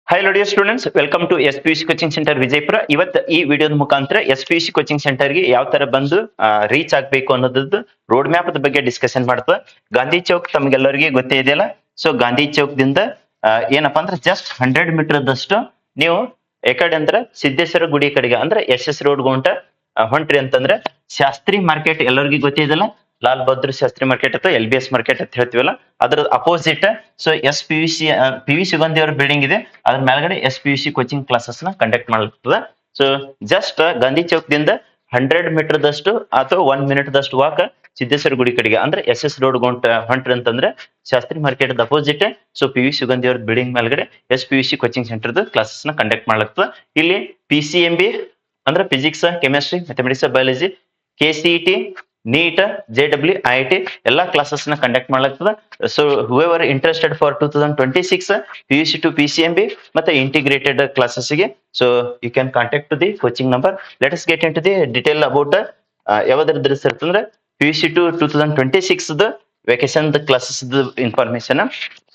Hi hello dear students, welcome to SPUC coaching centre Vijayapura. ಇವತ್ತು ಈ ವಿಡಿಯೋದ ಮುಖಾಂತರ SPUC ಕೋಚಿಂಗ್ ಸೆಂಟರ್ಗೆ ಯಾವ ತರ ಬಂದು ರೀಚ್ ಆಗಬೇಕು ಅನ್ನೋದದ್ದು ರೋಡ್ ಮ್ಯಾಪ್ ಬಗ್ಗೆ ಡಿಸ್ಕಷನ್ ಮಾಡ್ತದೆ. ಗಾಂಧಿ ಚೌಕ್ ತಮಗೆಲ್ಲರಿಗೂ ಗೊತ್ತೇ ಇದೆಯಲ್ಲ. ಸೊ ಗಾಂಧಿ ಚೌಕ್ ದಿಂದ ಏನಪ್ಪಾ ಅಂದ್ರೆ ಜಸ್ಟ್ 100 ಮೀಟರ್ ದಷ್ಟು ನೀವು ಎಕಡೆ ಅಂದ್ರೆ ಸಿದ್ದೇಶ್ವರ ಗುಡಿ ಕಡೆಗೆ ಅಂದ್ರೆ SS ರೋಡ್ ಗೊಂಟ ಹೊಂಟ್ರಿ ಅಂತಂದ್ರೆ ಶಾಸ್ತ್ರಿ ಮಾರ್ಕೆಟ್ ಎಲ್ಲರಿಗೂ ಗೊತ್ತಿದೆಯಲ್ಲ. ಲಾಲ್ ಬಹದ್ದೂರ್ ಶಾಸ್ತ್ರಿ ಮಾರ್ಕೆಟ್ ಅಥವಾ LBS ಮಾರ್ಕೆಟ್ ಅಂತ ಹೇಳ್ತೀವಲ್ಲ, ಅದ್ರ ಅಪೋಸಿಟ್ ಸೊ PV ಸುಗಂಧಿ ಅವ್ರ ಬಿಲ್ಡಿಂಗ್ ಇದೆ. ಅದ್ರ ಮೇಲ್ಗಡೆ SPUC ಕೋಚಿಂಗ್ ಕ್ಲಾಸಸ್ ನ ಕಂಡಕ್ಟ್ ಮಾಡ್ತದೆ. ಸೊ ಜಸ್ಟ್ ಗಾಂಧಿ ಚೌಕ್ ದಿಂದ 100 ಮೀಟರ್ ದಷ್ಟು ಅಥವಾ 1 ಮಿನಿಟ್ ದಷ್ಟು ವಾಕ್ ಸಿದ್ದೇಶ್ವರ ಗುಡಿ ಕಡೆಗೆ ಅಂದ್ರೆ SS ರೋಡ್ ಹೊಂಟ್ರಿ ಅಂತಂದ್ರೆ Shastri market opposite so PV Sugandhi ಅವ್ರ ಬಿಲ್ಡಿಂಗ್ ಮೇಲ್ಗಡೆ SPUC ಕೋಚಿಂಗ್ ಸೆಂಟರ್ ಕ್ಲಾಸಸ್ ನ ಕಂಡಕ್ಟ್ ಮಾಡ್ಲಾಗ್ತದೆ. ಇಲ್ಲಿ PCMB ಅಂದ್ರೆ physics, chemistry, mathematics, biology, KCET, NEET, JEE, IIT ಎಲ್ಲ ಕ್ಲಾಸಸ್ ನ ಕಂಡಕ್ಟ್ ಮಾಡ್ಲಾಗ್ತದೆ. So whoever interested for 2026 PUC to PCMB ಮತ್ತೆ ಇಂಟಿಗ್ರೇಟೆಡ್ ಕ್ಲಾಸಸ್ ಗೆ so you can contact to the coaching number. Let us get in to the detail about ಯಾವ್ದ್ರ ಇರ್ತಂದ್ರೆ PUC to 2026 vacation classes information.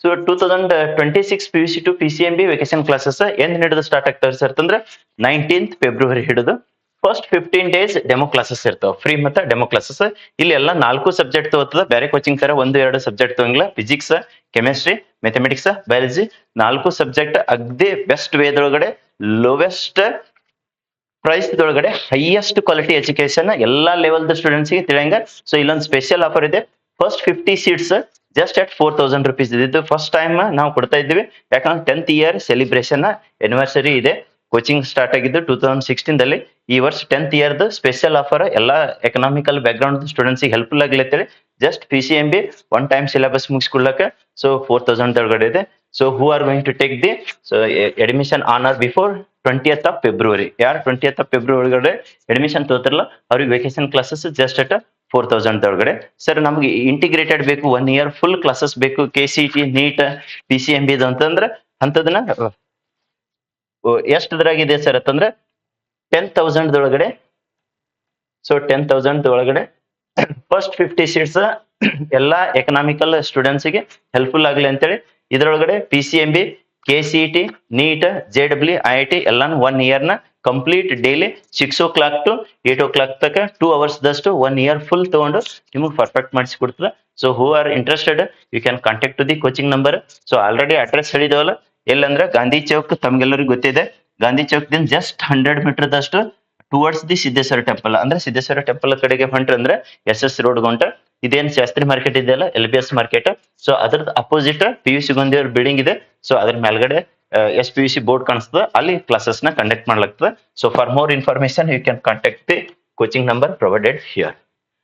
So 2026 PUC to PCMB vacation classes ಎಂದ್ ಹಿಡಿದು start ಆಗ್ತಾವೆ sir ಅಂತಂದ್ರೆ 19th February ಹಿಡಿದು first 15 days demo classes ಇರ್ತಾವ, free ಮತ್ತೆ demo classes. ಇಲ್ಲಿ ಎಲ್ಲ 4 ಸಬ್ಜೆಕ್ಟ್ ತಗೋತದ. ಬೇರೆ ಕೋಚಿಂಗ್ ತರ 1-2 ಸಬ್ಜೆಕ್ಟ್ ತಗೊಂಗಿಲ್ಲ. Physics, chemistry, mathematics, biology 4 subject ಅಗ್ದಿ ಬೆಸ್ಟ್ ವೇದೊಳಗಡೆ ಲೋವೆಸ್ಟ್ ಪ್ರೈಸ್ ದೊಳಗಡೆ ಹೈಯೆಸ್ಟ್ ಕ್ವಾಲಿಟಿ ಎಜುಕೇಶನ್ ಎಲ್ಲಾ ಲೆವೆಲ್ ಸ್ಟೂಡೆಂಟ್ಸ್ ಗೆ ತಿಳಿಯಂಗ. ಸೊ ಇಲ್ಲೊಂದು ಸ್ಪೆಷಲ್ ಆಫರ್ ಇದೆ. First 50 seats just at 4000 rupees. ಇದು ಫಸ್ಟ್ ಟೈಮ್ ನಾವು ಕೊಡ್ತಾ ಇದ್ದೀವಿ, ಯಾಕಂದ್ರೆ 10th ಇಯರ್ ಸೆಲಿಬ್ರೇಷನ್ ಆನಿವರ್ಸರಿ ಇದೆ. ಕೋಚಿಂಗ್ ಸ್ಟಾರ್ಟ್ ಆಗಿದ್ದು 2016 ದಲ್ಲಿ. ಈ ವರ್ಷ 10th ಇಯರ್ ಸ್ಪೆಷಲ್ ಆಫರ್ ಎಲ್ಲಾ ಎಕನಾಮಿಕಲ್ ಬ್ಯಾಕ್ ಗ್ರೌಂಡ್ ಸ್ಟೂಡೆಂಟ್ಸ್ ಗೆ ಹೆಲ್ಪ್ಫುಲ್ ಆಗ್ಲತ್ತೇಳಿ just PCMB one time syllabus ಮುಗಿಸ್ಕೊಳ್ಳಕ್ಕೆ ಸೊ 4000 ಒಳಗಡೆ ಇದೆ. So who are going to take the so admission on or before 20th of February. ಯಾರು 20th of February ಒಳಗಡೆ admission ತಗೋತಾರಲ್ಲ ಅವ್ರಿಗೆ ವೆಕೇಶನ್ ಕ್ಲಾಸಸ್ ಜಸ್ಟ್ ಅಟ್ 4000 ಒಳಗಡೆ. ಸರ್ ನಮ್ಗೆ ಇಂಟಿಗ್ರೇಟೆಡ್ ಬೇಕು, 1 year ಫುಲ್ ಕ್ಲಾಸಸ್ ಬೇಕು, KCET, NEET, PCMB ಅಂತಂದ್ರೆ ಅಂತದನ್ನ ಎಷ್ಟದ್ರಾಗಿದೆ ಸರ್ ಅಂತಂದ್ರೆ 10,000 ಒಳಗಡೆ. ಸೊ 10,000 ಒಳಗಡೆ ಫಸ್ಟ್ 50 ಸೀಟ್ಸ್ ಎಲ್ಲಾ ಎಕನಾಮಿಕಲ್ ಸ್ಟೂಡೆಂಟ್ಸ್ ಗೆ ಹೆಲ್ಪ್ಫುಲ್ ಆಗ್ಲಿ ಅಂತೇಳಿ ಇದ್ರೊಳಗಡೆ PCMB, KCET, NEET, JEE, IIT ಎಲ್ಲಾನು 1 year ನ complete daily 6 o'clock to 8 o'clock ತನಕ 2 hours ದಷ್ಟು 1 year ಫುಲ್ ತಗೊಂಡು ನಿಮಗೆ ಪರ್ಫೆಕ್ಟ್ ಮಾಡಿಸಿ ಕೊಡ್ತದೆ. So who are interested you can contact to the coaching number. So already address ಹೇಳಿದವಲ್ಲ, ಎಲ್ಲಂದ್ರೆ ಗಾಂಧಿ ಚೌಕ್ ತಮ್ಗೆಲ್ಲರಿಗೂ ಗೊತ್ತಿದೆ. ಗಾಂಧಿ ಚೌಕ್ ದಿಂದ ಜಸ್ಟ್ 100 ಮೀಟರ್ ದಷ್ಟು ಟುವರ್ಡ್ಸ್ ದಿ ಸಿದ್ದೇಶ್ವರ ಟೆಂಪಲ್ ಅಂದ್ರೆ ಸಿದ್ದೇಶ್ವರ ಟೆಂಪಲ್ ಕಡೆಗೆ ಹೊಂಟ್ರಿ ಅಂದ್ರೆ SS ರೋಡ್ ಗೊಂಟ ಇದೇನ್ ಶಾಸ್ತ್ರಿ ಮಾರ್ಕೆಟ್ ಇದೆಯಲ್ಲ LBS ಮಾರ್ಕೆಟ್, ಸೊ ಅದ್ರದ್ದು ಅಪೋಸಿಟ್ PV ಸುಗಂಧಿ ಅವ್ರ ಬಿಲ್ಡಿಂಗ್ ಇದೆ. ಸೊ ಅದ್ರ ಮೇಲ್ಗಡೆ SPUC ಬೋರ್ಡ್ ಕಾಣಿಸ್ತದೆ, ಅಲ್ಲಿ ಕ್ಲಾಸಸ್ ನ ಕಂಡಕ್ಟ್ ಮಾಡ್ಲಾಗ್ತದೆ. So for more information you can contact the coaching number provided here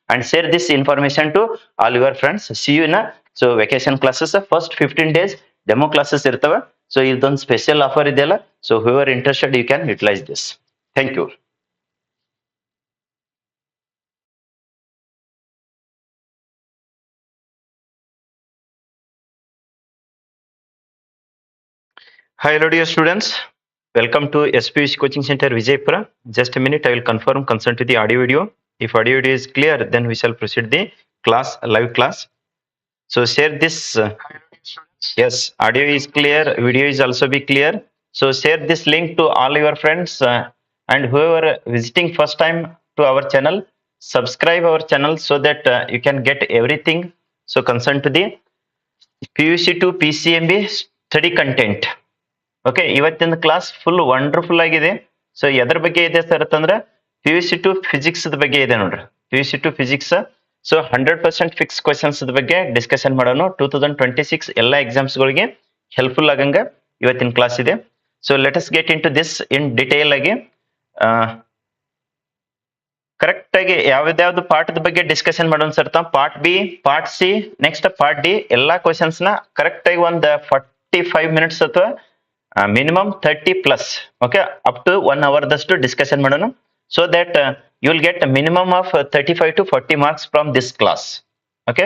and share this information to all your friends. See you in a so vacation classes first 15 days demo classes ಇರ್ತವೆ. So ಇದೊಂದು special offer ಇದೆಯಲ್ಲ, so whoever interested you can utilize this. Thank you. Hi hello dear students, welcome to SPUC coaching center Vijaypura. Just a minute, I will confirm consent to the audio video. If audio video is clear, then we shall proceed the class, live class. So share this. Yes, audio is clear, video is also be clear. So share this link to all your friends and whoever visiting first time to our channel, subscribe our channel so that you can get everything. So concern to the PUC to PCMB study content. Okay, ಇವತ್ತಿನ class full wonderful ಆಗಿದೆ. So ಎದ್ರ ಬಗ್ಗೆ ಇದೆ sir ಅಂತಂದ್ರೆ PUC to physics ಬಗ್ಗೆ ಇದೆ ನೋಡ್ರಿ. PUC to physics so 100% fix questions ಬಗ್ಗೆ ಡಿಸ್ಕಷನ್ ಮಾಡೋಣ. 2026 ಎಲ್ಲ ಎಕ್ಸಾಮ್ಸ್ ಗಳಿಗೆ ಹೆಲ್ಪ್ಫುಲ್ ಆಗಂಗ ಇವತ್ತಿನ ಕ್ಲಾಸ್ ಇದೆ. So let us get in to this in detail ಆಗಿ. ಕರೆಕ್ಟ್ ಆಗಿ ಯಾವ್ದಾವ್ದು ಪಾರ್ಟ್ ಬಗ್ಗೆ ಡಿಸ್ಕಷನ್ ಮಾಡೋಣ sir. Part B, part C, next part D ಎಲ್ಲಾ ಕ್ವೆಶನ್ಸ್ ನ ಕರೆಕ್ಟ್ ಆಗಿ ಒಂದು 45 minutes ಅಥವಾ minimum 30+, okay, up to 1 hour ದಷ್ಟು ಡಿಸ್ಕಷನ್ ಮಾಡೋಣ. So that you will get minimum of 35 to 40 marks from this class. Okay,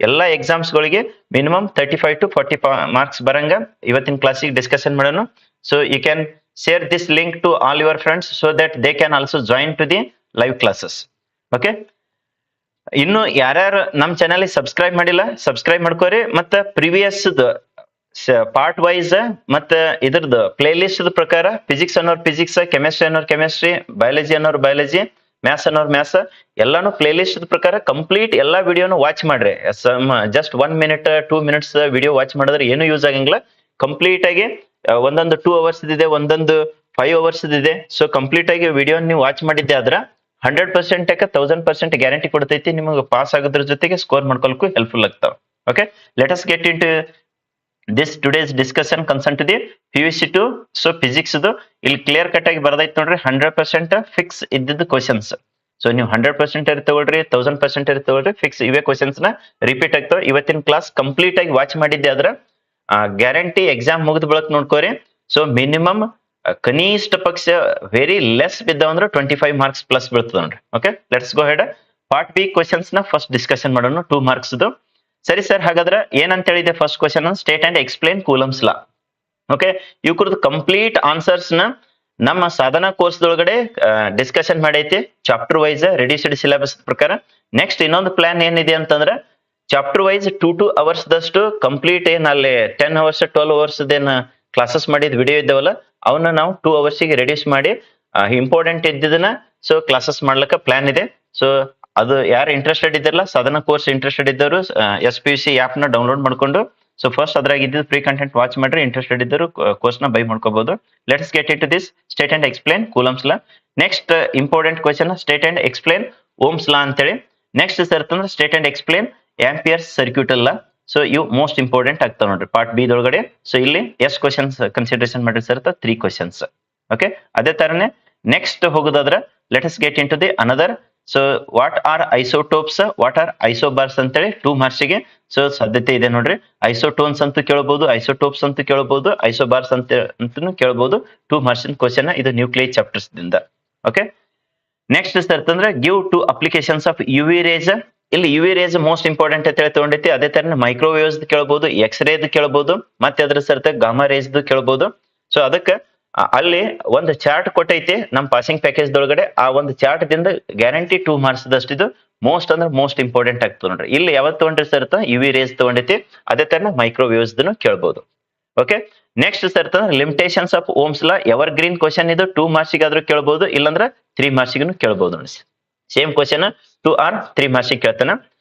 ಎಲ್ಲ exams ಗಳಿಗೆ minimum 35 to 40 marks ಬರಂಗ ಇವತ್ತಿನ ಕ್ಲಾಸಿಗೆ ಡಿಸ್ಕಷನ್ ಮಾಡೋಣ. So you can share this link to all your friends so that they can also join to the live classes. Okay, ಇನ್ನು ಯಾರ್ಯಾರು ನಮ್ಮ channel subscribe ಮಾಡಿಲ್ಲ ಸಬ್ಸ್ಕ್ರೈಬ್ ಮಾಡ್ಕೋರಿ. ಮತ್ತೆ ಪ್ರಿವಿಯಸ್ ಪಾರ್ಟ್ ವೈಸ್ ಮತ್ತ ಇದ್ರದ್ದು ಪ್ಲೇ ಲಿಸ್ಟ್ ಪ್ರಕಾರ ಫಿಸಿಕ್ಸ್ ಅನ್ನೋರ್ ಫಿಸಿಕ್ಸ್, ಕೆಮಿಸ್ಟ್ರಿ ಅನ್ನೋರ್ ಕೆಮಿಸ್ಟ್ರಿ, ಬಯಾಲಜಿ ಅನ್ನೋರ್ ಬಯಾಲಜಿ, ಮ್ಯಾಥ್ಸ್ ಅನ್ನೋರ್ ಮ್ಯಾಥ್ಸ್ ಎಲ್ಲಾನು ಪ್ಲೇ ಲಿಸ್ಟ್ ಪ್ರಕಾರ ಕಂಪ್ಲೀಟ್ ಎಲ್ಲಾ ವಿಡಿಯೋನು ವಾಚ್ ಮಾಡ್ರಿ. Just 1 minute 2 minutes video watch ಮಾಡಿದ್ರೆ ಏನು ಯೂಸ್ ಆಗಂಗಿಲ್ಲ. ಕಂಪ್ಲೀಟ್ ಆಗಿ ಒಂದೊಂದು 2 ಅವರ್ಸ್ ಇದೆ, ಒಂದೊಂದು 5 ಅವರ್ಸ್ ಇದೆ. ಸೊ ಕಂಪ್ಲೀಟ್ ಆಗಿ ವಿಡಿಯೋ ನೀವು ವಾಚ್ ಮಾಡಿದ್ದೆ ಆದ್ರ 100% 1000% ಗ್ಯಾರಂಟಿ ಕೊಡ್ತೈತಿ. ನಿಮಗೆ ಪಾಸ್ ಆಗೋದ್ರ ಜೊತೆಗೆ ಸ್ಕೋರ್ ಮಾಡ್ಕೊಳಕ್ಕೂ ಹೆಲ್ಪ್ಫುಲ್ ಆಗ್ತಾವ. Okay, let us get in to this today's discussion concern to the PUC 2. ಸೊ ಫಿಸಿಕ್ಸ್ ಇಲ್ಲಿ ಕ್ಲಿಯರ್ ಕಟ್ ಆಗಿ ಬರ್ದೈತಿ ನೋಡ್ರಿ. 100% ಫಿಕ್ಸ್ ಇದ್ದಿದ್ದು ಕ್ವಶನ್ಸ್. ಸೊ ನೀವು 100% ತಗೊಳ್ರಿ, 1000% ತಗೊಳ್ರಿ, ಫಿಕ್ಸ್ ಇವೇ ಕ್ವಶನ್ಸ್ ನ ರಿಪೀಟ್ ಆಗ್ತಾವ. ಇವತ್ತಿನ ಕ್ಲಾಸ್ ಕಂಪ್ಲೀಟ್ ಆಗಿ ವಾಚ್ ಮಾಡಿದ್ದೆ ಆದ್ರ ಗ್ಯಾರಂಟಿ ಎಕ್ಸಾಮ್ ಮುಗಿದ ಬಳಕ ನೋಡ್ಕೋರಿ. ಸೊ ಮಿನಿಮಮ್ ಕನಿಷ್ಠ ಪಕ್ಷ ವೆರಿ ಲೆಸ್ ಬಿದ್ದಾವ ಅಂದ್ರೆ 25 ಮಾರ್ಕ್ಸ್ ಪ್ಲಸ್ ಬೀಳ್ತದ ನೋಡ್ರಿ. Okay, let's go head. Part B questions ನ ಫಸ್ಟ್ ಡಿಸ್ಕಷನ್ ಮಾಡೋಣ. 2 ಮಾರ್ಕ್ಸ್. ಸರಿ ಸರ್, ಹಾಗಾದ್ರೆ ಏನಂತ ಹೇಳಿದೆ first question? State and explain Coulomb's law. Okay, ಇವ್ ಕುರಿತು ಕಂಪ್ಲೀಟ್ ಆನ್ಸರ್ಸ್ ನ ನಮ್ಮ ಸಾಧನಾ ಕೋರ್ಸ್ ಒಳಗಡೆ ಡಿಸ್ಕಷನ್ ಮಾಡೈತಿ, ಚಾಪ್ಟರ್ ವೈಸ್ ರೆಡ್ಯೂಸ್ಡ್ ಸಿಲೆಬಸ್ ಪ್ರಕಾರ. ನೆಕ್ಸ್ಟ್ ಇನ್ನೊಂದು ಪ್ಲಾನ್ ಏನಿದೆ ಅಂತಂದ್ರೆ ಚಾಪ್ಟರ್ ವೈಸ್ 2 ಅವರ್ಸ್ ದಷ್ಟು ಕಂಪ್ಲೀಟ್ ಏನ್ ಅಲ್ಲಿ 10 ಅವರ್ಸ್ 12 ಅವರ್ಸ್ ಏನ್ ಕ್ಲಾಸಸ್ ಮಾಡಿದ ವಿಡಿಯೋ ಇದ್ದಾವಲ್ಲ ಅವನ್ನ ನಾವು 2 ಅವರ್ಸ್ಗೆ ರೆಡ್ಯೂಸ್ ಮಾಡಿ ಇಂಪಾರ್ಟೆಂಟ್ ಇದ್ದಿದ್ದನ್ನ ಸೊ ಕ್ಲಾಸಸ್ ಮಾಡ್ಲಿಕ್ಕೆ ಪ್ಲಾನ್ ಇದೆ. ಸೊ ಅದು ಯಾರು ಇಂಟ್ರೆಸ್ಟೆಡ್ ಇದ್ದಿರಲ್ಲ, ಸಾಧನಾ ಕೋರ್ಸ್ ಇಂಟ್ರೆಸ್ಟೆಡ್ ಇದ್ದವರು SPUC ಆಪ್ ನ ಡೌನ್ಲೋಡ್ ಮಾಡ್ಕೊಂಡು ಸೊ ಫಸ್ಟ್ ಅದ್ರಾಗ ಇದ್ದಿದ್ದು ಫ್ರೀ ಕಂಟೆಂಟ್ ವಾಚ್ ಮಾಡ್ರಿ. ಇಂಟ್ರೆಸ್ಟೆಡ್ ಇದ್ದರು ಕೋರ್ಸ್ ನ ಬೈ ಮಾಡ್ಕೋಬಹುದು. Let's get it to this state and explain Coulomb's law. Next important question state and explain Ohm's law ಅಂತೇಳಿ. ನೆಕ್ಸ್ಟ್ ಸರ್ ಅಂತಂದ್ರೆ state and explain Ampere's circuit law. So ಇವು most important ಆಗ್ತಾವ ನೋಡ್ರಿ part B ದೊಳಗಡೆ. So ಇಲ್ಲಿ ಎಷ್ಟು questions consideration ಮಾಡಿರಿ sir? 3 questions. Okay, ಅದೇ ತರನೇ ನೆಕ್ಸ್ಟ್ ಹೋಗೋದಾದ್ರೆ let us get in to the another. So what are isotopes, what are isobars ಅಂತೇಳಿ 2 ಮಾರ್ಕ್ಸ್ಗೆ ಸೊ ಸಾಧ್ಯತೆ ಇದೆ ನೋಡ್ರಿ. ಐಸೋಟೋನ್ಸ್ ಅಂತೂ ಕೇಳಬಹುದು, ಐಸೋಟೋಪ್ಸ್ ಅಂತೂ ಕೇಳಬಹುದು, ಐಸೋಬಾರ್ಸ್ ಅಂತೂ ಕೇಳಬಹುದು. 2 ಮಾರ್ಕ್ಸ್ ಕ್ವಶನ್ ಇದು ನ್ಯೂಕ್ಲಿಯರ್ ಚಾಪ್ಟರ್ಸ್ ದಿಂದ. ಓಕೆ, ನೆಕ್ಸ್ಟ್ ಸರ್ ಅಂತಂದ್ರೆ give 2 applications of UV rays. ಇಲ್ಲಿ UV ರೇಸ್ ಮೋಸ್ಟ್ ಇಂಪಾರ್ಟೆಂಟ್ ಅಂತ ಹೇಳಿ ತಗೊಂಡೈತಿ. ಅದೇ ತರ ಮೈಕ್ರೋವೇವ್ಸ್ ಕೇಳಬಹುದು, ಎಕ್ಸ್ರೇದ್ ಕೇಳಬಹುದು, ಮತ್ತೆ ಅದ್ರ ಸರ್ತ ಗಾಮಾ ರೇಸ್ ಕೇಳಬಹುದು. ಸೊ ಅದಕ್ಕೆ ಅಲ್ಲಿ ಒಂದು ಚಾರ್ಟ್ ಕೊಟ್ಟೈತಿ ನಮ್ಮ ಪಾಸಿಂಗ್ ಪ್ಯಾಕೇಜ್ ದೊಳಗಡೆ. ಆ ಒಂದು ಚಾರ್ಟ್ ದಿಂದ ಗ್ಯಾರಂಟಿ 2 ಮಾರ್ಕ್ಸ್ ದಷ್ಟಿದು ಮೋಸ್ಟ್ ಅಂದ್ರೆ ಮೋಸ್ಟ್ ಇಂಪಾರ್ಟೆಂಟ್ ಆಗ್ತದೆ ನೋಡ್ರಿ. ಇಲ್ಲಿ ಯಾವತ್ತು ತಗೊಂಡ್ರಿ ಸರ್? UV race ತಗೊಂಡೈತಿ. ಅದೇ ತರ ಮೈಕ್ರೋವೇವ್ಸ್ ಕೇಳಬಹುದು. Okay, next sir limitations of Ohm's law. Evergreen question ಇದು 2 ಮಾರ್ಕ್ಸ್ ಆದ್ರೂ ಕೇಳಬಹುದು, ಇಲ್ಲಾಂದ್ರೆ 3 ಮಾರ್ಕ್ಸ್ ಕೇಳಬಹುದು ನೋಡಿ. ಸೇಮ್ ಕ್ವಶನ್ 2 or 3 ಮಾರ್ಕ್ಸ್ ಕೇಳ್ತಾನ.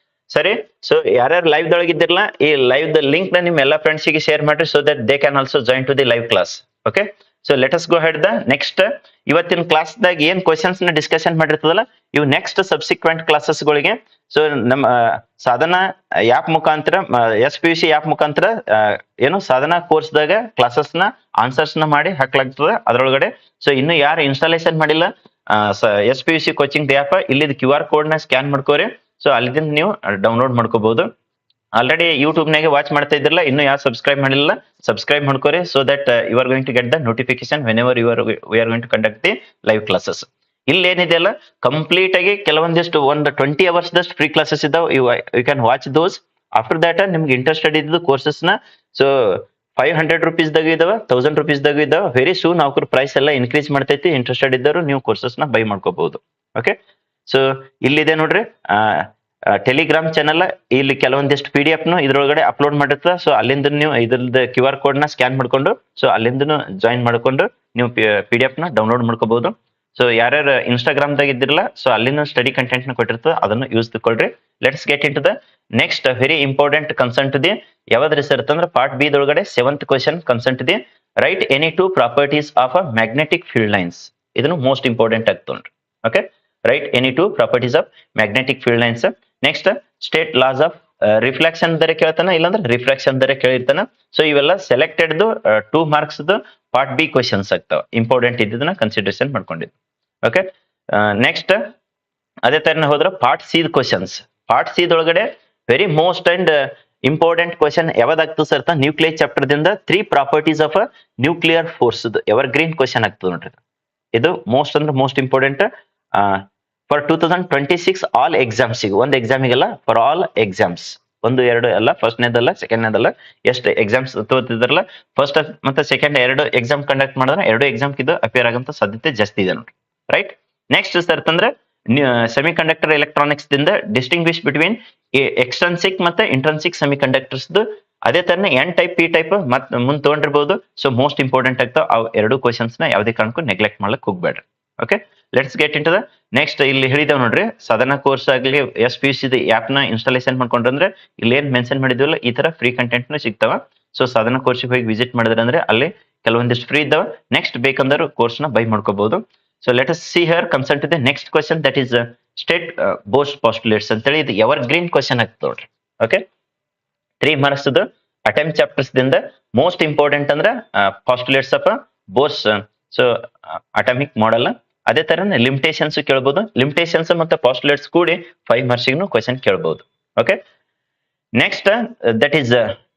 ಸರಿ, ಸೊ ಯಾರ್ಯಾರು ಲೈವ್ ದೊಳಗೆ ಇದ್ದಿರಲ್ಲ ಈ ಲೈವ್ ದ ಲಿಂಕ್ ನ ನಿಮ್ಮ ಎಲ್ಲಾ ಫ್ರೆಂಡ್ಸ್ ಗೆ ಶೇರ್ ಮಾಡ್ರಿ, so that they can also join to the live class. Okay, so let us go ahead the next. ಇವತ್ತಿನ ಕ್ಲಾಸ್ ದಾಗ ಏನ್ ಕ್ವಶನ್ಸ್ ನ ಡಿಸ್ಕಷನ್ ಮಾಡಿರ್ತದಲ್ಲ ಇವು ನೆಕ್ಸ್ಟ್ ಸಬ್ಸಿಕ್ವೆಂಟ್ ಕ್ಲಾಸಸ್ ಗಳಿಗೆ ಸೊ ನಮ್ಮ ಸಾಧನಾ ಆಪ್ ಮುಖಾಂತರ SPUC ಆಪ್ ಮುಖಾಂತರ ಏನು ಸಾಧನಾ ಕೋರ್ಸ್ ದಾಗ ಕ್ಲಾಸಸ್ ನ ಆನ್ಸರ್ಸ್ ನ ಮಾಡಿ ಹಾಕ್ಲಾಗ್ತದೆ ಅದ್ರೊಳಗಡೆ. ಸೊ ಇನ್ನು ಯಾರು ಇನ್ಸ್ಟಾಲೇಷನ್ ಮಾಡಿಲ್ಲ SPUC ಕೋಚಿಂಗ್ ಆಪ್, ಇಲ್ಲಿ QR ಕೋಡ್ ನ ಸ್ಕ್ಯಾನ್ ಮಾಡ್ಕೋರಿ. ಸೊ ಅಲ್ಲಿಂದ ನೀವು ಡೌನ್ಲೋಡ್ ಮಾಡ್ಕೋಬಹುದು. ಆಲ್ರೆಡಿ ಯೂಟ್ಯೂಬ್ ನಾಗೆ ವಾಚ್ ಮಾಡ್ತಾ ಇದ್ರಲ್ಲ, ಇನ್ನು ಯಾರು ಸಬ್ಸ್ಕ್ರೈಬ್ ಮಾಡಿಲ್ಲ ಸಬ್ಸ್ಕ್ರೈಬ್ ಮಾಡ್ಕೋರಿ. So that you are going to get the notification whenever we are going to conduct the live classes. ಇಲ್ಲಿ ಏನಿದೆ ಅಲ್ಲ ಕಂಪ್ಲೀಟ್ ಆಗಿ ಕೆಲವೊಂದಿಷ್ಟು ಒಂದು 20 ಅವರ್ಸ್ ದಷ್ಟು ಫ್ರೀ ಕ್ಲಾಸಸ್ ಇದಾವೆ. You can watch those. After that ನಿಮ್ಗೆ ಇಂಟ್ರೆಸ್ಟೆಡ್ ಇದ್ದು ಕೋರ್ಸಸ್ ನ ಸೊ 500 rupees ದಾಗ ಇದಾವೆ, 1000 rupees ದಾಗ ಇದಾವೆ. ವೆರಿ ಸೂನ್ ಅವ್ರ ಪ್ರೈಸ್ ಎಲ್ಲ ಇನ್ಕ್ರೀಸ್ ಮಾಡ್ತೈತಿ. ಇಂಟ್ರೆಸ್ಟೆಡ್ ಇದ್ದವರು ನೀವು ಕೋರ್ಸಸ್ ನ ಬೈ ಮಾಡ್ಕೋಬಹುದು. ಓಕೆ, ಸೊ ಇಲ್ಲಿದೆ ನೋಡ್ರಿ ಟೆಲಿಗ್ರಾಮ್ ಚಾನಲ್. ಇಲ್ಲಿ ಕೆಲವೊಂದಿಷ್ಟು PDF ನು ಇದ್ರೊಳಗಡೆ ಅಪ್ಲೋಡ್ ಮಾಡಿರ್ತ. ಸೊ ಅಲ್ಲಿಂದ ನೀವು ಇದ್ರದ್ದು QR ಕೋಡ್ ನ ಸ್ಕ್ಯಾನ್ ಮಾಡ್ಕೊಂಡು ಸೊ ಅಲ್ಲಿಂದ ಜಾಯಿನ್ ಮಾಡ್ಕೊಂಡು ನೀವು PDF ನ ಡೌನ್ಲೋಡ್ ಮಾಡ್ಕೋಬಹುದು. ಸೊ ಯಾರ್ಯಾರು ಇನ್ಸ್ಟಾಗ್ರಾಮ್ ದಾಗ ಇದ್ದಿರಲ್ಲ ಸೊ ಅಲ್ಲಿನ ಸ್ಟಡಿ ಕಂಟೆಂಟ್ ನ ಕೊಟ್ಟಿರ್ತದೆ, ಅದನ್ನು ಯೂಸ್ ತಗೊಳ್ರಿ. Let's get in to the next very important concern to the ಯಾವ್ದ್ರಿ ಸರ್ ಅಂತಂದ್ರೆ ಪಾರ್ಟ್ ಬಿ ದೊಳಗಡೆ 7th question concern to the write any 2 properties of a magnetic field lines. ಇದನ್ನು most important ಆಗ್ತದೆ. Okay, write any 2 properties of magnetic field lines. Next state laws of reflection ದರ ಕೇಳ್ತಾನ, ಇಲ್ಲಾಂದ್ರೆ refraction ದರ ಕೇಳಿರ್ತಾನ. So ಇವೆಲ್ಲ selected 2 marks part B questions ಆಗ್ತಾವ. Important ಇದ್ದದನ್ನ ಕನ್ಸಿಡರೇಷನ್ ಮಾಡ್ಕೊಂಡಿದ್ದು. ಓಕೆ, ನೆಕ್ಸ್ಟ್ ಅದೇ ತರ ಹೋದ್ರೆ part C questions. Part C ದೊಳಗಡೆ very most and important question ಯಾವ್ದಾಗ್ತದೆ ಸರ್? ನ್ಯೂಕ್ಲಿಯರ್ ಚಾಪ್ಟರ್ ದಿಂದ 3 properties of nuclear force evergreen question ಆಗ್ತದೆ ನೋಡ್ರಿ. ಇದು ಮೋಸ್ಟ್ ಅಂದ್ರೆ most important for 2026 all exams. ಒಂದು ಎಕ್ಸಾಮಿಗೆಲ್ಲ ಫಾರ್ ಆಲ್ ಎಕ್ಸಾಮ್ಸ್, 1 2 ಅಲ್ಲ, ಫಸ್ಟ್ನೇದಲ್ಲ ಸೆಕೆಂಡ್ನೇದಲ್ಲ, ಎಷ್ಟು ಎಕ್ಸಾಮ್ಸ್ ತಗೋತಿದ್ರಲ್ಲ ಫಸ್ಟ್ ಮತ್ತೆ ಸೆಕೆಂಡ್ 2 ಎಕ್ಸಾಮ್ ಕಂಡಕ್ಟ್ ಮಾಡಿದ್ರೆ 2 ಎಕ್ಸಾಮ್ ಇದು ಅಪಿಯರ್ ಆಗಂತ ಸಾಧ್ಯತೆ ಜಾಸ್ತಿ ಇದೆ ನೋಡ್ರಿ. ರೈಟ್, ನೆಕ್ಸ್ಟ್ ಸರ್ ಅಂತಂದ್ರೆ ಸೆಮಿ ಕಂಡಕ್ಟರ್ ಎಲೆಕ್ಟ್ರಾನಿಕ್ಸ್ ದಿಂದ ಡಿಸ್ಟಿಂಗ್ವಿಶ್ ಬಿಟ್ವೀನ್ ಎಕ್ಸ್ಟ್ರನ್ಸಿಕ್ ಮತ್ತೆ ಇಂಟ್ರನ್ಸಿಕ್ ಸೆಮಿ ಕಂಡಕ್ಟರ್ಸ್ ಅದೇ ತರನೇ ಎನ್ ಟೈಪ್ ಪಿ ಟೈಪ್ ಮತ್ ಮುಂದ್ ತಗೊಂಡಿರ್ಬೋದು. ಸೊ ಮೋಸ್ಟ್ ಇಂಪಾರ್ಟೆಂಟ್ ಆಗ್ತಾವ ಅವ್ ಎರಡು ಕ್ವಶನ್ಸ್ ನ ಯಾವುದೇ ಕಾರಣಕ್ಕೂ ನೆಗ್ಲೆಕ್ಟ್ ಮಾಡ್ಲಕ್ ಹೋಗ್ಬೇಡ್ರಿ. Okay, let's get in to the next. ಇಲ್ಲಿ ಹೇಳಿದಾವ್ ನೋಡ್ರಿ, ಸಾಧನಾ ಕೋರ್ಸ್ ಆಗ್ಲಿ SPUC ಆಪ್ ನ ಇನ್ಸ್ಟಾಲೇಷನ್ ಮಾಡ್ಕೊಂಡ್ರೆ ಇಲ್ಲಿ ಏನ್ ಮೆನ್ಷನ್ ಮಾಡಿದ್ವಲ್ಲ ಈ ತರ ಫ್ರೀ ಕಂಟೆಂಟ್ ನ ಸಿಗ್ತಾವ. ಸೊ ಸಾಧನಾ ಕೋರ್ಸ್ ಹೋಗಿ ವಿಸಿಟ್ ಮಾಡಿದ್ರೆ ಅಂದ್ರೆ ಅಲ್ಲಿ ಕೆಲವೊಂದಿಷ್ಟು ಫ್ರೀ ಇದ್ದಾವ. ನೆಕ್ಸ್ಟ್ ಬೇಕಂದ್ರೆ ಕೋರ್ಸ್ ನ ಬೈ ಮಾಡ್ಕೋಬಹುದು. So let us see here concern to the next question, that is state ಬೋಸ್ಟ್ ಪಾಸ್ಟುಲೇಟ್ಸ್ ಅಂತೇಳಿ. ಇದು ಎವರ್ ಗ್ರೀನ್ ಕ್ವಶನ್ ಆಗ್ತದೆ ನೋಡ್ರಿ. ಓಕೆ, 3 marks ಅಟೆಂಪ್ಟ್ ಚಾಪ್ಟರ್ಸ್ ದಿಂದ ಮೋಸ್ಟ್ ಇಂಪಾರ್ಟೆಂಟ್ ಅಂದ್ರ postulates of Bohr's so atomic model. ಅದೇ ತರ ಲಿಮಿಟೇಷನ್ಸ್ ಕೇಳಬಹುದು. ಲಿಮಿಟೇಷನ್ಸ್ ಮತ್ತೆ ಪಾಸ್ಟುಲೇಟ್ಸ್ ಕೂಡಿ 5 marks ಕ್ವಶನ್ ಕೇಳಬಹುದು. ಓಕೆ, ನೆಕ್ಸ್ಟ್ ದಟ್ ಈಸ್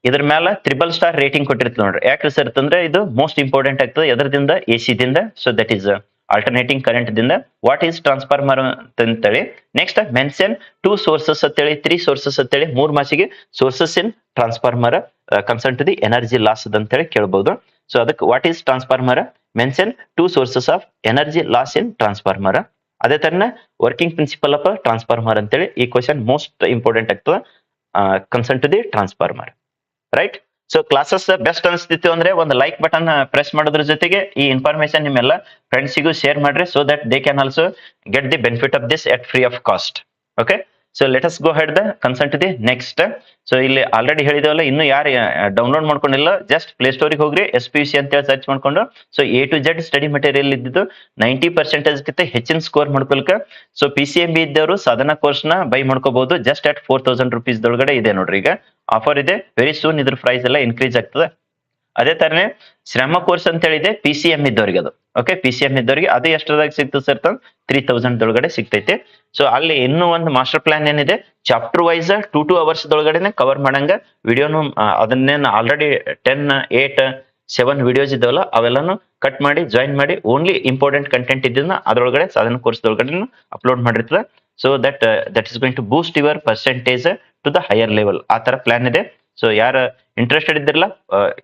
ಇದ್ರ ಮೇಲೆ 3 ಸ್ಟಾರ್ ರೇಟಿಂಗ್ ಕೊಟ್ಟಿರ್ತದೆ ನೋಡ್ರಿ. ಯಾಕೆ ಸರ್ ಅಂತಂದ್ರೆ ಇದು ಮೋಸ್ಟ್ ಇಂಪಾರ್ಟೆಂಟ್ ಆಗ್ತದೆ. ಎದರದಿಂದ AC ದಿಂದ. So that is alternating current ದಿಂದ. ವಾಟ್ ಈಸ್ ಟ್ರಾನ್ಸ್ಫಾರ್ಮರ್ ಅಂತೇಳಿ. ನೆಕ್ಸ್ಟ್ ಮೆನ್ಷನ್ 2 ಸೋರ್ಸಸ್ ಅಂತೇಳಿ, 3 ಸೋರ್ಸಸ್ ಅಂತೇಳಿ 3 ಮಾರ್ಕ್ಸಿಗೆ sources in transformer concern to the energy loss ಅಂತೇಳಿ ಕೇಳಬಹುದು. ಸೊ ಅದಕ್ಕೆ what is transformer, mention 2 sources of energy loss in transformer. ಅದೇ ತರನ ವರ್ಕಿಂಗ್ ಪ್ರಿನ್ಸಿಪಲ್ ಆಫ್ ಟ್ರಾನ್ಸ್ಫಾರ್ಮರ್ ಅಂತೇಳಿ ಈ ಕ್ವಶನ್ ಮೋಸ್ಟ್ ಇಂಪಾರ್ಟೆಂಟ್ ಆಗ್ತದೆ concern to the transformer. Right. So classes best ಅನಿಸ್ತಿತ್ತು ಅಂದ್ರೆ ಒಂದು ಲೈಕ್ ಬಟನ್ ಪ್ರೆಸ್ ಮಾಡೋದ್ರ ಜೊತೆಗೆ ಈ ಇನ್ಫಾರ್ಮೇಶನ್ ನಿಮ್ಮೆಲ್ಲ ಫ್ರೆಂಡ್ಸಿಗೂ ಶೇರ್ ಮಾಡ್ರಿ. So that they can also get the benefit of this at free of cost. Okay, so let us go ahead the concern to the next. So ಇಲ್ಲಿ already ಹೇಳಿದವಲ್ಲ, ಇನ್ನು ಯಾರು ಡೌನ್ಲೋಡ್ ಮಾಡ್ಕೊಂಡಿಲ್ಲ ಜಸ್ಟ್ ಪ್ಲೇ ಸ್ಟೋರಿಗೆ ಹೋಗ್ರಿ, SPUC ಅಂತೇಳಿ search ಮಾಡ್ಕೊಂಡು. So A to Z study material ಇದ್ದಿದ್ದು 90% ಗಿಂತ ಹೆಚ್ಚಿನ ಸ್ಕೋರ್ ಮಾಡ್ಕೊಳ್ಕ. ಸೊ PCMB ಇದ್ದವರು ಸಾಧನಾ ಕೋರ್ಸ್ ನ ಬೈ ಮಾಡ್ಕೋಬಹುದು. ಜಸ್ಟ್ ಅಟ್ 4000 rupees ದೊಳಗಡೆ ಇದೆ ನೋಡ್ರಿ. ಈಗ ಆಫರ್ ಇದೆ. ವೆರಿ ಸೂನ್ ಇದ್ರ ಪ್ರೈಸ್ ಎಲ್ಲ ಇನ್ಕ್ರೀಸ್ ಆಗ್ತದೆ. ಅದೇ ತರನೇ ಶ್ರಮ ಕೋರ್ಸ್ ಅಂತ ಹೇಳಿದೆ PCM ಇದ್ದವ್ರಿಗೆ ಅದು. ಓಕೆ, PCM ಇದ್ದವ್ರಿಗೆ ಅದು ಎಷ್ಟರದಾಗ ಸಿಗ್ತದೆ ಸರ್? 3000 ದೊಳಗಡೆ ಸಿಗ್ತೈತಿ. ಸೊ ಅಲ್ಲಿ ಇನ್ನೂ ಒಂದು ಮಾಸ್ಟರ್ ಪ್ಲಾನ್ ಏನಿದೆ, ಚಾಪ್ಟರ್ ವೈಸ್ 2 hours ದೊಳಗಡೆನೆ ಕವರ್ ಮಾಡಂಗ ವಿಡಿಯೋನು ಅದನ್ನೇನು ಆಲ್ರೆಡಿ 10, 8, 7 ವಿಡಿಯೋಸ್ ಇದಾವಲ್ಲ ಅವೆಲ್ಲಾನು ಕಟ್ ಮಾಡಿ ಜಾಯಿನ್ ಮಾಡಿ ಓನ್ಲಿ ಇಂಪಾರ್ಟೆಂಟ್ ಕಂಟೆಂಟ್ ಇದ್ದನ್ನ ಅದರೊಳಗಡೆ ಸಾಧನ ಕೋರ್ಸ್ ದೊಳಗಡೆ ಅಪ್ಲೋಡ್ ಮಾಡಿರ್ತದೆ. So that is going to boost your percentage to the higher level. ಆ ತರ ಪ್ಲಾನ್ ಇದೆ. ಸೊ ಯಾರ ಇಂಟ್ರೆಸ್ಟೆಡ್ ಇದ್ದಿರಲ್ಲ,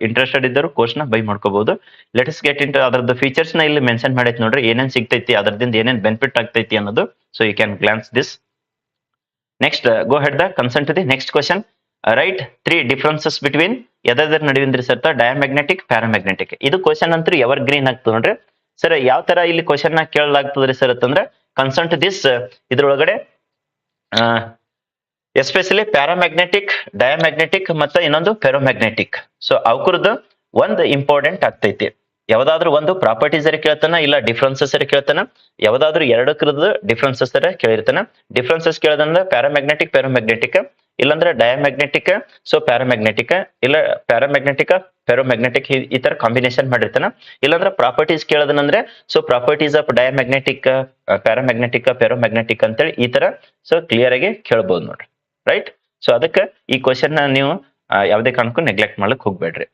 ಇಂಟ್ರೆಸ್ಟೆಡ್ ಇದ್ದರು ಕೋರ್ಸ್ ನ ಬೈ ಮಾಡ್ಕೋಬಹುದು. ಲೆಟ್ ಅಸ್ ಗೆಟ್ ಇಂಟು ಅದರದ್ದು ಫೀಚರ್ಸ್ ನ ಇಲ್ಲಿ ಮೆನ್ಷನ್ ಮಾಡೈತಿ ನೋಡ್ರಿ. ಏನೇನ್ ಸಿಗ್ತೈತಿ, ಅದರದಿಂದ ಏನೇನ್ ಬೆನಿಫಿಟ್ ಆಗ್ತೈತಿ ಅನ್ನೋದು. So you can glance this. Next go ahead the concern to the next question. Write 3 differences between either ನಡುವಿಂದ್ರಿ ಸರ್ ಡಯಾಮ್ಯಾಗ್ನೆಟಿಕ್, ಪ್ಯಾರಾಮ್ಯಾಗ್ನೆಟಿಕ್. ಇದು ಕ್ವಶನ್ ಅಂತೂ ಎವರ್ ಗ್ರೀನ್ ಆಗ್ತದೆ ನೋಡ್ರಿ. ಸರ್ ಯಾವ ತರ ಇಲ್ಲಿ ಕ್ವಶನ್ ನ ಕೇಳಲಾಗ್ತದ್ರಿ ಸರ್ ಅಂತಂದ್ರೆ ಕನ್ಸರ್ನ್ ಟು ದಿಸ್ ಇದ್ರೊಳಗಡೆ ಎಸ್ಪೆಷಲಿ ಪ್ಯಾರಾಮ್ಯಾಗ್ನೆಟಿಕ್, ಡಯಾಮ್ಯಾಗ್ನೆಟಿಕ್ ಮತ್ತೆ ಇನ್ನೊಂದು ಫೆರೋಮ್ಯಾಗ್ನೆಟಿಕ್. ಸೊ ಅವಕರದ್ದು ಒಂದು ಇಂಪಾರ್ಟೆಂಟ್ ಆಗ್ತೈತಿ. ಯಾವ್ದಾದ್ರು ಒಂದು ಪ್ರಾಪರ್ಟೀಸ್ ಕೇಳ್ತಾನ, ಇಲ್ಲ ಡಿಫ್ರೆನ್ಸಸ್ ಕೇಳ್ತಾನ. ಯಾವ್ದಾದ್ರು ಎರಡಕ್ಕರದ್ದು ಡಿಫ್ರೆನ್ಸಸ್ ಕೇಳಿರ್ತಾನ. ಡಿಫ್ರೆನ್ಸಸ್ ಕೇಳದಂದ್ರೆ ಪ್ಯಾರಾಮ್ಯಾಗ್ನೆಟಿಕ್, ಫೆರೋಮ್ಯಾಗ್ನೆಟಿಕ್, ಇಲ್ಲಾಂದ್ರೆ ಡಯಾಮ್ಯಾಗ್ನೆಟಿಕ್, ಸೊ ಪ್ಯಾರಾಮ್ಯಾಗ್ನೆಟಿಕ್, ಇಲ್ಲ ಪ್ಯಾರಾಮ್ಯಾಗ್ನೆಟಿಕ್, ಫೆರೋಮ್ಯಾಗ್ನೆಟಿಕ್ ಈ ತರ ಕಾಂಬಿನೇಷನ್ ಮಾಡಿರ್ತಾನ. ಇಲ್ಲಾಂದ್ರೆ ಪ್ರಾಪರ್ಟೀಸ್ ಕೇಳದನಂದ್ರೆ so properties of diamagnetic, paramagnetic, ferromagnetic ಅಂತೇಳಿ ಈ ತರ ಸೊ ಕ್ಲಿಯರ್ ಆಗಿ ಕೇಳಬಹುದು ನೋಡ್ರಿ. ರೈಟ್. ಸೊ ಅದಕ್ಕೆ ಈ ಕ್ವಶನ್ ನ ನೀವು ಯಾವುದೇ ಕಾರಣಕ್ಕೂ ನೆಗ್ಲೆಕ್ಟ್ ಮಾಡ್ಲಿಕ್ಕೆ ಹೋಗ್ಬೇಡ್ರಿ.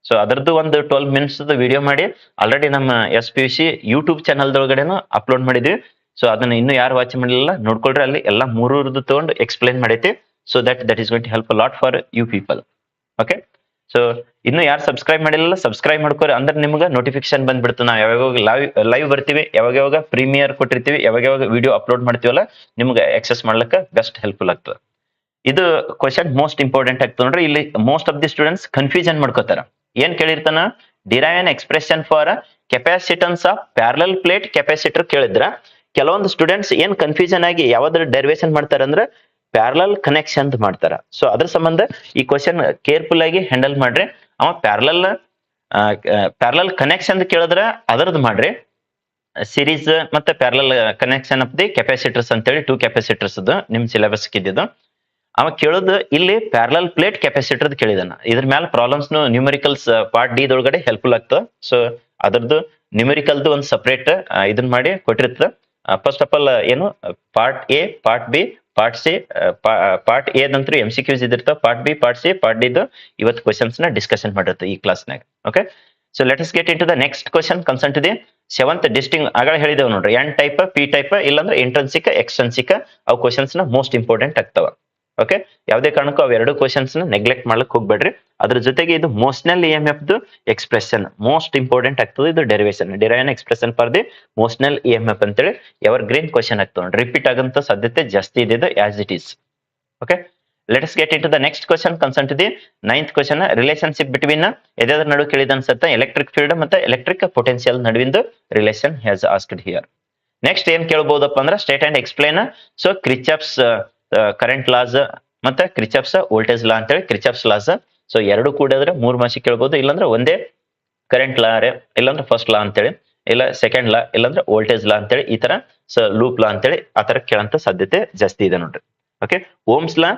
ಸೊ ಅದರದ್ದು ಒಂದು 12 minutes ವಿಡಿಯೋ ಮಾಡಿ ಆಲ್ರೆಡಿ ನಮ್ಮ SPUC ಯೂಟ್ಯೂಬ್ ಚಾನಲ್ ದೊಳಗಡೆನು ಅಪ್ಲೋಡ್ ಮಾಡಿದ್ವಿ. ಸೊ ಅದನ್ನ ಇನ್ನು ಯಾರು ವಾಚ್ ಮಾಡಲಿಲ್ಲ ನೋಡ್ಕೊಳ್ರಿ, ಅಲ್ಲಿ ಎಲ್ಲ 3 ತಗೊಂಡು ಎಕ್ಸ್ಪ್ಲೈನ್ ಮಾಡೈತಿ. So that is going to help a lot for you people. Okay, so ಇನ್ನು ಯಾರು ಸಬ್ಸ್ಕ್ರೈಬ್ ಮಾಡಿಲ್ಲ ಸಬ್ಸ್ಕ್ರೈಬ್ ಮಾಡ್ಕೋರಿ, ಅಂದ್ರೆ ನಿಮ್ಗೆ ನೋಟಿಫಿಕೇಶನ್ ಬಂದ್ಬಿಡ್ತು. ನಾವು ಯಾವಾಗ ಲೈವ್ ಬರ್ತೀವಿ, ಯಾವಾಗ ಪ್ರೀಮಿಯರ್ ಕೊಟ್ಟಿರ್ತೀವಿ, ಯಾವಾಗ ವಿಡಿಯೋ ಅಪ್ಲೋಡ್ ಮಾಡ್ತೀವಲ್ಲ ನಿಮ್ಗೆ ಆಕ್ಸೆಸ್ ಮಾಡ್ಲಿಕ್ಕೆ ಬೆಸ್ಟ್ ಹೆಲ್ಪ್ಫುಲ್ ಆಗ್ತದೆ. ಇದು ಕ್ವಶನ್ ಮೋಸ್ಟ್ ಇಂಪಾರ್ಟೆಂಟ್ ಆಗ್ತದೆ ನೋಡ್ರಿ. ಇಲ್ಲಿ most of the students confusion ಮಾಡ್ಕೋತಾರ. ಏನ್ ಕೇಳಿರ್ತಾನ, derive an expression for capacitance of parallel plate capacitor ಕೇಳಿದ್ರ ಕೆಲವೊಂದು ಸ್ಟೂಡೆಂಟ್ಸ್ ಏನ್ ಕನ್ಫ್ಯೂಷನ್ ಆಗಿ ಯಾವ್ದ್ರ ಡೆರಿವೇಶನ್ ಮಾಡ್ತಾರ ಅಂದ್ರೆ ಪ್ಯಾರಲಲ್ ಕನೆಕ್ಷನ್ ಮಾಡ್ತಾರ. ಸೊ ಅದ್ರ ಸಂಬಂಧ ಈ ಕ್ವಶನ್ ಕೇರ್ಫುಲ್ ಆಗಿ ಹ್ಯಾಂಡಲ್ ಮಾಡ್ರಿ. ಅವ ಪ್ಯಾರಲಲ್ ಕನೆಕ್ಷನ್ ಕೇಳಿದ್ರ ಅದರದ್ದು ಮಾಡ್ರಿ. ಸಿರೀಸ್ ಮತ್ತೆ parallel connection of the capacitors ಅಂತೇಳಿ 2 ಕೆಪಾಸಿಟರ್ಸ್ ನಿಮ್ ಸಿಲೆಬಸ್ ಇದ್ದಿದ್ದು. ಅವ ಕೇಳೋದು ಇಲ್ಲಿ ಪ್ಯಾರಲಲ್ ಪ್ಲೇಟ್ ಕೆಪಾಸಿಟರ್ ಕೇಳಿದಾನ. ಇದ್ರ ಮೇಲೆ ಪ್ರಾಬ್ಲಮ್ಸ್ ನ್ಯೂಮರಿಕಲ್ಸ್ ಪಾರ್ಟ್ ಡಿ ದೊಳಗಡೆ ಹೆಲ್ಪ್ಫುಲ್ ಆಗ್ತದೆ. ಸೊ ಅದರದ್ದು ನ್ಯೂಮರಿಕಲ್ದು ಒಂದು ಸಪರೇಟ್ ಇದನ್ನ ಮಾಡಿ ಕೊಟ್ಟಿರ್ತದೆ. ಫಸ್ಟ್ ಆಫ್ ಆಲ್ ಏನು part A, part B, part C. Part A ದಂತೂ MCQs ಇದಿರ್ತಾವ. Part B, part C, part D ಇವತ್ತು ಕ್ವಶನ್ಸ್ ನ ಡಿಸ್ಕಷನ್ ಮಾಡಿರುತ್ತೆ ಈ ಕ್ಲಾಸ್ನಾಗ. Okay, so let us get in to the next question concern to the 7th distinguish. ಆಗ ಹೇಳಿದೇವ್ ನೋಡ್ರಿ, ಎನ್ ಟೈಪ್, ಪಿ ಟೈಪ್, ಇಲ್ಲಾಂದ್ರೆ ಇಂಟ್ರೆನ್ಸಿಕ್, ಎಕ್ಸ್ಟ್ರೆನ್ಸಿಕ್. ಅವು ಕ್ವಶನ್ಸ್ ನ ಮೋಸ್ಟ್ ಇಂಪಾರ್ಟೆಂಟ್ ಆಗ್ತಾವ. ಓಕೆ, ಯಾವುದೇ ಕಾರಣಕ್ಕೂ ಅವೆರಡು ಕ್ವಶನ್ಸ್ ನ ನೆಗ್ಲೆಕ್ಟ್ ಮಾಡ್ಲಿಕ್ಕೆ ಹೋಗ್ಬೇಡ್ರಿ. ಅದ್ರ ಜೊತೆಗೆ ಇದು motional EMF expression most important ಆಗ್ತದೆ. ಇದು derivation, derive expression for the motional EMF ಅಂತೇಳಿ ಎವರ್ ಗ್ರೀನ್ ಕ್ವಶನ್ ಆಗ್ತದೆ. ರಿಪೀಟ್ ಆಗಂತ ಸಾಧ್ಯತೆ ಜಾಸ್ತಿ ಇದೆ as it is. Okay, let us get in to the next question concern to the 9th question relationship between either ನಡುವೆ ಕೇಳಿದ ಅನ್ಸುತ್ತೆ electric field ಮತ್ತೆ ಎಲೆಕ್ಟ್ರಿಕ್ ಪೊಟೆನ್ಶಿಯಲ್ ನಡುವಿಂದು relation has asked here. Next ಏನ್ ಕೇಳಬಹುದಪ್ಪ ಅಂದ್ರೆ state and explain. So ಕ್ರಿಚಾಪ್ಸ್ current loss ಮತ್ತೆ ಕ್ರಿಚಾಪ್ಸ್ voltage law ಅಂತೇಳಿ ಕ್ರಿಚಾಪ್ಸ್ ಲಾಸ್. ಸೊ ಎರಡು ಕೂಡಿದ್ರೆ 3 ಮಾರ್ಕ್ಸ್ ಕೇಳಬಹುದು, ಇಲ್ಲಾಂದ್ರೆ ಒಂದೇ ಕರೆಂಟ್ ಲಾ ಇಲ್ಲಾಂದ್ರೆ ಫಸ್ಟ್ ಲಾ ಅಂತೇಳಿ, ಇಲ್ಲ ಸೆಕೆಂಡ್ ಲಾ ಇಲ್ಲಾಂದ್ರೆ ವೋಲ್ಟೇಜ್ ಲಾ ಅಂತೇಳಿ ಈ ತರ ಲೂಪ್ ಲಾ ಅಂತೇಳಿ ಆ ತರ ಕೇಳಂತ ಸಾಧ್ಯತೆ ಜಾಸ್ತಿ ಇದೆ ನೋಡ್ರಿ. Okay, Ohm's law,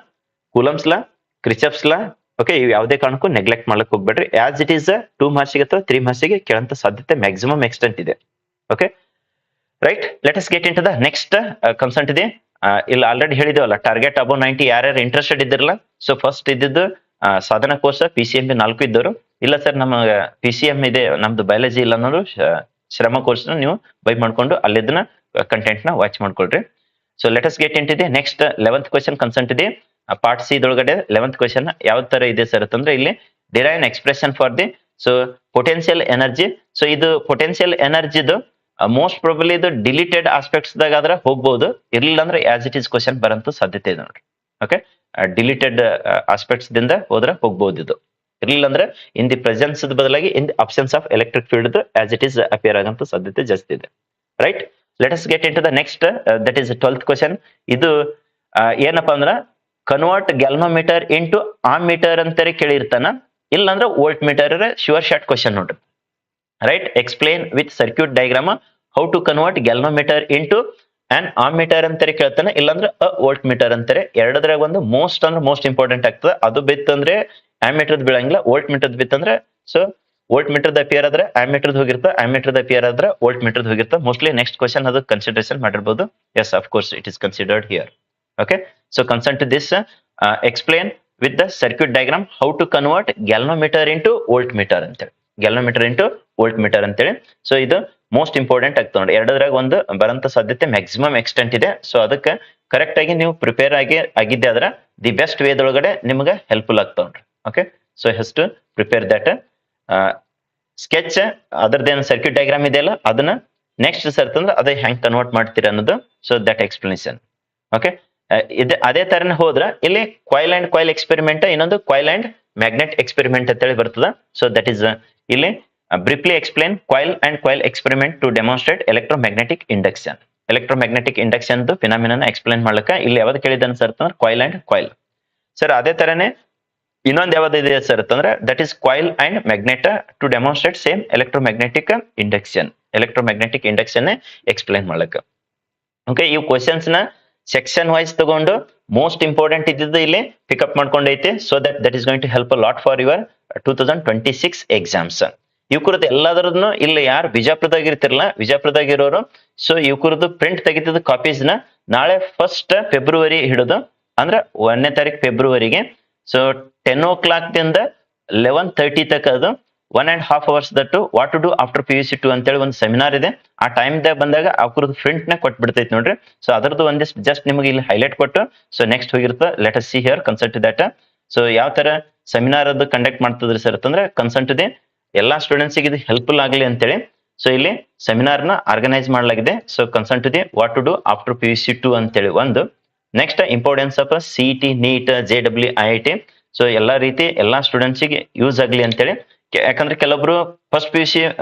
Coulomb's law, Kirchhoff's law, okay, ಇವ್ ಯಾವುದೇ ಕಾರಣಕ್ಕೂ ನೆಗ್ಲೆಕ್ಟ್ ಮಾಡ್ಲಿಕ್ಕೆ ಹೋಗ್ಬೇಡ್ರಿ. ಆಸ್ ಇಟ್ ಈಸ್ 2 ಮಾರ್ಕ್ಸ್ಗೆ ಅಥವಾ 3 ಮಾರ್ಕ್ಸ್ಗೆ ಕೇಳಂತ ಸಾಧ್ಯತೆ ಮ್ಯಾಕ್ಸಿಮಮ್ ಎಕ್ಸ್ಟೆಂಟ್ ಇದೆ. Okay right, let us get in to the next concern ಇದೆ. ಇಲ್ಲಿ ಆಲ್ರೆಡಿ ಹೇಳಿದೇವಲ್ಲ ಟಾರ್ಗೆಟ್ ಅಬೌವ್ 90 ಯಾರ್ಯಾರು ಇಂಟ್ರೆಸ್ಟೆಡ್ ಇದ್ದಿರಲ್ಲ. ಸೊ ಫಸ್ಟ್ ಇದ್ದಿದ್ದು ಸಾಧನ ಕೋರ್ಸ್ PCMB 4 ಇದ್ದವರು, ಇಲ್ಲ ಸರ್ ನಮ್ಮ PCM ಇದೆ ನಮ್ದು ಬಯಾಲಜಿ ಇಲ್ಲ ಅನ್ನೋರು ಶ್ರಮ ಕೋರ್ಸ್ ನೀವು ಬೈ ಮಾಡ್ಕೊಂಡು ಅಲ್ಲಿದ್ದನ್ನ ಕಂಟೆಂಟ್ ನ ವಾಚ್ ಮಾಡ್ಕೊಳ್ರಿ. So let us get in to the next 11th question concern ಇದೆ. ಪಾರ್ಟ್ ಸಿ ದೊಳಗಡೆ 11th ಕ್ವಶನ್ ಯಾವ ತರ ಇದೆ ಸರ್ ಅಂತಂದ್ರೆ ಇಲ್ಲಿ derive expression for the so potential energy. So ಇದು ಪೊಟೆನ್ಶಿಯಲ್ ಎನರ್ಜಿದು ಮೋಸ್ಟ್ ಪ್ರಾಬಬ್ಲಿ ಇದು ಡಿಲೀಟೆಡ್ ಆಸ್ಪೆಕ್ಟ್ಸ್ ದಾಗ ಆದ್ರೆ ಹೋಗ್ಬಹುದು, ಇರ್ಲಿಲ್ಲ ಅಂದ್ರೆ ಆಸ್ ಇಟ್ ಈಸ್ ಕ್ವಶನ್ ಬರಂತ ಸಾಧ್ಯತೆ ಇದೆ ನೋಡ್ರಿ. ಓಕೆ, ಡಿಲೀಟೆಡ್ ಆಸ್ಪೆಕ್ಟ್ಸ್ ದಿಂದ ಹೋದ್ರೆ ಹೋಗ್ಬಹುದು, ಇದು ಇರ್ಲಿಲ್ಲ ಅಂದ್ರೆ ಇನ್ ದಿ ಪ್ರೆಸೆನ್ಸ್ ಬದಲಾಗಿ in the absence of electric field as it is appear ಆಗಂತ ಸಾಧ್ಯತೆ ಜಾಸ್ತಿ ಇದೆ. Right, let us get in to the next that is 12th question. ಇದು ಏನಪ್ಪಾ ಅಂದ್ರ ಕನ್ವರ್ಟ್ ಗ್ಯಾಲ್ಮೋಮೀಟರ್ ಇಂಟು ಆಮೀಟರ್ ಅಂತಾರೆ ಕೇಳಿರ್ತಾನ, ಇಲ್ಲಾಂದ್ರೆ voltmeter sure short question ನೋಡ್ರಿ. Right, explain with circuit diagram how to convert galvanometer into and ammeter ಅಂತಾರೆ ಕೇಳ್ತಾನೆ, ಇಲ್ಲಾಂದ್ರೆ ವೋಲ್ಟ್ ಮೀಟರ್ ಅಂತಾರೆ. ಎರಡದ್ರಾಗ ಒಂದು ಮೋಸ್ಟ್ ಅಂದ್ರೆ ಮೋಸ್ಟ್ ಇಂಪಾರ್ಟೆಂಟ್ ಆಗ್ತದೆ. ಅದು ಬಿತ್ತಂದ್ರೆ ಆಮೀಟರ್ ಬೀಳಂಗಿಲ್ಲ, ವೋಲ್ಟ್ ಮೀಟರ್ ಬಿತ್ತಂದ್ರೆ ಸೊ ವೋಲ್ಟ್ ಮೀಟರ್ ಅಪಿಯರ್ ಆದ್ರೆ ಆಮೀಟರ್ ಹೋಗಿರ್ತಾ, ಆಮೀಟರ್ ಅಪಿಯರ್ ಆದ್ರೆ ವೋಲ್ಟ್ ಮೀಟರ್ ಹೋಗಿರ್ತಾ. ಮೋಸ್ಟ್ಲಿ ನೆಕ್ಸ್ಟ್ ಕ್ವಶನ್ ಅದು ಕನ್ಸಿಡರೇಷನ್ ಮಾಡಿರ್ಬೋದು. Yes, of course it is considered here. Okay, so concern to this explain with the circuit diagram how to convert galvanometer into voltmeter ಅಂತೇಳಿ, galvanometer into voltmeter ಅಂತೇಳಿ. So ಇದು most important ಆಗ್ತದೆ ನೋಡಿ. ಎರಡರಾಗ ಒಂದು ಬರಂತ ಸಾಧ್ಯತೆ maximum extent ಇದೆ. ಸೊ ಅದಕ್ಕೆ ಕರೆಕ್ಟ್ ಆಗಿ ನೀವು ಪ್ರಿಪೇರ್ ಆಗಿದ್ದೆ ಆದ್ರೆ ದಿ ಬೆಸ್ಟ್ ವೇದೊಳಗಡೆ ನಿಮ್ಗೆ ಹೆಲ್ಪ್ಫುಲ್ ಆಗ್ತಾವ ನೋಡ್ರಿ. Okay, so has to prepare that sketch ಅದರದ್ದೇನು ಸರ್ಕ್ಯೂಟ್ ಡಯಾಗ್ರಾಮ್ ಇದೆಯಲ್ಲ ಅದನ್ನ ನೆಕ್ಸ್ಟ್ ಅಂತಂದ್ರೆ ಅದೇ ಹೆಂಗ್ ಕನ್ವರ್ಟ್ ಮಾಡ್ತೀರಾ ಅನ್ನೋದು. So that explanation. ಓಕೆ, ಅದೇ ತರನೇ ಹೋದ್ರ ಇಲ್ಲಿ ಕಾಯಿಲ್ ಅಂಡ್ ಕಾಯಿಲ್ ಎಕ್ಸ್ಪೆರಿಮೆಂಟ್, ಇನ್ನೊಂದು ಕಾಯಿಲ್ ಅಂಡ್ ಮ್ಯಾಗ್ನೆಟ್ ಎಕ್ಸ್ಪೆರಿಮೆಂಟ್ ಅಂತೇಳಿ ಬರ್ತದ. ಸೊ ದಟ್ ಈಸ್ ಇಲ್ಲಿ briefly explain coil and coil experiment to demonstrate electromagnetic induction. Electromagnetic induction phenomenon explain ಮಾಡ್ಲಿಕ್ಕೆ ಇಲ್ಲಿ ಯಾವ್ದು ಕೇಳಿದ ಸರ್ ಅಂತಂದ್ರೆ ಕಾಯಿಲ್ ಅಂಡ್ ಕಾಯಿಲ್. ಸರ್ ಅದೇ ತರನೇ ಇನ್ನೊಂದು ಯಾವ್ದು ಇದೆ ಸರ್ ಅಂತಂದ್ರೆ that is coil and magnet to demonstrate same electromagnetic induction. Electromagnetic induction explain ಮಾಡ್ಲಿಕ್ಕೆ. ಓಕೆ, ಈ ಕ್ವಶನ್ಸ್ ನ ಸೆಕ್ಷನ್ ವೈಸ್ ತಗೊಂಡು ಮೋಸ್ಟ್ ಇಂಪಾರ್ಟೆಂಟ್ ಇದ್ದಿದ್ದು ಇಲ್ಲಿ ಪಿಕಪ್ ಮಾಡ್ಕೊಂಡೈತೆ. So that is going to help a lot for your 2026 exams. ಇವ್ಕರದ್ದು ಎಲ್ಲದರದ್ದು ಇಲ್ಲಿ ಯಾರು ಬಿಜಾಪುರದಾಗ ಇರ್ತಿರಲ್ಲ, ಬಿಜಾಪುರದಾಗ ಇರೋರು ಸೊ ಇವ್ಕರದ್ದು ಪ್ರಿಂಟ್ ತೆಗಿತಿದ್ದ ಕಾಪೀಸ್ ನ ನಾಳೆ 1st ಫೆಬ್ರವರಿ ಹಿಡಿದು ಅಂದ್ರೆ 1ನೇ ತಾರೀಕು ಫೆಬ್ರವರಿಗೆ ಸೊ 10 o'clock ದಿಂದ 11:30 ತನಕ ಅದು 1.5 hours ದಟ್ಟು what to do after PUC 2 ಅಂತೇಳಿ ಒಂದು ಸೆಮಿನಾರ್ ಇದೆ. ಆ ಟೈಮ್ ದಾಗ ಬಂದಾಗ ಅವ್ರದ್ದು ಪ್ರಿಂಟ್ ನ ಕೊಟ್ಬಿಡ್ತೈತಿ ನೋಡ್ರಿ. ಸೊ ಅದರದ್ದು ಒಂದಿಷ್ಟು ಜಸ್ಟ್ ನಿಮಗೆ ಇಲ್ಲಿ ಹೈಲೈಟ್ ಕೊಟ್ಟು ಸೊ ನೆಕ್ಸ್ಟ್ ಹೋಗಿರ್ತ let us see here concern that. So ಯಾವ ತರ ಸೆಮಿನಾರ್ ಅದು ಕಂಡಕ್ಟ್ ಮಾಡ್ತಿದ್ರಿ ಸರ್ ಅಂತಂದ್ರೆ ಕನ್ಸರ್ಟ್ ಇದೆ ಎಲ್ಲಾ ಸ್ಟೂಡೆಂಟ್ಸ್ ಇದು ಹೆಲ್ಪ್ಫುಲ್ ಆಗಲಿ ಅಂತೇಳಿ ಸೊ ಇಲ್ಲಿ ಸೆಮಿನಾರ್ ನ ಆರ್ಗನೈಸ್ ಮಾಡಲಾಗಿದೆ. ಸೊ ಕನ್ಸರ್ಟ್ ಇದೆ what to do after PUC 2 ಅಂತೇಳಿ ಒಂದು. Next importance of CET, NEET, JEE, IIT. So ಎಲ್ಲಾ ರೀತಿ ಎಲ್ಲಾ ಸ್ಟೂಡೆಂಟ್ಸ್ ಗೆ ಯೂಸ್ ಆಗ್ಲಿ ಅಂತೇಳಿ. ಯಾಕಂದ್ರೆ ಕೆಲವೊಬ್ರು ಫಸ್ಟ್ PUC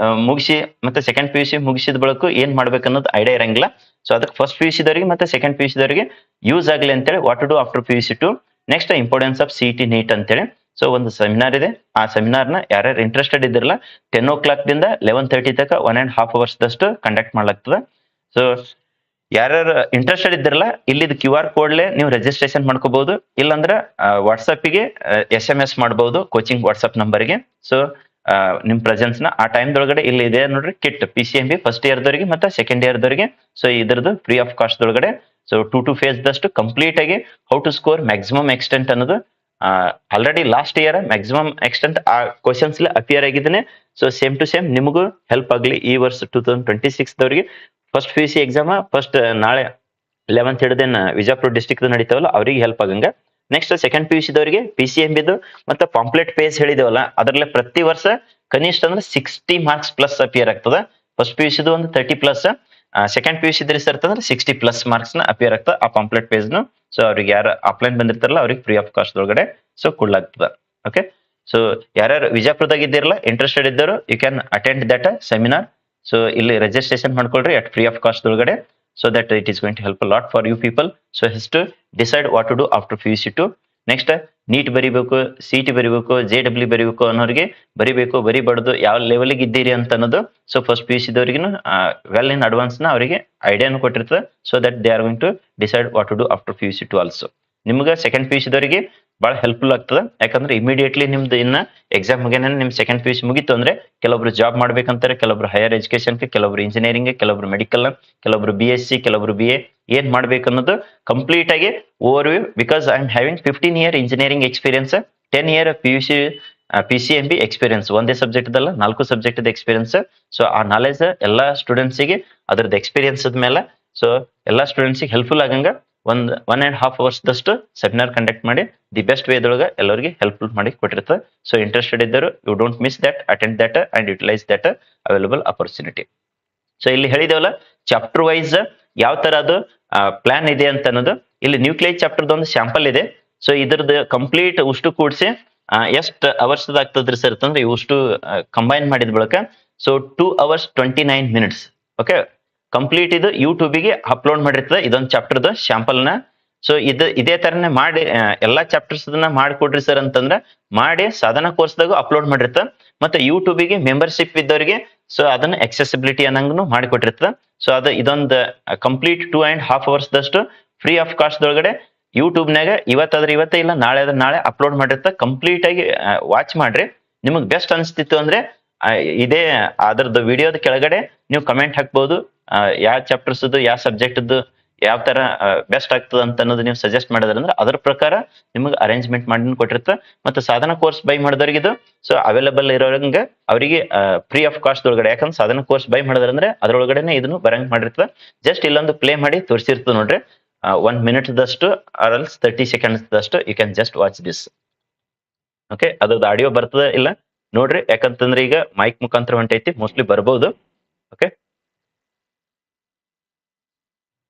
ಮುಗಿಸಿ ಮತ್ತೆ ಸೆಕೆಂಡ್ PUC ಮುಗಿಸಿದ ಬಳಿಕ ಏನ್ ಮಾಡ್ಬೇಕು ಅನ್ನೋದು ಐಡಿಯಾ ಇರಂಗಿಲ್ಲ. ಸೊ ಅದಕ್ಕೆ ಫಸ್ಟ್ PUC ದವರಿಗೆ ಮತ್ತೆ ಸೆಕೆಂಡ್ PUC ದವರಿಗೆ ಯೂಸ್ ಆಗ್ಲಿ ಅಂತೇಳಿ what to do after PUC 2. Next importance of CET, NEET ಅಂತೇಳಿ ಸೊ ಒಂದು ಸೆಮಿನಾರ್ ಇದೆ. ಆ ಸೆಮಿನಾರ್ ನ ಯಾರ್ಯಾರು ಇಂಟ್ರೆಸ್ಟೆಡ್ ಇದ್ದಿರಲ್ಲ 10 o'clock ದಿಂದ 11:30 ತನಕ 1.5 hours ದಷ್ಟು ಕಂಡಕ್ಟ್ ಮಾಡ್ಲಾಗ್ತದೆ. ಸೊ ಯಾರ್ಯಾರು ಇಂಟ್ರೆಸ್ಟೆಡ್ ಇದ್ದಿರಲ್ಲ ಇಲ್ಲಿದ್ QR ಕೋಡ್ಲೆ ನೀವು ರಿಜಿಸ್ಟ್ರೇಷನ್ ಮಾಡ್ಕೋಬಹುದು, ಇಲ್ಲಾಂದ್ರೆ ವಾಟ್ಸಪ್ ಗೆ SMS ಮಾಡಬಹುದು ಕೋಚಿಂಗ್ ವಾಟ್ಸಪ್ ನಂಬರ್ಗೆ. ಸೊ ನಿಮ್ ಪ್ರೆಸೆನ್ಸ್ ನ ಆ ಟೈಮ್ ದೊಳಗಡೆ ಇಲ್ಲಿ ಇದೆ ನೋಡ್ರಿ ಕಿಟ್ PCMB ಫಸ್ಟ್ ಇಯರ್ ದವರಿಗೆ ಮತ್ತೆ ಸೆಕೆಂಡ್ ಇಯರ್ ದವರಿಗೆ. ಸೊ ಇದ್ರದ್ದು ಫ್ರೀ ಆಫ್ ಕಾಸ್ಟ್ ದೊಳಗಡೆ ಸೊ 2 phase ದಷ್ಟು ಕಂಪ್ಲೀಟ್ ಆಗಿ how to score maximum extent ಅನ್ನೋದು already last year maximum extent ಆ ಕ್ವಶನ್ಸ್ ಅಪಿಯರ್ ಆಗಿದ್ದೇನೆ. ಸೊ ಸೇಮ್ ಟು ಸೇಮ್ ನಿಮಗೂ ಹೆಲ್ಪ್ ಆಗ್ಲಿ ಈ ವರ್ಷ 2026 ದವರಿಗೆ. ಫಸ್ಟ್ PUC ಎಕ್ಸಾಮ್ ಫಸ್ಟ್ ನಾಳೆ 11th ಹಿಡಿದೇನ್ ವಿಜಯಪುರ ಡಿಸ್ಟ್ರಿಕ್ಟ್ ನಡೀತಾವಲ್ಲ ಅವ್ರಿಗೆ ಹೆಲ್ಪ್ ಆಗಂಗ. ನೆಕ್ಸ್ಟ್ ಸೆಕೆಂಡ್ PUC ದವರಿಗೆ PCMB ಮತ್ತೆ ಪಾಂಪ್ಲೆಟ್ ಪೇಜ್ ಹೇಳಿದೇವಲ್ಲ ಅದರಲ್ಲೇ ಪ್ರತಿ ವರ್ಷ ಕನಿಷ್ಠ ಅಂದ್ರೆ 60 ಮಾರ್ಕ್ಸ್ ಪ್ಲಸ್ ಅಪಿಯರ್ ಆಗ್ತದೆ. ಫಸ್ಟ್ PUC ಒಂದು 30+, ಸೆಕೆಂಡ್ ಪಿ ಯು ಸಿ ಇದ್ರಿ ಸರ್ ಅಂತಂದ್ರೆ 60+ ಮಾರ್ಕ್ಸ್ ನ ಅಪಿಯರ್ ಆಗ್ತದೆ ಆ ಪಾಂಪ್ಲೆಟ್ ಪೇಜ್ ನು. ಸೊ ಅವ್ರಿಗೆ ಯಾರು ಅಪ್ಲೈನ್ ಬಂದಿರ್ತಾರಲ್ಲ ಅವ್ರಿಗೆ ಫ್ರೀ ಆಫ್ ಕಾಸ್ಟ್ ಒಳಗಡೆ ಸೊ ಕೊಡ್ಲಾಗ್ತದ. ಓಕೆ, ಸೊ ಯಾರ್ಯಾರು ವಿಜಯಪುರದಾಗ ಇದ್ದೀರಲ್ಲ ಇಂಟ್ರೆಸ್ಟೆಡ್ ಇದ್ದರು you can attend that seminar. So ಇಲ್ಲಿ ರಿಜಿಸ್ಟ್ರೇಷನ್ ಮಾಡ್ಕೊಳ್ರಿ ಅಟ್ ಫ್ರೀ ಆಫ್ ಕಾಸ್ಟ್ ಒಳಗಡೆ. So that it is going to help a lot for you people. So has to decide what to do after PUC 2. Next NEET ಬರಿಬೇಕು, CET ಬರಿಬೇಕು, JEE ಬರಿಬೇಕು ಅನ್ನೋರಿಗೆ ಬರಿಬೇಕು ಬರಿಬಾರ್ದು ಯಾವ ಲೆವೆಲ್ಗೆ ಇದ್ದೀರಿ ಅಂತ ಅನ್ನೋದು ಸೊ ಫಸ್ಟ್ PUC ದವರಿಗೂ ವೆಲ್ ಇನ್ ಅಡ್ವಾನ್ಸ್ ನ ಅವರಿಗೆ ಐಡಿಯಾನು ಕೊಟ್ಟಿರ್ತದೆ. So that they are going to decide what to do after PUC 2 also. ನಿಮ್ಗೆ ಸೆಕೆಂಡ್ PUC ದವರಿಗೆ ಬಹಳ ಹೆಲ್ಪ್ಫುಲ್ ಆಗ್ತದೆ. ಯಾಕಂದ್ರೆ ಇಮಿಡಿಯೇಟ್ಲಿ ನಿಮ್ದು ಇನ್ನ ಎಕ್ಸಾಮ್ ಮುಗಿನ ನಿಮ್ ಸೆಕೆಂಡ್ PUC ಮುಗಿತು ಅಂದ್ರೆ ಕೆಲವೊಬ್ರು ಜಾಬ್ ಮಾಡ್ಬೇಕಂತಾರೆ, ಕೆಲವೊಬ್ರು ಹೈಯರ್ ಎಜುಕೇಶನ್ಗೆ, ಕೆಲವೊಬ್ರು ಇಂಜಿನಿಯರಿಂಗ್, ಕೆಲವೊಬ್ರು ಮೆಡಿಕಲ್, ಕೆಲವೊಬ್ರು BSc, ಕೆಲವೊಬ್ರು BA ಏನ್ ಮಾಡ್ಬೇಕು ಅನ್ನೋದು ಕಂಪ್ಲೀಟ್ ಆಗಿ over view. Because I am having 15 year engineering experience, 10 year PUC PCMB experience, ಒಂದೇ ಸಬ್ಜೆಕ್ಟ್ ದಲ್ಲ 4 ಸಬ್ಜೆಕ್ಟ್ ಎಕ್ಸ್ಪೀರಿಯನ್ಸ್. ಸೊ ಆ ನಾಲೆಜ್ ಎಲ್ಲಾ ಸ್ಟೂಡೆಂಟ್ಸ್ ಗೆ ಅದ್ರದ್ದು ಎಕ್ಸ್ಪೀರಿಯನ್ಸ್ ಮೇಲೆ ಸೊ ಎಲ್ಲಾ ಸ್ಟೂಡೆಂಟ್ಸ್ ಗೆ ಹೆಲ್ಪ್ಫುಲ್ ಆಗಂಗ 1.5 hours ದಷ್ಟು ಸೆಮಿನಾರ್ ಕಂಡಕ್ಟ್ ಮಾಡಿ ದಿ ಬೆಸ್ಟ್ ವೇದೊಳಗೆ ಎಲ್ಲರಿಗೆ ಹೆಲ್ಪ್ಫುಲ್ ಮಾಡಿ ಕೊಟ್ಟಿರ್ತದೆ. ಸೊ ಇಂಟ್ರೆಸ್ಟೆಡ್ ಇದ್ದರು you don't miss that, attend that and utilise that available opportunity. So ಇಲ್ಲಿ ಹೇಳಿದೇವಲ್ಲ ಚಾಪ್ಟರ್ ವೈಸ್ ಯಾವ ತರ ಅದು ಪ್ಲಾನ್ ಇದೆ ಅಂತ ಅನ್ನೋದು. ಇಲ್ಲಿ ನ್ಯೂಕ್ಲಿಯರ್ ಚಾಪ್ಟರ್ದ ಒಂದು ಸ್ಯಾಂಪಲ್ ಇದೆ. ಸೊ ಇದ್ರದ್ದು ಕಂಪ್ಲೀಟ್ ಉಷ್ಟು ಕೂಡಿಸಿ ಎಷ್ಟು ಅವರ್ಸ್ ಆಗ್ತದ್ರಿ ಸರ್ ಅಂತಂದ್ರೆ ಇಷ್ಟು ಕಂಬೈನ್ ಮಾಡಿದ ಬಳಿಕ so 2 hours 29 minutes. Okay, complete ಇದು ಯೂಟ್ಯೂಬಿಗೆ ಅಪ್ಲೋಡ್ ಮಾಡಿರ್ತದೆ ಇದೊಂದು ಚಾಪ್ಟರ್ದ ಶಾಂಪಲ್ ನ. ಸೊ ಇದೇ ತರನೇ ಮಾಡಿ ಎಲ್ಲಾ ಚಾಪ್ಟರ್ಸ್ ಮಾಡಿಕೊಡ್ರಿ ಸರ್ ಅಂತಂದ್ರೆ ಮಾಡಿ ಸಾಧನಾ ಕೋರ್ಸ್ದಾಗ ಅಪ್ಲೋಡ್ ಮಾಡಿರ್ತ. ಮತ್ತೆ ಯೂಟ್ಯೂಬಿಗೆ ಮೆಂಬರ್ಶಿಪ್ ಇದ್ದವರಿಗೆ ಸೊ ಅದನ್ನ ಎಕ್ಸೆಸಿಬಿಲಿಟಿ ಅನ್ನಂಗೂ ಮಾಡಿಕೊಟ್ಟಿರ್ತದೆ. ಸೊ ಅದು ಇದೊಂದು ಕಂಪ್ಲೀಟ್ 2.5 hours ದಷ್ಟು ಫ್ರೀ ಆಫ್ ಕಾಸ್ಟ್ ಒಳಗಡೆ ಯೂಟ್ಯೂಬ್ನಾಗ ಇವತ್ತಾದ್ರೆ ಇವತ್ತೇ ಇಲ್ಲ ನಾಳೆ ಆದ್ರೆ ನಾಳೆ ಅಪ್ಲೋಡ್ ಮಾಡಿರ್ತ. ಕಂಪ್ಲೀಟ್ ಆಗಿ ವಾಚ್ ಮಾಡ್ರಿ. ನಿಮಗ್ ಬೆಸ್ಟ್ ಅನಿಸ್ತಿತ್ತು ಅಂದ್ರೆ ಇದೇ ಅದ್ರದ್ದು ವಿಡಿಯೋದ ಕೆಳಗಡೆ ನೀವು ಕಮೆಂಟ್ ಹಾಕ್ಬಹುದು. ಯಾವ ಚಾಪ್ಟರ್ಸ್ ಯಾವ ಸಬ್ಜೆಕ್ಟ್ ಯಾವ ತರ ಬೆಸ್ಟ್ ಆಗ್ತದೆ ಅಂತ ಅನ್ನೋದು ನೀವು ಸಜೆಸ್ಟ್ ಮಾಡಿದ್ರಂದ್ರೆ ಅದ್ರ ಪ್ರಕಾರ ನಿಮಗೆ ಅರೇಂಜ್ಮೆಂಟ್ ಮಾಡಿ ಕೊಟ್ಟಿರುತ್ತೆ. ಮತ್ತೆ ಸಾಧನ ಕೋರ್ಸ್ ಬೈ ಮಾಡಿದವ್ರಿಗೆ ಇದು ಸೊ ಅವೈಲೇಬಲ್ ಇರೋಂಗ ಅವರಿಗೆ ಫ್ರೀ ಆಫ್ ಕಾಸ್ಟ್ ಒಳಗಡೆ. ಯಾಕಂದ್ರೆ ಸಾಧನ ಕೋರ್ಸ್ ಬೈ ಮಾಡಿದ್ರಂದ್ರೆ ಅದ್ರೊಳಗಡೆನೆ ಇದನ್ನು ಬರಂಗ್ ಮಾಡಿರ್ತದೆ. ಜಸ್ಟ್ ಇಲ್ಲೊಂದು ಪ್ಲೇ ಮಾಡಿ ತೋರಿಸಿರ್ತದೆ ನೋಡ್ರಿ. 1 minute ದಷ್ಟು ಆರ್ ಎಲ್ಸ್ 30 seconds ದಷ್ಟು you can just watch this. Okay, ಅದ್ರದ್ದು ಆಡಿಯೋ ಬರ್ತದೆ ಇಲ್ಲ ನೋಡ್ರಿ. ಯಾಕಂತಂದ್ರೆ ಈಗ ಮೈಕ್ ಮುಖಾಂತರ ಹೊಂಟೈತಿ, ಮೋಸ್ಟ್ಲಿ ಬರ್ಬೋದು. ಓಕೆ,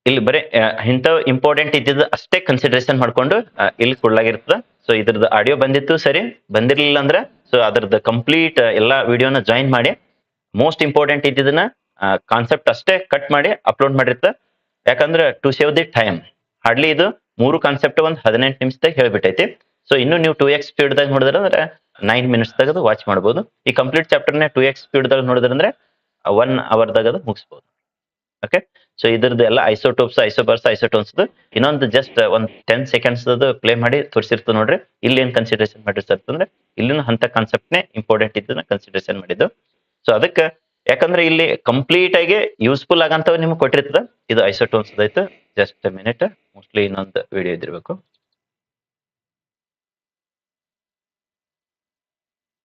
ಇಲ್ಲಿ ಬರೀ ಇಂಥ ಇಂಪಾರ್ಟೆಂಟ್ ಇದ್ದಿದ್ದು ಅಷ್ಟೇ ಕನ್ಸಿಡರೇಷನ್ ಮಾಡ್ಕೊಂಡು ಇಲ್ಲಿ ಕೊಡ್ಲಾಗಿರ್ತದ. ಸೊ ಇದ್ರದ್ದು ಆಡಿಯೋ ಬಂದಿತ್ತು ಸರಿ, ಬಂದಿರ್ಲಿಲ್ಲ ಅಂದ್ರೆ ಸೊ ಅದ್ರದ್ದು ಕಂಪ್ಲೀಟ್ ಎಲ್ಲಾ ವಿಡಿಯೋನ ಜಾಯಿನ್ ಮಾಡಿ ಮೋಸ್ಟ್ ಇಂಪಾರ್ಟೆಂಟ್ ಇದ್ದಿದ್ದನ್ನ ಕಾನ್ಸೆಪ್ಟ್ ಅಷ್ಟೇ ಕಟ್ ಮಾಡಿ ಅಪ್ಲೋಡ್ ಮಾಡಿರ್ತ. ಯಾಕಂದ್ರೆ to save the time hardly ಇದು 3 ಕಾನ್ಸೆಪ್ಟ್ ಒಂದು 18 ನಿಮಿಷದಾಗ ಹೇಳ್ಬಿಟ್ಟೈತಿ. ಸೊ ಇನ್ನು ನೀವು 2x ಸ್ಪೀಡ್ ದಾಗ ನೋಡಿದ್ರೆ 9 minutes ದಾಗ ವಾಚ್ ಮಾಡಬಹುದು. ಈ ಕಂಪ್ಲೀಟ್ ಚಾಪ್ಟರ್ ನ 2x ಸ್ಪೀಡ್ ದಾಗ ನೋಡಿದ್ರೆ 1 hour ದಾಗ ಮುಗಿಸಬಹುದು. ಓಕೆ, ಸೊ ಇದ್ರದ್ದು ಎಲ್ಲ ಐಸೋಟೋಪ್ಸ್, ಐಸೋಬರ್ಸ್, ಐಸೋಟೋನ್ಸ್ ಇನ್ನೊಂದು ಜಸ್ಟ್ ಒಂದು 10 seconds ಪ್ಲೇ ಮಾಡಿ ತೋರಿಸಿರ್ತದೆ ನೋಡ್ರಿ. ಇಲ್ಲಿ ಏನ್ ಕನ್ಸಿಡರೇಷನ್ ಮಾಡಿರ್ತಾರೆ ಅಂದ್ರೆ ಇಲ್ಲಿನ ಅಂತ ಕಾನ್ಸೆಪ್ಟ್ ನೇ ಇಂಪಾರ್ಟೆಂಟ್ ಇದ್ದನ್ನ ಕನ್ಸಿಡರೇಷನ್ ಮಾಡಿದ್ದು. ಸೊ ಅದಕ್ಕೆ ಯಾಕಂದ್ರೆ ಇಲ್ಲಿ ಕಂಪ್ಲೀಟ್ ಆಗಿ ಯೂಸ್ಫುಲ್ ಆಗಂತವ್ ನಿಮ್ಗೆ ಕೊಟ್ಟಿರ್ತದ. ಇದು ಐಸೋಟೋನ್ಸ್ ಆಯ್ತು. ಜಸ್ಟ್ ಮಿನಿಟ್, ಮೋಸ್ಟ್ಲಿ ಇನ್ನೊಂದು ವಿಡಿಯೋ ಇದಿರ್ಬೇಕು.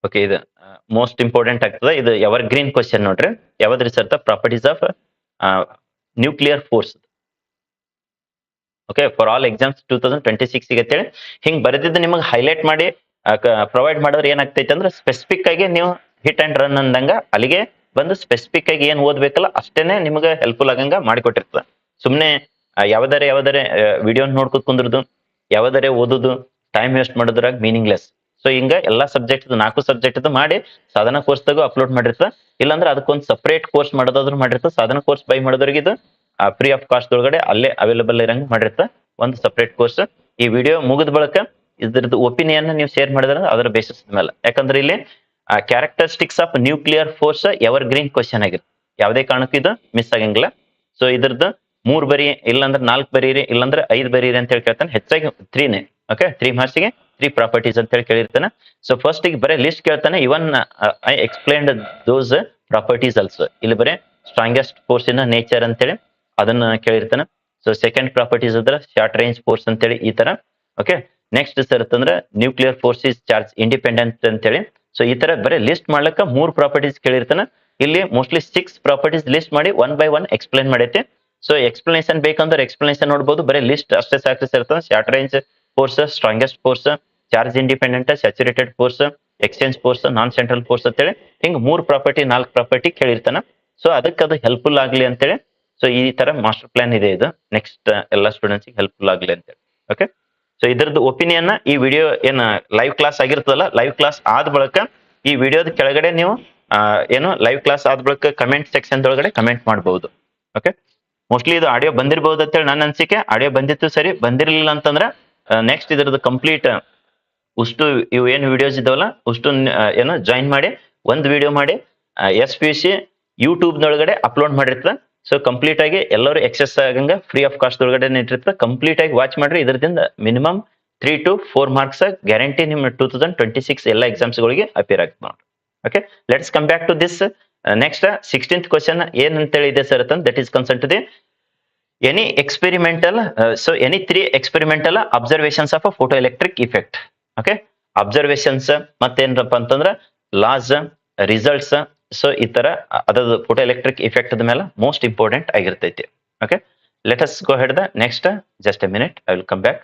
ಓಕೆ, ಇದು ಮೋಸ್ಟ್ ಇಂಪಾರ್ಟೆಂಟ್ ಆಗ್ತದೆ. ಇದು ಎವರ್ ಗ್ರೀನ್ ಕ್ವಶನ್ ನೋಡ್ರಿ. ಯಾವ್ದ್ರಿ sir properties of nuclear force. Okay, for all exams 2026 ಗೆ ಅಂತೇಳಿ ಹಿಂಗ್ ಬರೆದಿದ್ದು ನಿಮಗೆ ಹೈಲೈಟ್ ಮಾಡಿ ಪ್ರೊವೈಡ್ ಮಾಡಿದ್ರೆ ಏನಾಗ್ತೈತೆ ಅಂದ್ರೆ ಸ್ಪೆಸಿಫಿಕ್ ಆಗಿ ನೀವು ಹಿಟ್ ಅಂಡ್ ರನ್ ಅಂದಂಗ ಅಲ್ಲಿಗೆ ಬಂದು ಸ್ಪೆಸಿಫಿಕ್ ಆಗಿ ಏನ್ ಓದ್ಬೇಕಲ್ಲ ಅಷ್ಟೇನೆ ನಿಮ್ಗೆ ಹೆಲ್ಪ್ಫುಲ್ ಆಗಂಗ ಮಾಡಿಕೊಟ್ಟಿರ್ತದೆ. ಸುಮ್ನೆ ಯಾವ್ದಾರೆ ವಿಡಿಯೋ ನೋಡ್ಕೊತ್ ಕುಂದ್ರದು, ಯಾವ್ದಾರೆ ಓದುದು, ಟೈಮ್ ವೇಸ್ಟ್ ಮಾಡೋದ್ರಾಗ ಮೀನಿಂಗ್ಲೆಸ್. ಸೊ ಹಿಂಗ ಎಲ್ಲಾ ಸಬ್ಜೆಕ್ಟ್ 4 ಸಬ್ಜೆಕ್ಟ್ ಮಾಡಿ ಸಾಧನ ಕೋರ್ಸ್ದಾಗೂ ಅಪ್ಲೋಡ್ ಮಾಡಿರ್ತ. ಇಲ್ಲಾಂದ್ರೆ ಅದಕ್ಕೊಂದು ಸಪರೇಟ್ ಕೋರ್ಸ್ ಮಾಡೋದಾದ್ರು ಮಾಡಿರ್ತ. ಸಾಧನ ಕೋರ್ಸ್ ಬೈ ಮಾಡೋದ್ರಿಗೆ ಇದು ಫ್ರೀ ಆಫ್ ಕಾಸ್ಟ್ ಒಳಗಡೆ ಅಲ್ಲೇ ಅವೈಲೇಬಲ್ ಇರಂಗ್ ಮಾಡಿರ್ತ ಒಂದು ಸಪರೇಟ್ ಕೋರ್ಸ್. ಈ ವಿಡಿಯೋ ಮುಗಿದ ಬಳಿಕ ಇದ್ರದ್ದು ಒಪಿನಿಯನ್ ನೀವು ಶೇರ್ ಮಾಡಿದ್ರೆ ಅದರ ಬೇಸಿಸ್ ಮೇಲೆ. ಯಾಕಂದ್ರೆ ಇಲ್ಲಿ characteristics of nuclear force evergreen question ಆಗಿರುತ್ತೆ. ಯಾವುದೇ ಕಾರಣಕ್ಕೂ ಇದು ಮಿಸ್ ಆಗಂಗಿಲ್ಲ. ಸೊ ಇದ್ರದ್ದು 3 ಬರಿ, ಇಲ್ಲಾಂದ್ರೆ 4 ಬರೀರಿ, ಇಲ್ಲಾಂದ್ರೆ 5 ಬರೀರಿ ಅಂತ ಹೇಳಿ ಕೇಳ್ತಾನೆ. ಹೆಚ್ಚಾಗಿ 3ನೇ. ಓಕೆ, 3 marks ಗೆ 3 ಪ್ರಾಪರ್ಟೀಸ್ ಅಂತ ಹೇಳಿ ಕೇಳಿರ್ತಾನೆ. ಸೊ ಫಸ್ಟ್ ಗೆ ಬರೀ ಲಿಸ್ಟ್ ಕೇಳ್ತಾನೆ. Even I explained those properties also. ಇಲ್ಲಿ ಬರೀ ಸ್ಟ್ರಾಂಗೆಸ್ಟ್ ಫೋರ್ಸ್ ಇನ್ ನೇಚರ್ ಅಂತೇಳಿ ಅದನ್ನ ಕೇಳಿರ್ತಾನೆ. ಸೊ ಸೆಕೆಂಡ್ ಪ್ರಾಪರ್ಟೀಸ್ ಅದ್ರ ಶಾರ್ಟ್ ರೇಂಜ್ ಫೋರ್ಸ್ ಅಂತೇಳಿ ಈ ತರ. ಓಕೆ, ನೆಕ್ಸ್ಟ್ ಸರ್ ಅಂತಂದ್ರೆ nuclear force is charge independent ಅಂತೇಳಿ. ಸೊ ಈ ತರ ಬರೀ ಲಿಸ್ಟ್ ಮಾಡ್ಲಿಕ್ಕೆ 3 ಪ್ರಾಪರ್ಟೀಸ್ ಕೇಳಿರ್ತಾನೆ. ಇಲ್ಲಿ ಮೋಸ್ಟ್ಲಿ 6 ಪ್ರಾಪರ್ಟೀಸ್ ಲಿಸ್ಟ್ ಮಾಡಿ 1 by 1 ಎಕ್ಸ್ಪ್ಲೈನ್ ಮಾಡೈತಿ. ಸೊ ಎಕ್ಸ್ಪ್ಲನೇಷನ್ ಬೇಕಂದ್ರೆ ಎಕ್ಸ್ಪ್ಲನೇಷನ್ ನೋಡ್ಬೋದು. ಬರೀ ಲಿಸ್ಟ್ ಅಷ್ಟೇ ಸಾಕು sir. Short range force, strongest force, charge independent, saturated force, exchange force, non central force ಅಂತೇಳಿ ಹಿಂಗ್ 3 ಪ್ರಾಪರ್ಟಿ 4 ಪ್ರಾಪರ್ಟಿ ಕೇಳಿರ್ತಾನ. ಸೊ ಅದಕ್ಕೆ ಅದು ಹೆಲ್ಪ್ಫುಲ್ ಆಗ್ಲಿ ಅಂತೇಳಿ ಸೊ ಈ ತರ ಮಾಸ್ಟರ್ ಪ್ಲಾನ್ ಇದೆ ಇದು. ನೆಕ್ಸ್ಟ್ ಎಲ್ಲ ಸ್ಟೂಡೆಂಟ್ಸ್ ಹೆಲ್ಪ್ಫುಲ್ ಆಗ್ಲಿ ಅಂತ ಹೇಳಿ. ಓಕೆ, ಸೊ ಇದ್ರದ್ದು ಒಪಿನಿಯನ್ ಈ ವಿಡಿಯೋ ಏನ ಲೈವ್ ಕ್ಲಾಸ್ ಆಗಿರ್ತದಲ್ಲ, ಲೈವ್ ಕ್ಲಾಸ್ ಆದ ಬಳಿಕ ಈ ವಿಡಿಯೋದ ಕೆಳಗಡೆ ನೀವು ಏನು ಲೈವ್ ಕ್ಲಾಸ್ ಆದ ಬಳಿಕ ಕಮೆಂಟ್ ಸೆಕ್ಷನ್ ಒಳಗಡೆ ಕಮೆಂಟ್ ಮಾಡಬಹುದು. ಓಕೆ, ಮೋಸ್ಟ್ಲಿ ಇದು ಆಡಿಯೋ ಬಂದಿರಬಹುದು ಅಂತ ಹೇಳಿ ನನ್ನ ಅನ್ಸಿಕೆ. ಆಡಿಯೋ ಬಂದಿತ್ತು ಸರಿ, ಬಂದಿರಲಿಲ್ಲ ಅಂತಂದ್ರೆ ನೆಕ್ಸ್ಟ್ ಇದ್ರದ್ದು ಕಂಪ್ಲೀಟ್ ಉಷ್ಟು ಇವು ಏನು ವಿಡಿಯೋಸ್ ಇದಾವಲ್ಲ ಉಷ್ಟು ಏನು ಜಾಯಿನ್ ಮಾಡಿ ಒಂದು ವಿಡಿಯೋ ಮಾಡಿ SPC ಯೂಟ್ಯೂಬ್ ನೊಳಗಡೆ ಅಪ್ಲೋಡ್ ಮಾಡಿರ್ತದೆ. ಸೊ ಕಂಪ್ಲೀಟ್ ಆಗಿ ಎಲ್ಲರೂ ಎಕ್ಸೆಸ್ ಆಗಂಗ ಫ್ರೀ ಆಫ್ ಕಾಸ್ಟ್ ಒಳಗಡೆ ಇಟ್ಟಿರ್ತದೆ. ಕಂಪ್ಲೀಟ್ ಆಗಿ ವಾಚ್ ಮಾಡ್ರಿ. ಇದರಿಂದ ಮಿನಿಮಮ್ 3 to 4 ಮಾರ್ಕ್ಸ್ ಗ್ಯಾರಂಟಿ ನಿಮ್ಮ 2026 ಎಲ್ಲ ಎಕ್ಸಾಮ್ಸ್ ಗಳಿಗೆ ಅಪಿಯರ್ ಆಗ್ತದೆ ನೋಡಿ. Okay, let's come back to this. Next 16th question ಏನ್ ಅಂತೇಳಿ ಇದೆ ಸರ್ ಅಂತ, that is concern to the any experimental. So any 3 experimental observations of a photoelectric effect. Okay, observations ಮತ್ತೇನಪ್ಪ ಅಂತಂದ್ರೆ ಲಾಸ್, ರಿಸಲ್ಟ್ಸ್. ಸೊ ಈ ತರ ಅದ್ರದ್ದು photoelectric effect ಮೇಲೆ ಮೋಸ್ಟ್ ಇಂಪಾರ್ಟೆಂಟ್ ಆಗಿರ್ತೈತಿ. Okay, let us go ahead the next. Just a minute, I will come back.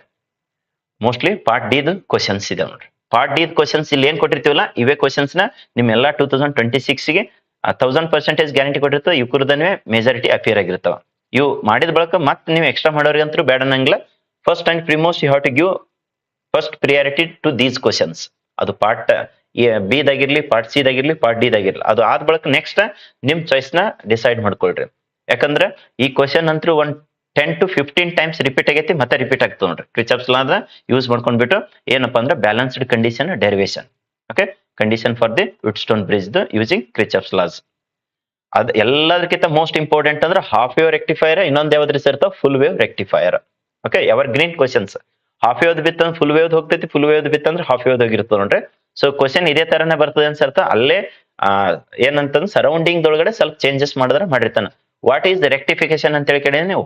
Mostly part D questions ಇದೆ ನೋಡ್ರಿ. Part D questions ಇಲ್ಲಿ ಏನ್ ಕೊಟ್ಟಿರ್ತೀವಲ್ಲ ಇವೇ ಕ್ವಶನ್ಸ್ ನ ನಿಮ್ಮೆಲ್ಲ 2026 ಗೆ 1000% ಗ್ಯಾರಂಟಿ ಕೊಟ್ಟಿರ್ತವೆ. ಇವು ಕುರ್ದನೇ ಮೆಜಾರಿಟಿ ಅಪಿಯರ್ ಆಗಿರ್ತಾವ. ಇವು ಮಾಡಿದ ಬಳಿಕ ಮತ್ತೆ ನೀವು ಎಕ್ಸ್ಟ್ರಾ ಮಾಡೋರಿಗಂತೂ ಬೇಡ ಅನ್ನಂಗಿಲ್ಲ. First and foremost you have to give first priority to these questions. ಅದು ಪಾರ್ಟ್ ಬಿ ದಾಗಿರ್ಲಿ, ಪಾರ್ಟ್ ಸಿ ದಾಗಿರ್ಲಿ, ಪಾರ್ಟ್ ಡಿ ದಾಗಿರ್ಲಿ, ಅದು ಆದ ಬಳಿಕ ನೆಕ್ಸ್ಟ್ ನಿಮ್ ಚಾಯ್ಸ್ ನ ಡಿಸೈಡ್ ಮಾಡ್ಕೊಳ್ರಿ. ಯಾಕಂದ್ರೆ ಈ ಕ್ವಶನ್ ಅಂತೂ 10 to 15 ಟೈಮ್ಸ್ ರಿಪೀಟ್ ಆಗೈತಿ, ಮತ್ತೆ ರಿಪೀಟ್ ಆಗ್ತದೆ ನೋಡ್ರಿ. ಕ್ರಿಚಾಪ್ಸ್ ಲಾ ಯೂಸ್ ಮಾಡ್ಕೊಂಡ್ಬಿಟ್ಟು ಏನಪ್ಪಾ ಅಂದ್ರೆ balanced condition derivation. Okay, condition for the Wheatstone bridge using Kirchhoff's laws. ಅದ್ ಎಲ್ಲದಕ್ಕಿಂತ ಮೋಸ್ಟ್ ಇಂಪಾರ್ಟೆಂಟ್ ಅಂದ್ರೆ ಹಾಫ್ ವೇವ್ ರೆಕ್ಟಿಫೈಯರ್, ಇನ್ನೊಂದು ಯಾವ್ದ್ರಿ sir full wave rectifier. Okay, evergreen questions. Half wave ಬಿತ್ತಂದ್ರೆ ಫುಲ್ ವೇವ್ ಹೋಗ್ತೈತಿ, ಫುಲ್ ವೇವ್ ಬಿತ್ತಂದ್ರೆ half wave ಹೋಗಿರ್ತದೆ ನೋಡ್ರಿ. ಸೊ ಕ್ವಶನ್ ಇದೇ ತರನೇ ಬರ್ತದೆ ಅನ್ಸರ್ತ. ಅಲ್ಲೇ ಏನಂತಂದ್ರೆ ಸರೌಂಡಿಂಗ್ ಒಳಗಡೆ ಸ್ವಲ್ಪ ಚೇಂಜಸ್ ಮಾಡಿದ್ರೆ ಮಾಡಿರ್ತಾನೆ. ವಾಟ್ ಈಸ್ ರೆಕ್ಟಿಫಿಕೇಶನ್ ಅಂತ ಹೇಳಿ ಕೇಳಿ ನೀವು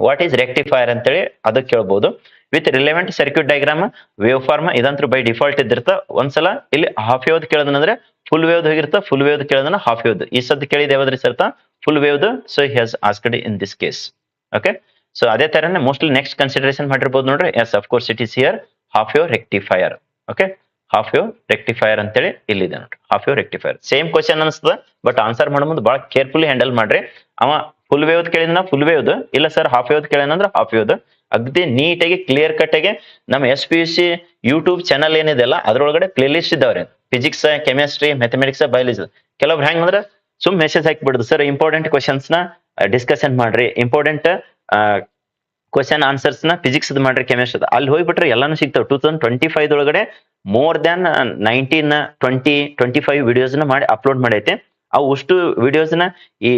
ವಾಟ್ ಈಸ್ ರೆಕ್ಟಿಫೈಯರ್ ಅಂತೇಳಿ ಅದಕ್ಕೆ ಕೇಳ್ಬಹುದು. With relevant circuit diagram, waveform ಇದಂತೂ ಬೈ ಡಿಫಾಲ್ಟ್ ಇದ್ದಿರ್ತ. ಒಂದ್ಸಲ ಇಲ್ಲಿ ಹಾಫ್ ವೇವ್ ಕೇಳೋದಂದ್ರೆ ಫುಲ್ ವೇವ್ ಹೋಗಿರ್ತ, ಫುಲ್ ವೇವ್ ಕೇಳೋದನ್ನ ಹಾಫ್ ವೇವ್. ಈ ಸದ್ ಕೇಳಿದ ಯಾವ್ದ್ರಿ ಸರ್ತ full wave. So he has asked in this case. Okay, so ಅದೇ ತರನೇ ಮೋಸ್ಟ್ಲಿ ನೆಕ್ಸ್ಟ್ ಕನ್ಸಿಡರೇಷನ್ ಮಾಡಿರ್ಬೋದು ನೋಡ್ರಿ. Yes of course it is here half wave rectifier. Okay, half wave rectifier ಅಂತೇಳಿ ಇಲ್ಲಿದೆ ನೋಡ್ರಿ. Half wave rectifier same question ಅನ್ಸ್ತದ, but answer ಮಾಡೋ ಮುಂದೆ ಬಹಳ ಕೇರ್ಫುಲಿ ಹ್ಯಾಂಡಲ್ ಮಾಡ್ರಿ. ಅವ ಫುಲ್ ವೇವ್ ಕೇಳಿದ್ನ ಫುಲ್ ವೇವ್, ಇಲ್ಲ ಸರ್ ಹಾಫ್ ವೇವ್ ಕೇಳಿದ್ರೆ ಹಾಫ್ ವೇವ್. ಅಗದಿ ನೀಟಾಗಿ ಕ್ಲಿಯರ್ ಕಟ್ ಆಗಿ ನಮ್ಮ SPC ಯೂಟ್ಯೂಬ್ ಚಾನಲ್ ಏನಿದೆ ಅಲ್ಲ ಅದ್ರೊಳಗಡೆ ಪ್ಲೇ ಲಿಸ್ಟ್ ಇದಾವ್ರಿ. Physics, chemistry, mathematics, biology. ಕೆಲವ್ರು ಹೆಂಗಂದ್ರೆ ಸುಮ್ ಮೆಸೇಜ್ ಹಾಕಿಬಿಡುದು, ಸರ್ ಇಂಪಾರ್ಟೆಂಟ್ ಕ್ವಶನ್ಸ್ ನ ಡಿಸ್ಕಷನ್ ಮಾಡ್ರಿ, ಇಂಪಾರ್ಟೆಂಟ್ ಕ್ವಶನ್ ಆನ್ಸರ್ಸ್ ನ ಫಿಸಿಕ್ಸ್ ಮಾಡ್ರಿ, ಕೆಮಿಸ್ಟ್ರಿ. ಅಲ್ಲಿ ಹೋಗ್ಬಿಟ್ರೆ ಎಲ್ಲಾನು ಸಿಗ್ತಾವ. 2025 ಒಳಗಡೆ ಮೋರ್ ದ್ಯಾನ್ 19, 20, 25 ವಿಡಿಯೋಸ್ ನ ಮಾಡಿ ಅಪ್ಲೋಡ್ ಮಾಡೈತೆ. ಅವು ಅಷ್ಟು ವಿಡಿಯೋಸ್ ನ ಈ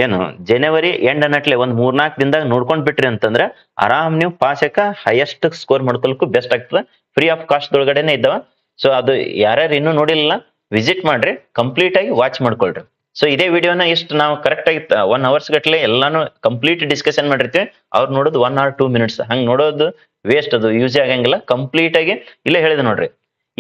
ಏನು ಜನವರಿ ಎಂಡ್ ಅನ್ನಟ್ಲೆ ಒಂದ್ 3-4 ದಿನದಾಗ ನೋಡ್ಕೊಂಡ್ ಬಿಟ್ರಿ ಅಂತಂದ್ರೆ ಆರಾಮ್ ನೀವು ಪಾಸಕ ಹೈಯೆಸ್ಟ್ ಸ್ಕೋರ್ ಮಾಡ್ಕೊಳಕ್ಕೂ ಬೆಸ್ಟ್ ಆಗ್ತದೆ. ಫ್ರೀ ಆಫ್ ಕಾಸ್ಟ್ ಒಳಗಡೆನೆ ಇದ್ದಾವ. ಸೊ ಅದು ಯಾರ್ಯಾರು ಇನ್ನೂ ನೋಡಿಲ್ಲ ವಿಸಿಟ್ ಮಾಡ್ರಿ, ಕಂಪ್ಲೀಟ್ ಆಗಿ ವಾಚ್ ಮಾಡ್ಕೊಳ್ರಿ. ಸೊ ಇದೇ ವಿಡಿಯೋನ ಇಷ್ಟು ನಾವು ಕರೆಕ್ಟ್ ಆಗಿ 1 hours ಗಟ್ಲೆ ಎಲ್ಲಾನು ಕಂಪ್ಲೀಟ್ ಡಿಸ್ಕಷನ್ ಮಾಡಿರ್ತೀವಿ. ಅವ್ರು ನೋಡೋದು 1 or 2 minutes. ಹಂಗ್ ನೋಡೋದು ವೇಸ್ಟ್, ಅದು ಯೂಸ್ ಆಗಂಗಿಲ್ಲ. ಕಂಪ್ಲೀಟ್ ಆಗಿ ಇಲ್ಲೇ ಹೇಳಿದೆ ನೋಡ್ರಿ.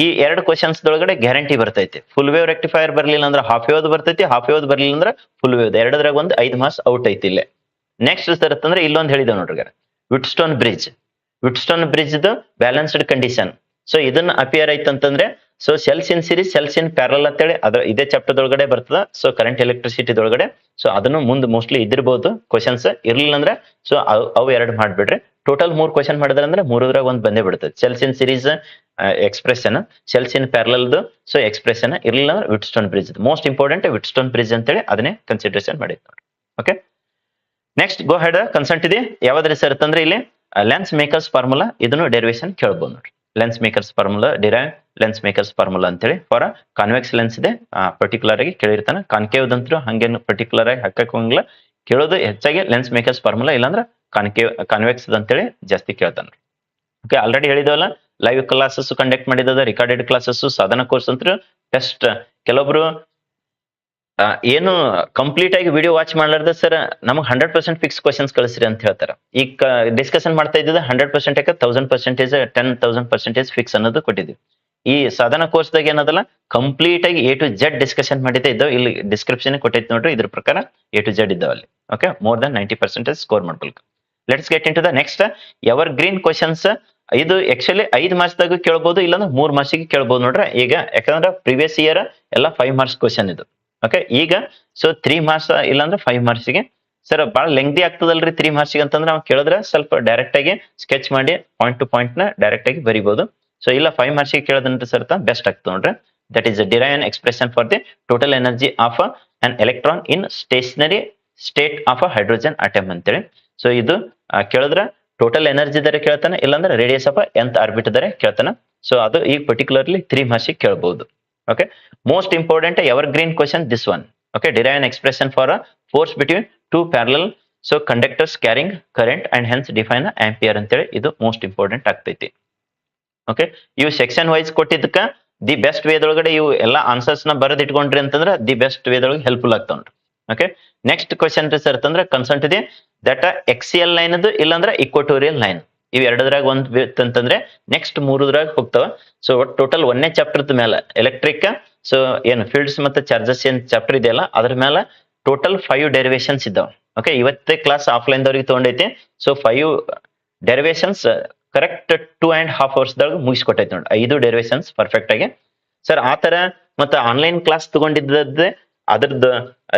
ಈ 2 ಕ್ವಶನ್ಸ್ ಒಳಗಡೆ ಗ್ಯಾರಂಟಿ ಬರ್ತೈತಿ. ಫುಲ್ ವೇವ್ ರೆಕ್ಟಿಫೈಯರ್ ಬರ್ಲಿಲ್ಲ ಅಂದ್ರೆ ಹಾಫ್ ವೇವ್ ಬರ್ತೈತಿ, ಹಾಫ್ ವೇವ್ ಬರ್ಲಿಲ್ಲ ಅಂದ್ರೆ ಫುಲ್ ವೇವ್. ಎರಡರಾಗ ಒಂದು 5 ಮಾರ್ಕ್ಸ್ ಔಟ್ ಐತಿ ಇಲ್ಲೇ. ನೆಕ್ಸ್ಟ್ ತರತ್ತಂದ್ರೆ ಇಲ್ಲೊಂದು ಹೇಳಿದೆ ನೋಡ್ರಿ, Wheatstone bridge. Wheatstone bridge balanced condition. So ಇದನ್ನ ಅಪಿಯರ್ ಐತಂತಂದ್ರೆ so cells in series, cells in parallel ಅಂತೇಳಿ ಅದ್ರ ಇದೇ ಚಾಪ್ಟರ್ ಒಳಗಡೆ ಬರ್ತದ. ಸೊ ಕರೆಂಟ್ ಎಲೆಕ್ಟ್ರಿಸಿಟಿ ಒಳಗಡೆ. ಸೊ ಅದನ್ನು ಮುಂದೆ ಮೋಸ್ಟ್ಲಿ ಇದಿರ್ಬೋದು ಕ್ವಶನ್ಸ್. ಇರ್ಲಿಲ್ಲ ಅಂದ್ರೆ ಸೊ ಅವು 2 ಮಾಡ್ಬಿಡ್ರಿ. ಟೋಟಲ್ 3 ಕ್ವಶನ್ ಮಾಡಿದ್ರೆ ಅಂದ್ರೆ 3ರಾಗ ಒಂದು ಬಂದೇ ಬಿಡ್ತದೆ. Cells in series expression, cells in parallel so expression. ಇರ್ಲಿಲ್ಲ ಅಂದ್ರೆ ವಿಟ್ಸ್ಟೋನ್ ಬ್ರಿಡ್ಜ್ ಮೋಸ್ಟ್ ಇಂಪಾರ್ಟೆಂಟ್. ವಿಟ್ಸ್ಟೋನ್ ಬ್ರಿಡ್ಜ್ ಅಂತೇಳಿ ಅದನ್ನೇ ಕನ್ಸಿಡರೇಷನ್ ಮಾಡಿದ್ ನೋಡಿ. Okay, next go head consent ಇದೆ ಯಾವ್ದ್ರಿ ಸರ್ ಅಂತಂದ್ರೆ ಇಲ್ಲಿ ಲೆನ್ಸ್ ಮೇಕರ್ಸ್ ಫಾರ್ಮುಲಾ. ಇದನ್ನು ಡೆರಿವೇಶನ್ ಕೇಳ್ಬೋದು ನೋಡ್ರಿ. Lens makers formula, derive lens makers formula ಅಂತೇಳಿ. ಫಾರ್ ಕಾನ್ವೆಕ್ಸ್ ಲೆನ್ಸ್ ಇದೆ ಪರ್ಟಿಕ್ಯುಲರ್ ಆಗಿ ಕೇಳಿರ್ತಾನೆ. ಕಾನ್ಕೇವ್ ಅಂತೂ ಹಂಗೇನು ಪರ್ಟಿಕ್ಯುಲರ್ ಆಗಿ ಹಾಕಕ್ ಹೋಗಿಲ್ಲ. ಕೇಳೋದು ಹೆಚ್ಚಾಗಿ ಲೆನ್ಸ್ ಮೇಕರ್ಸ್ ಫಾರ್ಮುಲಾ, ಇಲ್ಲಾಂದ್ರೆ ಕಾನ್ವೆಕ್ಸ್ ಅಂತೇಳಿ ಜಾಸ್ತಿ ಕೇಳ್ತಾನೆ. ಓಕೆ, ಆಲ್ರೆಡಿ ಹೇಳಿದವಲ್ಲ ಲೈವ್ ಕ್ಲಾಸಸ್ ಕಂಡಕ್ಟ್ ಮಾಡಿದ, ರಿಕಾರ್ಡೆಡ್ ಕ್ಲಾಸಸ್, ಸಾಧನ ಕೋರ್ಸ್ ಅಂತ ಟೆಸ್ಟ್. ಕೆಲವೊಬ್ರು ಏನು ಕಂಪ್ಲೀಟ್ ಆಗಿ ವಿಡಿಯೋ ವಾಚ್ ಮಾಡ್ಲಾರ್ದ ಸರ್ ನಮಗ್ 100% ಫಿಕ್ಸ್ ಕ್ವಶನ್ಸ್ ಕಳಿಸ್ರಿ ಅಂತ ಹೇಳ್ತಾರ. ಈಗ ಡಿಸ್ಕಷನ್ ಮಾಡ್ತಾ ಇದ್ದಿದ್ದು 100% 1000%, 10,000% ಫಿಕ್ಸ್ ಅನ್ನೋದು ಕೊಟ್ಟಿದ್ವಿ. ಈ ಸಾಧನ ಕೋರ್ಸ್ ದಾಗ ಏನದಲ್ಲ ಕಂಪ್ಲೀಟ್ ಆಗಿ A to Z ಡಿಸ್ಕಷನ್ ಮಾಡಿದ್ದೆ ಇದ್ದಾವೆ. ಇಲ್ಲಿ ಡಿಸ್ಕ್ರಿಪ್ಷನ್ ಕೊಟ್ಟೈತಿ ನೋಡ್ರಿ. ಇದ್ರ ಪ್ರಕಾರ A to Z ಇದ್ದಾವ ಅಲ್ಲಿ. ಓಕೆ, ಮೋರ್ ದನ್ 90% ಸ್ಕೋರ್ ಮಾಡ್ಕೊಳ್ಕ. Let's get in to the next evergreen questions. ಇದು ಆಕ್ಚುಲಿ 5 ಮಾರ್ಕ್ಸ್ ದಾಗ ಕೇಳ್ಬೋದು, ಇಲ್ಲಾಂದ್ರೆ 3 ಮಾರ್ಕ್ಸ್ ಗೆ ಕೇಳ್ಬೋದು ನೋಡ್ರಿ. ಈಗ ಯಾಕಂದ್ರೆ ಪ್ರಿವಿಯಸ್ ಇಯರ್ ಎಲ್ಲ 5 ಮಾರ್ಕ್ಸ್ ಕ್ವಶನ್ ಇದು. ಓಕೆ, ಈಗ ಸೊ 3 ಮಾರ್ಕ್ಸ್ ಇಲ್ಲಾಂದ್ರೆ 5 ಮಾರ್ಕ್ಸ್ ಗೆ ಸರ್ ಬಹಳ ಲೆಂಗ್ದಿ ಆಗ್ತದಲ್ರಿ 3 ಮಾರ್ಕ್ಸಿಗೆ ಅಂತಂದ್ರೆ ನಾವು ಕೇಳಿದ್ರೆ ಸ್ವಲ್ಪ ಡೈರೆಕ್ಟ್ ಆಗಿ ಸ್ಕೆಚ್ ಮಾಡಿ ಪಾಯಿಂಟ್ ಟು ಪಾಯಿಂಟ್ ನ ಡೈರೆಕ್ಟ್ ಆಗಿ ಬರಿಬಹುದು. ಸೊ ಇಲ್ಲ 5 ಮಾರ್ಕ್ಸಿಗೆ ಕೇಳೋದಂದ್ರೆ ಸರ್ ಬೆಸ್ಟ್ ಆಗ್ತದೆ ನೋಡ್ರಿ. That is derive an expression for the total energy of an electron in stationary state of a hydrogen atom ಅಂತೇಳಿ. ಸೊ ಇದು ಕೇಳಿದ್ರೆ ಟೋಟಲ್ ಎನರ್ಜಿ ದರ ಕೇಳ್ತಾನೆ, ಇಲ್ಲಾಂದ್ರೆ ರೇಡಿಯಸ್ ಆಫ್ nth ಆರ್ಬಿಟ್ ದರ ಕೇಳ್ತಾನೆ. ಸೊ ಅದು ಈಗ ಪರ್ಟಿಕ್ಯುಲರ್ಲಿ 3 ಮಾರ್ಕ್ಸಿಗೆ ಕೇಳಬಹುದು. Okay, most important evergreen question this one. Okay, derive an expression for a force between two parallel so conductors carrying current and hence define ampere ಅಂತೇಳಿ ಇದು most important ಆಗ್ತೈತಿ. Okay, ಇವು section wise ಕೊಟ್ಟಿದ್ದಕ್ಕ the best ವೇದೊಳಗಡೆ ಇವು ಎಲ್ಲ answers ನ ಬರೆದು ಇಟ್ಕೊಂಡ್ರಿ ಅಂತಂದ್ರೆ ದಿ ಬೆಸ್ಟ್ ವೇದೊಳಗೆ ಹೆಲ್ಪ್ಫುಲ್ ಆಗ್ತಾವ್ರಿ. ಓಕೆ, ನೆಕ್ಸ್ಟ್ ಕ್ವಶನ್ ರೀ ಸರ್ ಅಂತಂದ್ರೆ ಕನ್ಸರ್ಟ್ ಇದೆ ದಟ್ ಎಕ್ಸಿಎಲ್ ಲೈನ್ ಅದು ಇಲ್ಲಾಂದ್ರೆ ಇಕ್ವಟೋರಿಯಲ್ ಲೈನ್, ಇವ್ ಎರಡದ್ರಾಗ ಒಂದ್ ಅಂತಂದ್ರೆ ನೆಕ್ಸ್ಟ್ ಮೂರದ್ರಾಗ ಹೋಗ್ತಾವ. ಸೊ ಟೋಟಲ್ ಒಂದೇ ಚಾಪ್ಟರ್ ಮೇಲೆ ಎಲೆಕ್ಟ್ರಿಕ್ ಸೊ ಏನು ಫೀಲ್ಡ್ಸ್ ಮತ್ತೆ ಚಾರ್ಜಸ್ ಏನ್ ಚಾಪ್ಟರ್ ಇದೆಯಲ್ಲ ಅದ್ರ ಮೇಲೆ ಟೋಟಲ್ 5 ಡೆರಿವೇಶನ್ಸ್ ಇದ್ದಾವ. ಓಕೆ, ಇವತ್ತೇ ಕ್ಲಾಸ್ ಆಫ್ಲೈನ್ ದವ್ರಿಗೆ ತಗೊಂಡೈತಿ. ಸೊ 5 ಡೆರಿವೇಶನ್ಸ್ ಕರೆಕ್ಟ್ 2.5 hours ದಾಗ ಮುಗಿಸ್ಕೊಟ್ಟೈತಿ ನೋಡಿ, 5 ಡೆರಿವೇಶನ್ಸ್ ಪರ್ಫೆಕ್ಟ್ ಆಗಿ. ಸರ್ ಆ ತರ ಮತ್ತೆ ಆನ್ಲೈನ್ ಕ್ಲಾಸ್ ತಗೊಂಡಿದ್ದೆ ಅದ್ರದ್ದು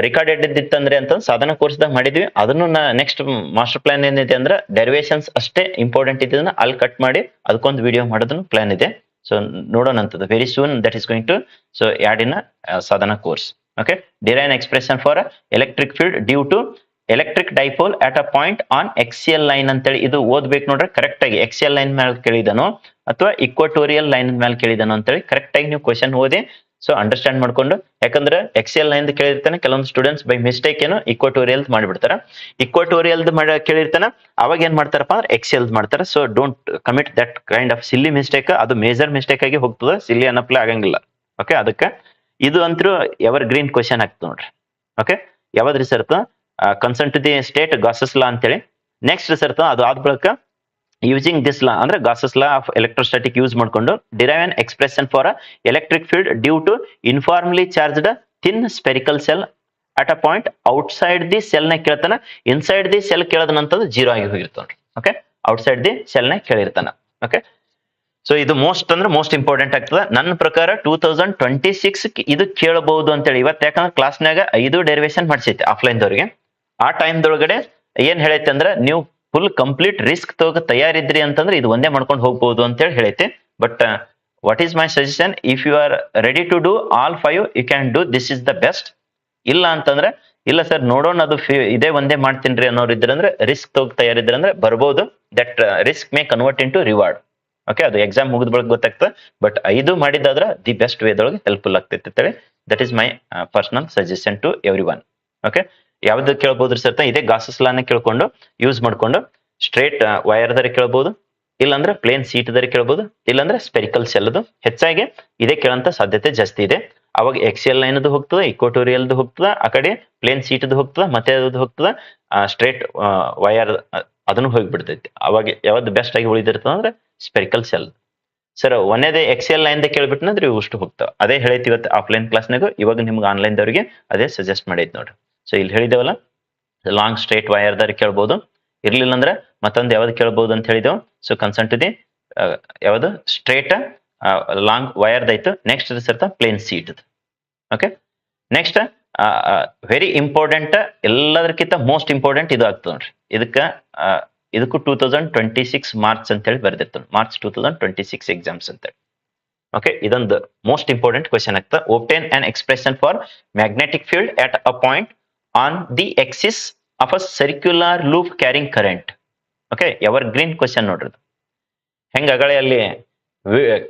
ರಿಕಾರ್ಡೆಡ್ ಇದ್ದಿತ್ತಂದ್ರೆ ಅಂತ ಸಾಧನ ಕೋರ್ಸ್ದಾಗ ಮಾಡಿದ್ವಿ. ಅದನ್ನು ನೆಕ್ಸ್ಟ್ ಮಾಸ್ಟರ್ ಪ್ಲಾನ್ ಏನಿದೆ ಅಂದ್ರೆ ಡೆರಿವೇಶನ್ಸ್ ಅಷ್ಟೇ ಇಂಪಾರ್ಟೆಂಟ್ ಇದನ್ನ ಅಲ್ಲಿ ಕಟ್ ಮಾಡಿ ಅದಕ್ಕೊಂದು ವಿಡಿಯೋ ಮಾಡೋದನ್ನು ಪ್ಲಾನ್ ಇದೆ. ಸೊ ನೋಡೋಣ ಅಂತದ್ದು very soon that is going to so add in Sadhana course. Okay, derive an expression for electric field due to electric dipole at a point on axial line ಅಂತೇಳಿ ಇದು ಓದ್ಬೇಕು ನೋಡ್ರೆ ಕರೆಕ್ಟ್ ಆಗಿ. ಎಕ್ಸಿಎಲ್ line ಮೇಲೆ ಕೇಳಿದನೋ ಅಥವಾ ಇಕ್ವಟೋರಿಯಲ್ ಲೈನ್ ಮೇಲೆ ಕೇಳಿದನೋ ಅಂತೇಳಿ correct ಆಗಿ ನೀವು ಕ್ವಶನ್ ಓದಿ ಸೊ ಅಂಡರ್ಸ್ಟ್ಯಾಂಡ್ ಮಾಡ್ಕೊಂಡು, ಯಾಕಂದ್ರೆ ಎಕ್ಸಿಎಲ್ ಲೈನ್ ಕೇಳಿರ್ತಾನೆ ಕೆಲವೊಂದು ಸ್ಟೂಡೆಂಟ್ಸ್ ಬೈ ಮಿಸ್ಟೇಕ್ ಏನು ಇಕ್ವಟೋರಿಯಲ್ ಮಾಡಿಬಿಡ್ತಾರ. ಇಕ್ವಟೋರಿಯಲ್ ಕೇಳಿರ್ತಾನೆ ಅವಾಗ ಏನ್ ಮಾಡ್ತಾರಪ್ಪ ಅಂದ್ರೆ ಎಕ್ಸಿಎಲ್ ಮಾಡ್ತಾರ. So don't commit that kind of silly mistake, ಅದು ಮೇಜರ್ ಮಿಸ್ಟೇಕ್ ಆಗಿ ಹೋಗ್ತದೆ, ಸಿಲ್ಲಿ ಅನ್ನಪ್ಲೇ ಆಗಂಗಿಲ್ಲ. ಓಕೆ, ಅದಕ್ಕೆ ಇದು ಅಂತೂ ಎವರ್ ಗ್ರೀನ್ ಕ್ವಶನ್ ಆಗ್ತದೆ ನೋಡ್ರಿ. ಓಕೆ, ಯಾವ್ದು result concern to the state Gauss's law ಅಂತೇಳಿ. ನೆಕ್ಸ್ಟ್ ರಿಸರ್ಟ್ ಅದು ಆದ ಬಳಿಕ ಯೂಸಿಂಗ್ ದಿಸ್ ಲಾ ಅಂದ್ರೆ Gauss's law of electrostatic use ಮಾಡ್ಕೊಂಡು derive an expression for electric field due to uniformly charged thin spherical shell at a point outside the shell ನ ಕೇಳ್ತಾನ, inside the shell ಕೇಳೋದನ್ನಂತದ್ದು 0 ಆಗಿ ಹೋಗಿರ್ತಾವ್ರಿ. ಓಕೆ, ಔಟ್ಸೈಡ್ ದಿ ಸೆಲ್ ನ ಕೇಳಿರ್ತಾನ. Okay, so ಇದು most ಅಂದ್ರೆ ಮೋಸ್ಟ್ ಇಂಪಾರ್ಟೆಂಟ್ ಆಗ್ತದೆ ನನ್ನ ಪ್ರಕಾರ. 2026 ಇದು ಕೇಳಬಹುದು ಅಂತೇಳಿ ಇವತ್ತು, ಯಾಕಂದ್ರೆ ಕ್ಲಾಸ್ನಾಗ 5 ಡೆರಿವೇಶನ್ ಮಾಡಿಸೈತಿ ಆಫ್ಲೈನ್ ದವ್ರಿಗೆ. ಆ ಟೈಮ್ದೊಳಗಡೆ ಏನ್ ಹೇಳೈತೆ ಅಂದ್ರೆ ನೀವು ಫುಲ್ ಕಂಪ್ಲೀಟ್ ರಿಸ್ಕ್ ತಗೋ ತಯಾರಿದ್ರಿ ಅಂತಂದ್ರೆ ಇದು ಒಂದೇ ಮಾಡ್ಕೊಂಡು ಹೋಗ್ಬಹುದು ಅಂತ ಹೇಳಿ ಹೇಳೈತೆ. But what is my suggestion, if you are ready to do all 5 you can do, this is the best. ಇಲ್ಲ ಅಂತಂದ್ರೆ ಇಲ್ಲ ಸರ್ ನೋಡೋಣ ಅದು ಇದೇ ಒಂದೇ ಮಾಡ್ತೀನ್ರಿ ಅನ್ನೋರು ಇದ್ರಂದ್ರೆ ರಿಸ್ಕ್ ತಗೋ ತಯಾರಿದ್ರಂದ್ರೆ ಬರ್ಬೋದು. That risk may convert into reward. Okay, ಅದು ಎಕ್ಸಾಮ್ ಮುಗಿದ ಬಳಿಕ ಗೊತ್ತಾಗ್ತದೆ. ಬಟ್ 5 ಮಾಡಿದಾದ್ರೆ ದಿ ಬೆಸ್ಟ್ ವೇದೊಳಗೆ ಹೆಲ್ಪ್ಫುಲ್ ಆಗ್ತೈತೆ ಅಂತೇಳಿ that is my personal suggestion to everyone. Okay, ಯಾವ್ದು ಕೇಳ್ಬೋದ್ರಿ ಸರ್, ಇದೇ ಗಾಸಸ್ ಲಾನ ಕೇಳ್ಕೊಂಡು ಯೂಸ್ ಮಾಡ್ಕೊಂಡು ಸ್ಟ್ರೇಟ್ ವೈರ್ ದರ ಕೇಳ್ಬೋದು, ಇಲ್ಲಾಂದ್ರೆ ಪ್ಲೇನ್ ಸೀಟ್ ದರ ಕೇಳ್ಬೋದು, ಇಲ್ಲಾಂದ್ರೆ ಸ್ಪೆರಿಕಲ್ ಸೆಲ್ದು ಹೆಚ್ಚಾಗಿ ಇದೇ ಕೇಳಂತ ಸಾಧ್ಯತೆ ಜಾಸ್ತಿ ಇದೆ. ಅವಾಗ ಎಕ್ಸಿಎಲ್ ಲೈನ್ ಹೋಗ್ತದೆ, ಇಕ್ವಟೋರಿಯಲ್ ಹೋಗ್ತದ, ಆ ಕಡೆ ಪ್ಲೇನ್ ಸೀಟ್ ಹೋಗ್ತದ, ಮತ್ತೆ ಅದು ಹೋಗ್ತದ ಸ್ಟ್ರೇಟ್ ವೈರ್ ಅದನ್ನು ಹೋಗ್ಬಿಡ್ತೈತಿ. ಅವಾಗ ಯಾವ್ದು ಬೆಸ್ಟ್ ಆಗಿ ಉಳಿದಿರ್ತದ ಅಂದ್ರೆ ಸ್ಪೆರಿಕಲ್ ಸೆಲ್. ಸರ್ ಒಂದೇದೇ ಎಕ್ಸಿಎಲ್ ಲೈನ್ ಕೇಳ್ಬಿಟ್ನಂದ್ರೆ ಇವು ಅಷ್ಟು ಹೋಗ್ತಾವ. ಅದೇ ಹೇಳೈತಿ ಇವತ್ತು ಆಫ್ಲೈನ್ ಕ್ಲಾಸ್ನಾಗ, ಇವಾಗ ನಿಮ್ಗೆ ಆನ್ಲೈನ್ ದವ್ರಿಗೆ ಅದೇ ಸಜೆಸ್ಟ್ ಮಾಡೈತಿ ನೋಡ್ರಿ. ಸೊ ಇಲ್ಲಿ ಹೇಳಿದೇವಲ್ಲ ಲಾಂಗ್ ಸ್ಟ್ರೇಟ್ ವೈರ್ ದಾರ ಕೇಳ್ಬೋದು, ಇರ್ಲಿಲ್ಲ ಅಂದ್ರೆ ಮತ್ತೊಂದು ಯಾವ್ದು ಕೇಳ್ಬೋದು ಅಂತ ಹೇಳಿದೆವು. ಸೊ ಕನ್ಸರ್ನ್ ಟು ದಿ ಯಾವ್ದು ಸ್ಟ್ರೇಟ್ ಲಾಂಗ್ ವೈರ್ ದೈತು. Next result plane sheet. Okay, next very important ಎಲ್ಲದಕ್ಕಿಂತ ಮೋಸ್ಟ್ ಇಂಪಾರ್ಟೆಂಟ್ ಇದು ಆಗ್ತದೆ ನೋಡ್ರಿ. ಇದಕ್ಕೂ 2026 ಮಾರ್ಚ್ ಅಂತೇಳಿ ಬರ್ದಿರ್ತಾನೆ, ಮಾರ್ಚ್ 2026 ಎಕ್ಸಾಮ್ಸ್ ಅಂತೇಳಿ. ಓಕೆ, ಇದೊಂದು ಮೋಸ್ಟ್ ಇಂಪಾರ್ಟೆಂಟ್ ಕ್ವಶನ್ ಆಗ್ತದೆ. Obtain an expression for magnetic field at a point on the axis of a circular loop carrying current. Okay, evergreen question ನೋಡ್ರಿ. ಹೆಂಗ ಅಗಳೆ ಅಲ್ಲಿ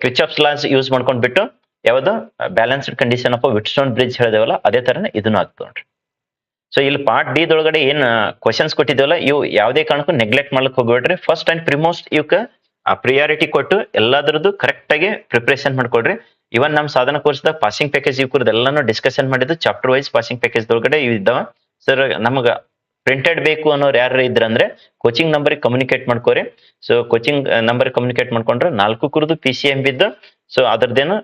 ಕ್ರಿಚಾಫ್ಸ್ ಲಾಸ್ ಯೂಸ್ ಮಾಡ್ಕೊಂಡ್ಬಿಟ್ಟು ಯಾವ್ದು balanced condition of ವಿಟ್ಸ್ಟೋನ್ bridge ಹೇಳಿದೇವಲ್ಲ ಅದೇ ತರನೇ ಇದನ್ನು ಆಗ್ತದೆ ನೋಡ್ರಿ. ಸೊ ಇಲ್ಲಿ ಪಾರ್ಟ್ ಡಿ ದೊಳಗಡೆ ಏನ್ ಕ್ವಶನ್ಸ್ ಕೊಟ್ಟಿದ್ದೇವಲ್ಲ ಇವು ಯಾವುದೇ ಕಾರಣಕ್ಕೂ ನೆಗ್ಲೆಕ್ಟ್ ಮಾಡ್ಲಿಕ್ಕೆ ಹೋಗ್ಬೇಡ್ರಿ. ಫಸ್ಟ್ ಅಂಡ್ ಪ್ರಿಮೋಸ್ಟ್ ಇವಕ್ಕೆ ಪ್ರಿಯಾರಿಟಿ ಕೊಟ್ಟು ಎಲ್ಲಾದ್ರದ್ದು ಕರೆಕ್ಟ್ ಆಗಿ ಪ್ರಿಪರೇಷನ್ ಮಾಡ್ಕೊಡ್ರಿ. ಇವನ್ ನಮ್ ಸಾಧನ ಕೋರ್ಸ್ದಾಗ ಪಾಸಿಂಗ್ ಪ್ಯಾಕೇಜ್ ಇವ್ರದ್ದು ಎಲ್ಲಾನು ಡಿಸ್ಕಷನ್ ಮಾಡಿದ್ದು ಚಾಪ್ಟರ್ ವೈಸ್ ಪಾಸಿಂಗ್ ಪ್ಯಾಕೇಜ್ ದೊಳಗಡೆ ಇವ್ ಇದ್ದಾವ. ಸರ್ ನಮಗ ಪ್ರಿಂಟೆಡ್ ಬೇಕು ಅನ್ನೋರು ಯಾರು ಇದ್ರಂದ್ರೆ ಕೋಚಿಂಗ್ ನಂಬರ್ ಕಮ್ಯುನಿಕೇಟ್ ಮಾಡ್ಕೋರಿ. ಸೊ ಕೋಚಿಂಗ್ ನಂಬರ್ ಕಮ್ಯುನಿಕೇಟ್ ಮಾಡ್ಕೊಂಡ್ರೆ 4 ಕುರ್ದು PCM ಬಿದ್ದು ಸೊ ಅದ್ರದ್ದೇನು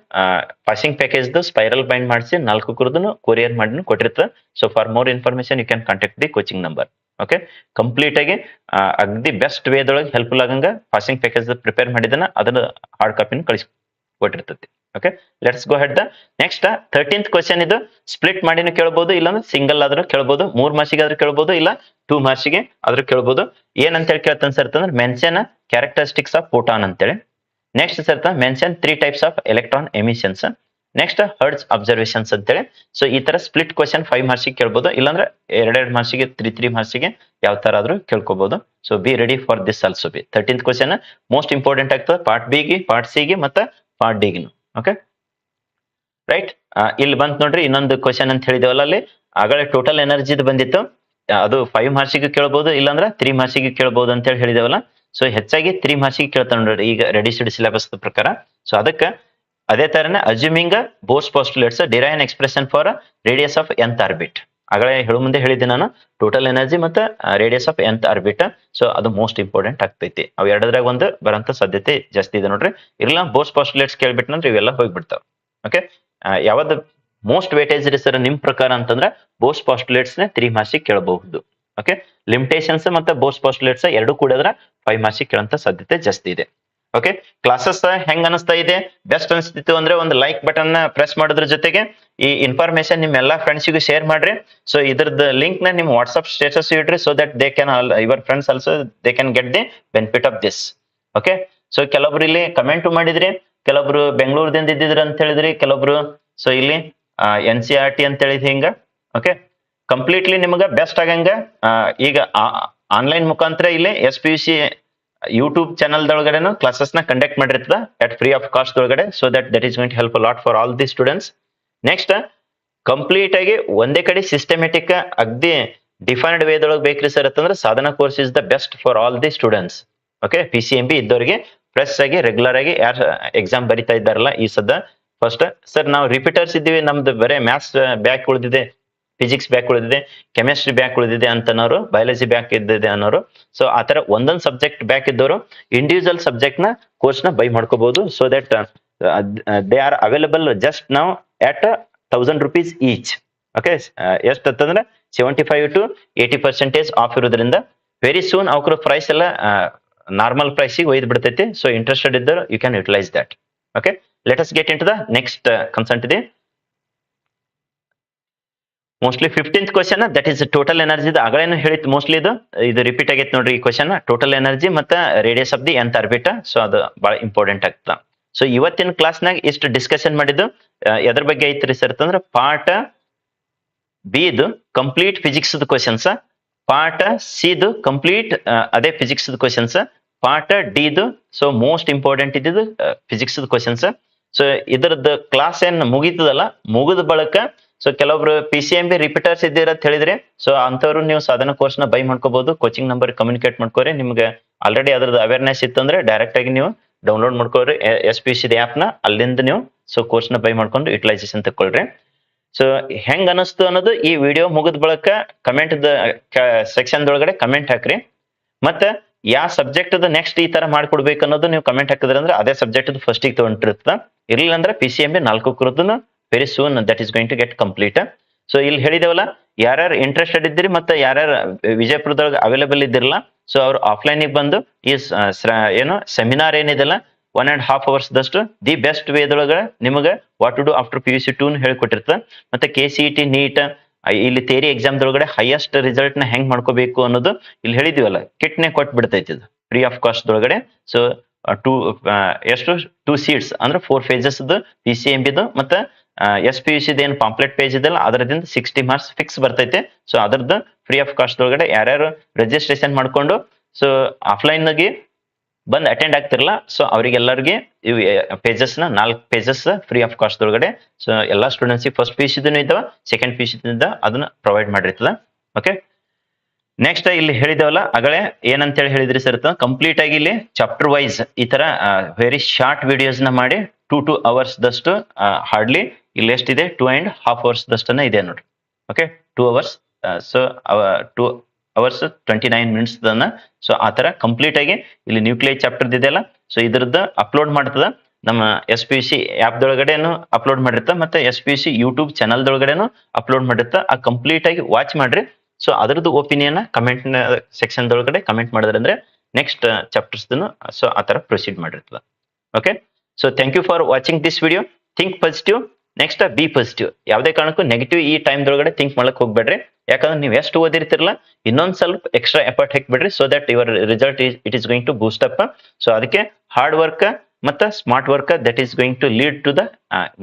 ಪಾಸಿಂಗ್ ಪ್ಯಾಕೇಜ್ ಸ್ಪೈರಲ್ ಬೈಂಡ್ ಮಾಡಿಸಿ 4 ಕುರ್ದು ಕೊರಿಯರ್ ಮಾಡಿ ಕೊಟ್ಟಿರ್ತದೆ. So for more information you can contact the coaching number. Okay, complete ಆಗಿ ಅಗ್ದಿ ಬೆಸ್ಟ್ ವೇದೊಳಗೆ ಹೆಲ್ಪ್ಫುಲ್ ಆಗಂಗ ಪಾಸಿಂಗ್ ಪ್ಯಾಕೇಜ್ ಪ್ರಿಪೇರ್ ಮಾಡಿದನ ಅದನ್ನ ಹಾರ್ಡ್ ಕಾಪಿನ ಕಳಿಸಿ ಕೊಟ್ಟಿರ್ತೈತಿ. Okay, let's go ahead the next 13th question. ಇದು ಸ್ಪ್ಲಿಟ್ ಮಾಡಿನೂ ಕೇಳಬಹುದು, ಇಲ್ಲಾಂದ್ರೆ ಸಿಂಗಲ್ ಆದ್ರೂ ಕೇಳಬಹುದು, 3 ಮಾರ್ಕ್ಸಿಗೆ ಆದ್ರೂ ಕೇಳಬಹುದು, ಇಲ್ಲ 2 ಮಾರ್ಕ್ಸಿಗೆ ಆದ್ರೂ ಕೇಳಬಹುದು. ಏನಂತ ಹೇಳಿ ಕೇಳ್ತಾನೆ ಸರ್ ಅಂತಂದ್ರೆ ಮೆನ್ಷನ್ ಕ್ಯಾರೆಕ್ಟರಿಸ್ಟಿಕ್ಸ್ ಆಫ್ ಫೋಟಾನ್ ಅಂತೇಳಿ. Next sir mention 3 types of electron emissions. Next Hertz observations ಅಂತೇಳಿ. ಸೊ ಈ ತರ ಸ್ಪ್ಲಿಟ್ ಕ್ವಶನ್ 5 ಮಾರ್ಕ್ಸಿಗೆ ಕೇಳಬಹುದು, ಇಲ್ಲಾಂದ್ರೆ 2 ಮಾರ್ಕ್ಸಿಗೆ 3 ಮಾರ್ಕ್ಸಿಗೆ ಯಾವ ತರ ಆದ್ರೂ ಕೇಳ್ಕೋಬಹುದು. So be ready for this also. Be 13th question most important ಆಗ್ತದೆ ಪಾರ್ಟ್ ಬಿ ಗೆ, ಪಾರ್ಟ್ ಸಿ ಗೆ ಮತ್ತೆ ಪಾರ್ಟ್ ಡಿ ಗೆ. Okay right. ಇಲ್ಲಿ ಬಂತ್ ನೋಡ್ರಿ ಇನ್ನೊಂದು ಕ್ವಶನ್ ಅಂತ ಹೇಳಿದೇವಲ್ಲ, ಅಲ್ಲಿ ಆಗಲೇ ಟೋಟಲ್ ಎನರ್ಜಿದು ಬಂದಿತ್ತು. ಅದು 5 ಮಾರ್ಕ್ಸಿಗೆ ಕೇಳಬಹುದು, ಇಲ್ಲಾಂದ್ರೆ 3 ಮಾರ್ಕ್ಸಿಗೆ ಕೇಳಬಹುದು ಅಂತ ಹೇಳಿ ಹೇಳಿದೇವಲ್ಲ. ಸೊ ಹೆಚ್ಚಾಗಿ 3 ಮಾರ್ಕ್ಸಿಗೆ ಕೇಳ್ತಾನೆ ನೋಡ್ರಿ ಈಗ ರೆಡಿಸ್ಡ್ ಸಿಲೆಬಸ್ ಪ್ರಕಾರ. ಸೊ ಅದಕ್ಕೆ ಅದೇ ತರನೇ assuming Bohr's postulates derive an expression for radius of nth orbit. ಆಗಲೇ ಹೇಳೋ ಮುಂದೆ ಹೇಳಿದ್ದೆ ನಾನು ಟೋಟಲ್ ಎನರ್ಜಿ ಮತ್ತೆ radius of nth orbit. So ಅದು ಮೋಸ್ಟ್ ಇಂಪಾರ್ಟೆಂಟ್ ಆಗ್ತೈತಿ. ಅವು ಎರಡರಾಗ ಒಂದು ಬರಂತ ಸಾಧ್ಯತೆ ಜಾಸ್ತಿ ಇದೆ ನೋಡ್ರಿ. ಇಲ್ಲ ಬೋರ್ಸ್ ಪಾಸ್ಟುಲೇಟ್ಸ್ ಕೇಳ್ಬಿಟ್ನಂದ್ರೆ ಇವೆಲ್ಲ ಹೋಗ್ಬಿಡ್ತಾವ. ಓಕೆ, ಯಾವ್ದು ಮೋಸ್ಟ್ ವೇಟೇಜ್ ಇದೆ ಸರ್ ನಿಮ್ ಪ್ರಕಾರ ಅಂತಂದ್ರೆ ಬೋರ್ಸ್ ಪಾಸ್ಟುಲೇಟ್ಸ್ ನ 3 ಮಾರ್ಕ್ಸಿಗೆ ಕೇಳಬಹುದು. ಓಕೆ, ಲಿಮಿಟೇಷನ್ಸ್ ಮತ್ತೆ ಬೋರ್ಸ್ ಪಾಸ್ಟುಲೇಟ್ಸ್ ಎರಡು ಕೂಡಿದ್ರೆ 5 ಮಾರ್ಕ್ಸಿಗೆ ಕೇಳಂತ ಸಾಧ್ಯತೆ ಜಾಸ್ತಿ ಇದೆ. ಓಕೆ, ಕ್ಲಾಸಸ್ ಹೆಂಗ್ ಅನಿಸ್ತಾ ಇದೆ? ಬೆಸ್ಟ್ ಅನಿಸ್ತಿತ್ತು ಅಂದ್ರೆ ಒಂದು ಲೈಕ್ ಬಟನ್ ನ ಪ್ರೆಸ್ ಮಾಡೋದ್ರ ಜೊತೆಗೆ ಈ ಇನ್ಫಾರ್ಮೇಶನ್ ನಿಮ್ ಎಲ್ಲಾ ಫ್ರೆಂಡ್ಸ್ಗೂ ಶೇರ್ ಮಾಡ್ರಿ. ಸೊ ಇದ್ರದ್ದು ಲಿಂಕ್ ನ ನಿಮ್ ವಾಟ್ಸ್ಆಪ್ ಸ್ಟೇಟಸ್ ಇಡ್ರಿ, so that they can your friends also they can get the benefit of this. Okay, so ಕೆಲವೊಬ್ರು ಇಲ್ಲಿ ಕಮೆಂಟ್ ಮಾಡಿದ್ರಿ, ಕೆಲವೊಬ್ರು ಬೆಂಗಳೂರದಿಂದ ಇದ್ದಿದ್ರು ಅಂತ ಹೇಳಿದ್ರಿ, ಕೆಲವೊಬ್ರು ಸೊ ಇಲ್ಲಿ NCERT ಅಂತ ಹೇಳಿದ್ ಹಿಂಗ. ಓಕೆ, ಕಂಪ್ಲೀಟ್ಲಿ ನಿಮ್ಗ ಬೆಸ್ಟ್ ಆಗಂಗ ಈಗ ಆನ್ಲೈನ್ ಮುಖಾಂತರ ಇಲ್ಲಿ SPUC ಯೂಟ್ಯೂಬ್ ಚಾನಲ್ ದೊಳಗಡೆನು ಕ್ಲಾಸಸ್ ನ ಕಂಡಕ್ಟ್ ಮಾಡಿರ್ತದ ಅಟ್ ಫ್ರೀ ಆಫ್ ಕಾಸ್ಟ್ ಒಳಗಡೆ. So that is going to help a lot for all the students. Next complete ಆಗಿ ಒಂದೇ ಕಡೆ ಸಿಸ್ಟಮೆಟಿಕ್ ಅಗ್ದಿ ಡಿಫೈನ್ಡ್ ವೇದೊಳಗೆ ಬೇಕ್ರಿ ಸರ್ ಅಂತಂದ್ರೆ Sadhana course is the best for all the students. Okay, PCMB ಇದ್ದವರಿಗೆ fresh ಆಗಿ regular ಆಗಿ ಯಾರು ಎಕ್ಸಾಮ್ ಬರಿತಾ ಇದ್ದಾರಲ್ಲ ಈ ಸದ್ದ ಫಸ್ಟ್ ಸರ್ ನಾವು ರಿಪೀಟರ್ಸ್ ಇದ್ದೀವಿ, ನಮ್ದು ಬರೇ ಮ್ಯಾಥ್ಸ್ ಬ್ಯಾಕ್ ಉಳಿದಿದೆ, ಫಿಸಿಕ್ಸ್ ಬ್ಯಾಕ್ ಉಳಿದಿದೆ, ಕೆಮಿಸ್ಟ್ರಿ ಬ್ಯಾಕ್ ಉಳಿದಿದೆ ಅಂತನೋರು, ಬಯಾಲಜಿ ಬ್ಯಾಕ್ ಇದ್ದಿದೆ ಅನ್ನೋರು. ಸೊ ಆತರ ಒಂದೊಂದು ಸಬ್ಜೆಕ್ಟ್ ಬ್ಯಾಕ್ ಇದ್ದವರು ಇಂಡಿವಿಜುವಲ್ ಸಬ್ಜೆಕ್ಟ್ ನ ಕೋರ್ಸ್ ನ ಬೈ ಮಾಡ್ಕೋಬಹುದು. So that they are available just ನಾವು at 1000 rupees ಈಚ್. ಓಕೆ, ಎಷ್ಟು ಅಂತಂದ್ರೆ 75 to 80% ಆಫ್ ಇರೋದ್ರಿಂದ ವೆರಿ ಸೂನ್ ಅವ್ರ ಪ್ರೈಸ್ ಎಲ್ಲ ನಾರ್ಮಲ್ ಪ್ರೈಸಿಗೆ ಒಯ್ದು ಬಿಡ್ತೈತಿ. ಸೊ ಇಂಟ್ರೆಸ್ಟೆಡ್ ಇದ್ದರು you can utilise that. Okay, let us get in to the next concept ಇದೆ. Mostly 15th question that is total energy. ಆಗಲೇನು ಹೇಳಿತ್ತು ಮೋಸ್ಟ್ಲಿ ಇದು ರಿಪೀಟ್ ಆಗೈತೆ ನೋಡ್ರಿ ಈ ಕ್ವಶನ್. ಟೋಟಲ್ ಎನರ್ಜಿ ಮತ್ತೆ radius of the nth orbit. So ಅದು ಬಹಳ ಇಂಪಾರ್ಟೆಂಟ್ ಆಗ್ತದ. ಸೊ ಇವತ್ತಿನ ಕ್ಲಾಸ್ನಾಗ ಇಷ್ಟು ಡಿಸ್ಕಷನ್ ಮಾಡಿದ್ದು ಎದ್ರ ಬಗ್ಗೆ ಐತ್ರಿ ಸರ್ ಅಂತಂದ್ರೆ ಪಾರ್ಟ್ ಬಿ ಇದು complete physics questions, part C ದು ಕಂಪ್ಲೀಟ್ ಅದೇ ಫಿಸಿಕ್ಸ್ ಕ್ವಶನ್ಸ್, ಪಾರ್ಟ್ ಡಿ ದು ಸೊ ಮೋಸ್ಟ್ ಇಂಪಾರ್ಟೆಂಟ್ ಇದ್ದಿದ್ದು ಫಿಸಿಕ್ಸ್ ಕ್ವಶನ್ಸ್. ಸೊ ಇದ್ರದ್ದು ಕ್ಲಾಸ್ ಏನ್ ಮುಗೀತದಲ್ಲ, ಮುಗಿದ ಬಳಕ ಸೊ ಕೆಲವೊಬ್ರು PCMB ರಿಪೀಟರ್ಸ್ ಇದ್ದೀರ ಅಂತ ಹೇಳಿದ್ರೆ ಸೊ ಅಂತವ್ರು ನೀವು ಸಾಧನ ಕೋರ್ಸ್ ನ ಬೈ ಮಾಡ್ಕೋಬಹುದು. ಕೋಚಿಂಗ್ ನಂಬರ್ ಕಮ್ಯುನಿಕೇಟ್ ಮಾಡ್ಕೋರಿ. ನಿಮ್ಗೆ ಆಲ್ರೆಡಿ ಅದ್ರದ್ದು ಅವೇರ್ನೆಸ್ ಇತ್ತು ಅಂದ್ರೆ ಡೈರೆಕ್ಟ್ ಆಗಿ ನೀವು ಡೌನ್ಲೋಡ್ ಮಾಡ್ಕೋರಿ SPUC ಆಪ್ ನ. ಅಲ್ಲಿಂದ ನೀವು ಸೊ ಕೋರ್ಸ್ ನ ಬೈ ಮಾಡ್ಕೊಂಡು ಯುಟಿಲೈಸೇಷನ್ ತಗೊಳ್ರಿ. ಸೊ ಹೆಂಗ್ ಅನಿಸ್ತು ಅನ್ನೋದು ಈ ವಿಡಿಯೋ ಮುಗಿದ ಬಳಕ ಕಮೆಂಟ್ ಸೆಕ್ಷನ್ ಒಳಗಡೆ ಕಮೆಂಟ್ ಹಾಕ್ರಿ. ಮತ್ತೆ ಯಾವ ಸಬ್ಜೆಕ್ಟ್ ನೆಕ್ಸ್ಟ್ ಈ ತರ ಮಾಡ್ಕೊಡ್ಬೇಕು ಅನ್ನೋದು ನೀವು ಕಮೆಂಟ್ ಹಾಕಿದ್ರೆ ಅಂದ್ರೆ ಅದೇ ಸಬ್ಜೆಕ್ಟ್ ಫಸ್ಟಿಗೆ ತಗೊಂಡಿರುತ್ತ. ಇರ್ಲಿಲ್ಲ ಅಂದ್ರೆ PCMB 4 ಕುರಿತು very soon that is going to get complete. So ಇಲ್ಲಿ ಹೇಳಿದೇವಲ್ಲ, ಯಾರ್ಯಾರು ಇಂಟ್ರೆಸ್ಟೆಡ್ ಇದ್ದೀರಿ ಮತ್ತೆ ಯಾರ್ಯಾರು ವಿಜಯಪುರದೊಳಗೆ ಅವೈಲೇಬಲ್ ಇದ್ದಿರಲ್ಲ ಸೊ ಅವ್ರು ಆಫ್ಲೈನ್ ಬಂದು ಈ ಏನು ಸೆಮಿನಾರ್ ಏನಿದೆಲ್ಲ 1.5 hours ದಷ್ಟು ದಿ ಬೆಸ್ಟ್ ವೇದೊಳಗೆ ನಿಮಗೆ what to do after PUC 2 ಹೇಳ್ಕೊಟ್ಟಿರ್ತದೆ. ಮತ್ತೆ KCET ನೀಟ್ ಇಲ್ಲಿ ಥಿಯರಿ ಎಕ್ಸಾಮ್ ದೊಳಗಡೆ ಹೈಯೆಸ್ಟ್ ರಿಸಲ್ಟ್ ನ ಹೆಂಗ್ ಮಾಡ್ಕೋಬೇಕು ಅನ್ನೋದು ಇಲ್ಲಿ ಹೇಳಿದಿವಲ್ಲ, ಕಿಟ್ನೆ ಕೊಟ್ಟು ಬಿಡ್ತೈತಿ ಇದು ಫ್ರೀ ಆಫ್ ಕಾಸ್ಟ್ ಒಳಗಡೆ. ಸೊ ಎಷ್ಟು 2 ಸೀಟ್ಸ್ ಅಂದ್ರೆ 4 phases PCMB ಮತ್ತೆ SPUC ಏನ್ ಪಾಂಪ್ಲೆಟ್ ಪೇಜ್ ಇದೆಲ್ಲ ಅದರದಿಂದ 60 ಮಾರ್ಕ್ಸ್ ಫಿಕ್ಸ್ ಬರ್ತೈತೆ. ಸೊ ಅದ್ರದ್ದು ಫ್ರೀ ಆಫ್ ಕಾಸ್ಟ್ ಒಳಗಡೆ ಯಾರ್ಯಾರು ರಿಜಿಸ್ಟ್ರೇಷನ್ ಮಾಡ್ಕೊಂಡು ಸೊ ಆಫ್ಲೈನ್ ಗೆ ಬಂದ್ ಅಟೆಂಡ್ ಆಗ್ತಿರಲ್ಲ ಸೊ ಅವರಿಗೆಲ್ಲರಿಗೆ ಇವು ಪೇಜಸ್ ನ 4 pages ಫ್ರೀ ಆಫ್ ಕಾಸ್ಟ್ ಒಳಗಡೆ. ಸೊ ಎಲ್ಲಾ ಸ್ಟೂಡೆಂಟ್ಸ್ ಫಸ್ಟ್ PUC ಇದಾವ, ಸೆಕೆಂಡ್ PUC ಅದನ್ನ ಪ್ರೊವೈಡ್ ಮಾಡಿರ್ತದ. ಓಕೆ, ನೆಕ್ಸ್ಟ್ ಇಲ್ಲಿ ಹೇಳಿದವಲ್ಲ ಅಗಳೇ ಏನಂತ ಹೇಳಿದ್ರಿ ಸರ್, ಕಂಪ್ಲೀಟ್ ಆಗಿ ಇಲ್ಲಿ ಚಾಪ್ಟರ್ ವೈಸ್ ಈ ತರ ವೆರಿ ಶಾರ್ಟ್ ವಿಡಿಯೋಸ್ ನ ಮಾಡಿ 2 hours ದಷ್ಟು ಹಾರ್ಡ್ಲಿ ಇಲ್ಲಿ ಎಷ್ಟಿದೆ 2.5 hours ದಷ್ಟನ್ನ ಇದೆ ನೋಡ್ರಿ. Okay, 2 hours so 2 hours 29 minutes ದನ್ನ. ಸೊ ಆ ತರ ಕಂಪ್ಲೀಟ್ ಆಗಿ ಇಲ್ಲಿ ನ್ಯೂಕ್ಲಿಯೈ ಚಾಪ್ಟರ್ ಇದೆಯಲ್ಲ ಸೊ ಇದ್ರದ್ದು ಅಪ್ಲೋಡ್ ಮಾಡ್ತದ ನಮ್ಮ SPUC ಆಪ್ ದೊಳಗಡೆನು ಅಪ್ಲೋಡ್ ಮಾಡಿರ್ತ, ಮತ್ತೆ SPUC ಯೂಟ್ಯೂಬ್ ಚಾನಲ್ ದೊಳಗಡೆನು ಅಪ್ಲೋಡ್ ಮಾಡಿರ್ತ. ಆ ಕಂಪ್ಲೀಟ್ ಆಗಿ ವಾಚ್ ಮಾಡ್ರಿ. ಸೊ ಅದ್ರದ್ದು ಒಪಿನಿಯನ್ ಕಮೆಂಟ್ ಸೆಕ್ಷನ್ ದೊಳಗಡೆ ಕಮೆಂಟ್ ಮಾಡಿದ್ರೆ ಅಂದ್ರೆ ನೆಕ್ಸ್ಟ್ ಚಾಪ್ಟರ್ಸ್ ಸೊ ಆ ತರ ಪ್ರೊಸೀಡ್ ಮಾಡಿರ್ತದ. Okay, so thank you for watching this video. Think positive, next B positive. ಯಾವುದೇ ಕಾರಣಕ್ಕೂ ನೆಗೆಟಿವ್ ಈ ಟೈಮ್ ದೊಳಗಡೆ ಥಿಂಕ್ ಮಾಡಕ್ ಹೋಗ್ಬೇಡ್ರಿ. ಯಾಕಂದ್ರೆ ನೀವು ಎಷ್ಟು ಓದಿರ್ತಿರಲ್ಲ ಇನ್ನೊಂದ್ ಸ್ವಲ್ಪ ಎಕ್ಸ್ಟ್ರಾ ಎಫರ್ಟ್ ಹಾಕ್ಬಿಡ್ರಿ, so that your result it is going to boost up. So ಅದಕ್ಕೆ ಹಾರ್ಡ್ ವರ್ಕ್ ಮತ್ತೆ smart work that is going to lead to the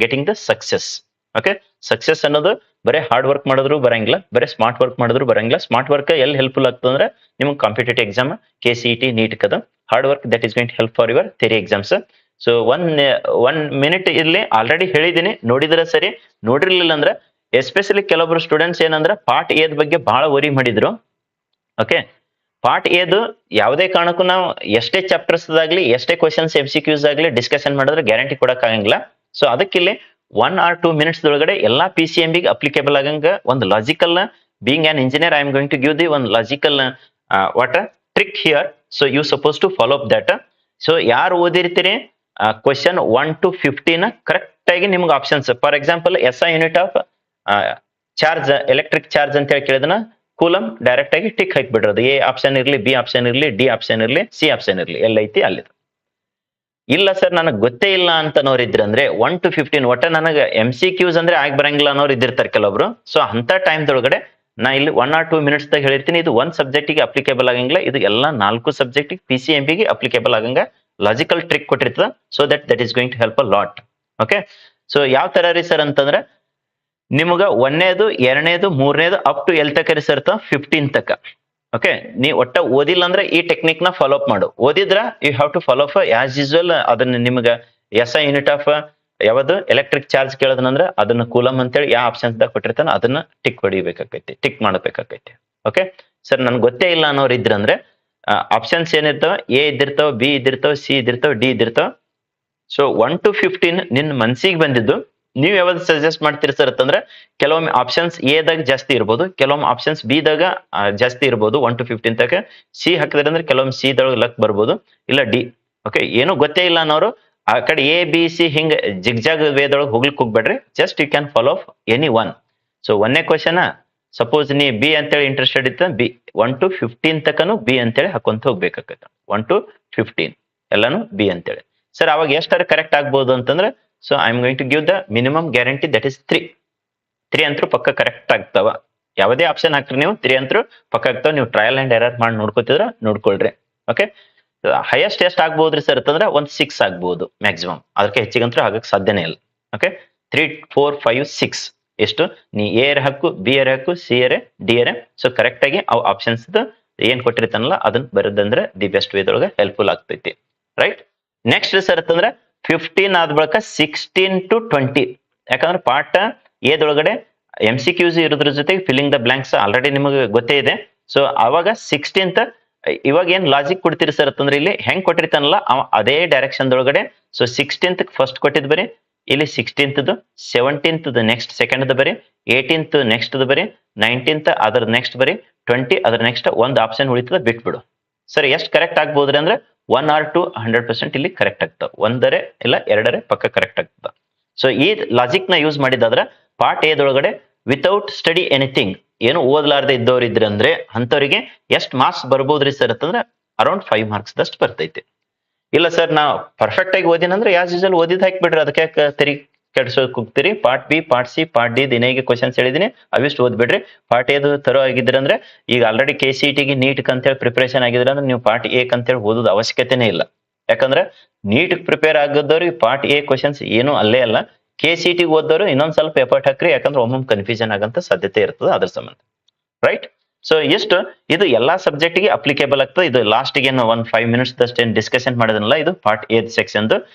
getting the success. Okay, success ಅನ್ನೋದು ಬರೀ ಹಾರ್ಡ್ ವರ್ಕ್ ಮಾಡಿದ್ರು ಬರಂಗಿಲ್ಲ, ಬರೀ smart work ಮಾಡಿದ್ರು ಬರಂಗಿಲ್ಲ. Smart work ಎಲ್ಲಿ ಹೆಲ್ಪ್ಫುಲ್ ಆಗ್ತದೆ ಅಂದ್ರೆ ನಿಮ್ಗೆ ಕಾಂಪಿಟೇಟಿವ್ ಎಕ್ಸಾಮ್, KCET, ನೀಟ್ ಕದ. Hard work that is going to help for your theory exams. So one minute ಇಲ್ಲಿ ಆಲ್ರೆಡಿ ಹೇಳಿದೀನಿ, ನೋಡಿದ್ರೆ ಸರಿ, ನೋಡಿರ್ಲಿಲ್ಲ ಅಂದ್ರೆ ಎಸ್ಪೆಷಲಿ ಕೆಲವೊಬ್ರು ಸ್ಟೂಡೆಂಟ್ಸ್ ಏನಂದ್ರೆ ಪಾರ್ಟ್ ಎ ಬಗ್ಗೆ ಬಹಳ ವರಿ ಮಾಡಿದ್ರು. ಓಕೆ, ಪಾರ್ಟ್ ಎದು ಯಾವುದೇ ಕಾರಣಕ್ಕೂ ನಾವು ಎಷ್ಟೇ ಚಾಪ್ಟರ್ಸ್ ಆಗ್ಲಿ ಎಷ್ಟೇ ಕ್ವಶನ್ಸ್ MCQs ಆಗ್ಲಿ ಡಿಸ್ಕಷನ್ ಮಾಡಿದ್ರೆ ಗ್ಯಾರಂಟಿ ಕೊಡಕ್ ಆಗಂಗಿಲ್ಲ. ಸೊ ಅದಕ್ಕಿಲ್ಲಿ 1 or 2 minutes ದೊಳಗಡೆ ಎಲ್ಲಾ PCMB ಅಪ್ಲಿಕೇಬಲ್ ಆಗಂಗ ಒಂದು logical, being an engineer I am going to give the ಒಂದು logical what trick here. So you suppose to follow up that. So ಯಾರು ಓದಿರ್ತೀರಿ ಕ್ವಶನ್ 1 to 15 ಕರೆಕ್ಟ್ ಆಗಿ ನಿಮ್ಗೆ options, for example SI unit of charge, electric charge ಅಂತ ಹೇಳಿ ಕೇಳಿದನ coulomb direct ಆಗಿ tick ಹಾಕ್ಬಿಡ್ರದು. A option ಇರ್ಲಿ, B ಆಪ್ಷನ್ ಇರ್ಲಿ, D ಆಪ್ಷನ್ ಇರ್ಲಿ, C ಆಪ್ಷನ್ ಇರ್ಲಿ, ಎಲ್ಲೈತಿ ಅಲ್ಲಿ. ಇಲ್ಲ ಸರ್ ನನಗೆ ಗೊತ್ತೇ ಇಲ್ಲ ಅಂತ ಇದ್ರಂದ್ರೆ 1 to 15 ಒಟ್ಟ ನನಗೆ MCQs ಅಂದ್ರೆ ಆಗಿ ಬರಂಗಿಲ್ಲ ಅನ್ನೋರು ಇದ್ದಿರ್ತಾರೆ ಕೆಲವೊಬ್ರು. ಸೊ ಅಂತ ಟೈಮ್ ದೊಳಗಡೆ ನಾ ಇಲ್ಲಿ 1 or 2 minutes ದಾಗ ಹೇಳಿರ್ತೀನಿ, ಇದು ಒಂದ್ ಸಬ್ಜೆಕ್ಟಿಗೆ ಅಪ್ಲಿಕೇಬಲ್ ಆಗಂಗಿಲ್ಲ, ಇದು ಎಲ್ಲಾ 4 ಸಬ್ಜೆಕ್ಟಿಗೆ PCMBಗೆ ಅಪ್ಲಿಕೇಬಲ್ ಆಗಂಗ ಲಾಜಿಕಲ್ ಟ್ರಿಕ್ ಕೊಟ್ಟಿರ್ತದ. So that is going to help a lot. Okay, so ಯಾವ ತರ ರೀ ಸರ್ ಅಂತಂದ್ರೆ ನಿಮಗ 1ನೇದು 2ನೇದು 3ನೇದು ಅಪ್ ಟು ಎಲ್ ತಕ ರೀ ಸರ್ 15 ತಕ. ಓಕೆ, ನೀ ಒಟ್ಟ ಓದಿಲ್ಲ ಅಂದ್ರೆ ಈ ಟೆಕ್ನಿಕ್ ನ ಫಾಲೋ ಅಪ್ ಮಾಡು, ಓದಿದ್ರ you have to follow up as usual. ಅದನ್ನ ನಿಮ್ಗ SI ಯೂನಿಟ್ ಆಫ್ ಯಾವ್ದು ಎಲೆಕ್ಟ್ರಿಕ್ ಚಾರ್ಜ್ ಕೇಳೋದನಂದ್ರೆ ಅದನ್ನ ಕೂಲಮ್ ಅಂತೇಳಿ ಯಾವ ಆಪ್ಷನ್ಸ್ ದಾಗ ಕೊಟ್ಟಿರ್ತಾನ ಅದನ್ನ ಟಿಕ್ ಹೊಡಿಬೇಕಾಕೈತಿ, ಟಿಕ್ ಮಾಡಬೇಕಾಕೈತಿ. ಓಕೆ ಸರ್ ನನ್ಗೆ ಗೊತ್ತೇ ಇಲ್ಲ ಅನ್ನೋರು ಇದ್ರಂದ್ರೆ ಆಪ್ಷನ್ಸ್ ಏನಿರ್ತಾವ, A ಇದ್ದಿರ್ತಾವ, B ಇದ್ದಿರ್ತಾವ, C ಇದ್ದಿರ್ತಾವ, D ಇದ್ದಿರ್ತಾವ. ಸೊ 1 to 15 ನಿನ್ ಮನ್ಸಿಗೆ ಬಂದಿದ್ದು ನೀವ್ ಯಾವ್ದು ಸಜೆಸ್ಟ್ ಮಾಡ್ತೀರಿ ಸರ್ ಅಂತಂದ್ರೆ ಕೆಲವೊಮ್ಮೆ ಆಪ್ಷನ್ಸ್ ಎ ದಾಗ ಜಾಸ್ತಿ ಇರ್ಬೋದು, ಕೆಲವೊಮ್ಮೆ ಆಪ್ಷನ್ಸ್ ಬಿ ದಾಗ ಜಾಸ್ತಿ ಇರ್ಬೋದು. 1 to 15 ತಕ ಸಿ ಹಾಕಿದ್ರೆ ಅಂದ್ರೆ ಕೆಲವೊಮ್ಮೆ ಸಿ ದೊಳಗೆ ಲಕ್ ಬರ್ಬೋದು, ಇಲ್ಲ ಡಿ. ಓಕೆ, ಏನು ಗೊತ್ತೇ ಇಲ್ಲ ಅನ್ನೋರು ಆ ಕಡೆ A B C ಹಿಂಗ ಜಿಗ್ಜಾಗ್ ವೇದೊಳಗೆ ಹೋಗ್ಲಿಕ್ಕೆ ಹೋಗ್ಬೇಡ್ರಿ. Just you can follow any one. So 1ನೇ ಕ್ವಶನ್ ಸಪೋಸ್ ನೀ ಬಿ ಅಂತೇಳಿ ಇಂಟ್ರೆಸ್ಟೆಡ್ ಇತ್ತ, ಬಿ 1 to 15 ತಕನು ಬಿ ಅಂತೇಳಿ ಹಾಕೊಂತ ಹೋಗ್ಬೇಕಾಗತ್ತ. 1 to 15 ಎಲ್ಲಾನು ಬಿ ಅಂತೇಳಿ. ಸರ್ ಅವಾಗ ಎಷ್ಟಾರ ಕರೆಕ್ಟ್ ಆಗ್ಬೋದು ಅಂತಂದ್ರೆ, so I am going to give the minimum guarantee that is 3 ಅಂತೂ ಪಕ್ಕ ಕರೆಕ್ಟ್ ಆಗ್ತಾವ. ಯಾವುದೇ ಆಪ್ಷನ್ ಹಾಕ್ರಿ ನೀವು 3 ಅಂತೂ ಪಕ್ಕ ಆಗ್ತಾವ. ನೀವು ಟ್ರಯಲ್ ಅಂಡ್ ಎರರ್ ಮಾಡಿ ನೋಡ್ಕೋತಿದ್ರ ನೋಡ್ಕೊಳ್ರಿ. ಓಕೆ, ಹೈಯೆಸ್ಟ್ ಎಷ್ಟು ಆಗ್ಬೋದ್ರಿ ಸರ್ ಅಂತಂದ್ರೆ 6 ಆಗ್ಬಹುದು ಮ್ಯಾಕ್ಸಿಮಮ್, ಅದಕ್ಕೆ ಹೆಚ್ಚಿಗಂತೂ ಆಗಕ್ಕೆ ಸಾಧ್ಯನೇ ಇಲ್ಲ. ಓಕೆ, 3, 4, 5, 6 ಎಷ್ಟು ನೀ ಎ ಹಾಕು, ಬಿ ಏರ್ ಹಾಕು, ಸಿ ಏರೆ, ಡಿ ಏರೆ. ಸೊ ಕರೆಕ್ಟ್ ಆಗಿ ಅವ್ ಆಪ್ಷನ್ಸ್ ಏನ್ ಕೊಟ್ಟಿರ್ತಾನಲ್ಲ ಅದನ್ನ ಬರೋದಂದ್ರೆ ದಿ ಬೆಸ್ಟ್ ವೇದೊಳಗೆ ಹೆಲ್ಪ್ಫುಲ್ ಆಗ್ತೈತಿ. ರೈಟ್, ನೆಕ್ಸ್ಟ್ ಸರ್ ಅಂತಂದ್ರೆ 15 ಆದ ಬಳಿಕ 16 to 20. ಯಾಕಂದ್ರೆ ಪಾರ್ಟ್ ಎದೊಳಗಡೆ MCQs ಇರೋದ್ರ ಜೊತೆಗೆ ಫಿಲ್ಲಿಂಗ್ ದ ಬ್ಲಾಂಕ್ಸ್ ಆಲ್ರೆಡಿ ನಿಮಗೆ ಗೊತ್ತೇ ಇದೆ. ಸೊ ಅವಾಗ 16th ಇವಾಗ ಏನ್ ಲಾಜಿಕ್ ಕೊಡ್ತೀರಿ ಸರ್ ಅಂತಂದ್ರೆ ಇಲ್ಲಿ ಹೆಂಗ್ ಕೊಟ್ಟಿರ್ತಾನಲ್ಲ ಅದೇ ಡೈರೆಕ್ಷನ್ ದೊಳಗಡೆ. ಸೊ 16th ಫಸ್ಟ್ ಕೊಟ್ಟಿದ್ ಬರೀ, ಇಲ್ಲಿ 16th 17th ನೆಕ್ಸ್ಟ್ ಸೆಕೆಂಡ್ ಬರೀ, 18th ನೆಕ್ಸ್ಟ್ ಬರೀ, 19th ಅದರ ನೆಕ್ಸ್ಟ್ ಬರೀ, 20 ಅದರ ನೆಕ್ಸ್ಟ್ ಒಂದು ಆಪ್ಷನ್ ಉಳಿತದ ಬಿಟ್ಬಿಡು. ಸರ್ ಎಷ್ಟು ಕರೆಕ್ಟ್ ಆಗ್ಬೋದ್ರಿ ಅಂದ್ರೆ 1 or 2 100% ಇಲ್ಲಿ ಕರೆಕ್ಟ್ ಆಗ್ತಾವ. ಒಂದರೇ ಇಲ್ಲ ಎರಡರೇ ಪಕ್ಕ ಕರೆಕ್ಟ್ ಆಗ್ತದ. ಸೊ ಈ ಲಾಜಿಕ್ ನ ಯೂಸ್ ಮಾಡಿದಾದ್ರೆ ಪಾರ್ಟ್ ಎದೊಳಗಡೆ ವಿತೌಟ್ ಸ್ಟಡಿ ಎನಿಥಿಂಗ್, ಏನು ಓದ್ಲಾರ್ದೆ ಇದ್ದವ್ರು ಇದ್ರೆ ಅಂದ್ರೆ ಅಂತವರಿಗೆ ಎಷ್ಟು ಮಾರ್ಕ್ಸ್ ಬರ್ಬೋದ್ರಿ ಸರ್ ಅಂತಂದ್ರೆ ಅರೌಂಡ್ 5 marks ದಷ್ಟು ಬರ್ತೈತಿ. ಇಲ್ಲ ಸರ್ ನಾವು ಪರ್ಫೆಕ್ಟ್ ಆಗಿ ಓದಿನಂದ್ರೆ ಯಾಸ್ ಯೂಶುವಲ್ ಓದಿದ್ ಹಾಕ್ಬಿಡ್ರಿ, ಅದಕ್ಕೆ ತೆರಿ ಕೆಡ್ಸೋಕ್ ಹೋಗ್ತೀರಿ. Part B, part C, part D ದಿನೇಗೆ ಕ್ವಶನ್ಸ್ ಹೇಳಿದೀನಿ, ಅವಿಷ್ಟು ಓದ್ಬಿಡ್ರಿ. ಪಾರ್ಟ್ ಎದು ತರೋ ಆಗಿದ್ರೆ ಅಂದ್ರೆ ಈಗ ಆಲ್ರೆಡಿ KCETಗೆ ನೀಟ್ ಅಂತೇಳಿ ಪ್ರಿಪರೇಷನ್ ಆಗಿದ್ರೆ ಅಂದ್ರೆ ನೀವು ಪಾರ್ಟ್ ಎ ಅಂತೇಳಿ ಓದೋದು ಅವಶ್ಯಕತೆನೇ ಇಲ್ಲ. ಯಾಕಂದ್ರೆ ನೀಟ್ ಪ್ರಿಪೇರ್ ಆಗಿದ್ದವ್ರಿಗೆ ಪಾರ್ಟ್ ಎ ಕ್ವಶನ್ಸ್ ಏನು ಅಲ್ಲೇ ಅಲ್ಲ. KCETಗೆ ಓದೋರು ಇನ್ನೊಂದ್ ಸ್ವಲ್ಪ ಎಫರ್ಟ್ ಹಾಕ್ರಿ, ಯಾಕಂದ್ರೆ ಒಮ್ಮೊಮ್ಮೆ ಕನ್ಫ್ಯೂಷನ್ ಆಗಂತ ಸಾಧ್ಯತೆ ಇರ್ತದೆ ಅದ್ರ ಸಂಬಂಧ. ರೈಟ್, ಸೊ ಎಷ್ಟು ಇದು ಎಲ್ಲಾ ಸಬ್ಜೆಕ್ಟ್ ಗೆ ಅಪ್ಲಿಕೇಬಲ್ ಆಗ್ತದೆ. ಇದು ಲಾಸ್ಟ್ ಗೆ ಒಂದು 5 minutes ಅಷ್ಟೇನು ಡಿಸ್ಕಷನ್ ಮಾಡೋದನ್ನಲ್ಲ, ಇದು part A section.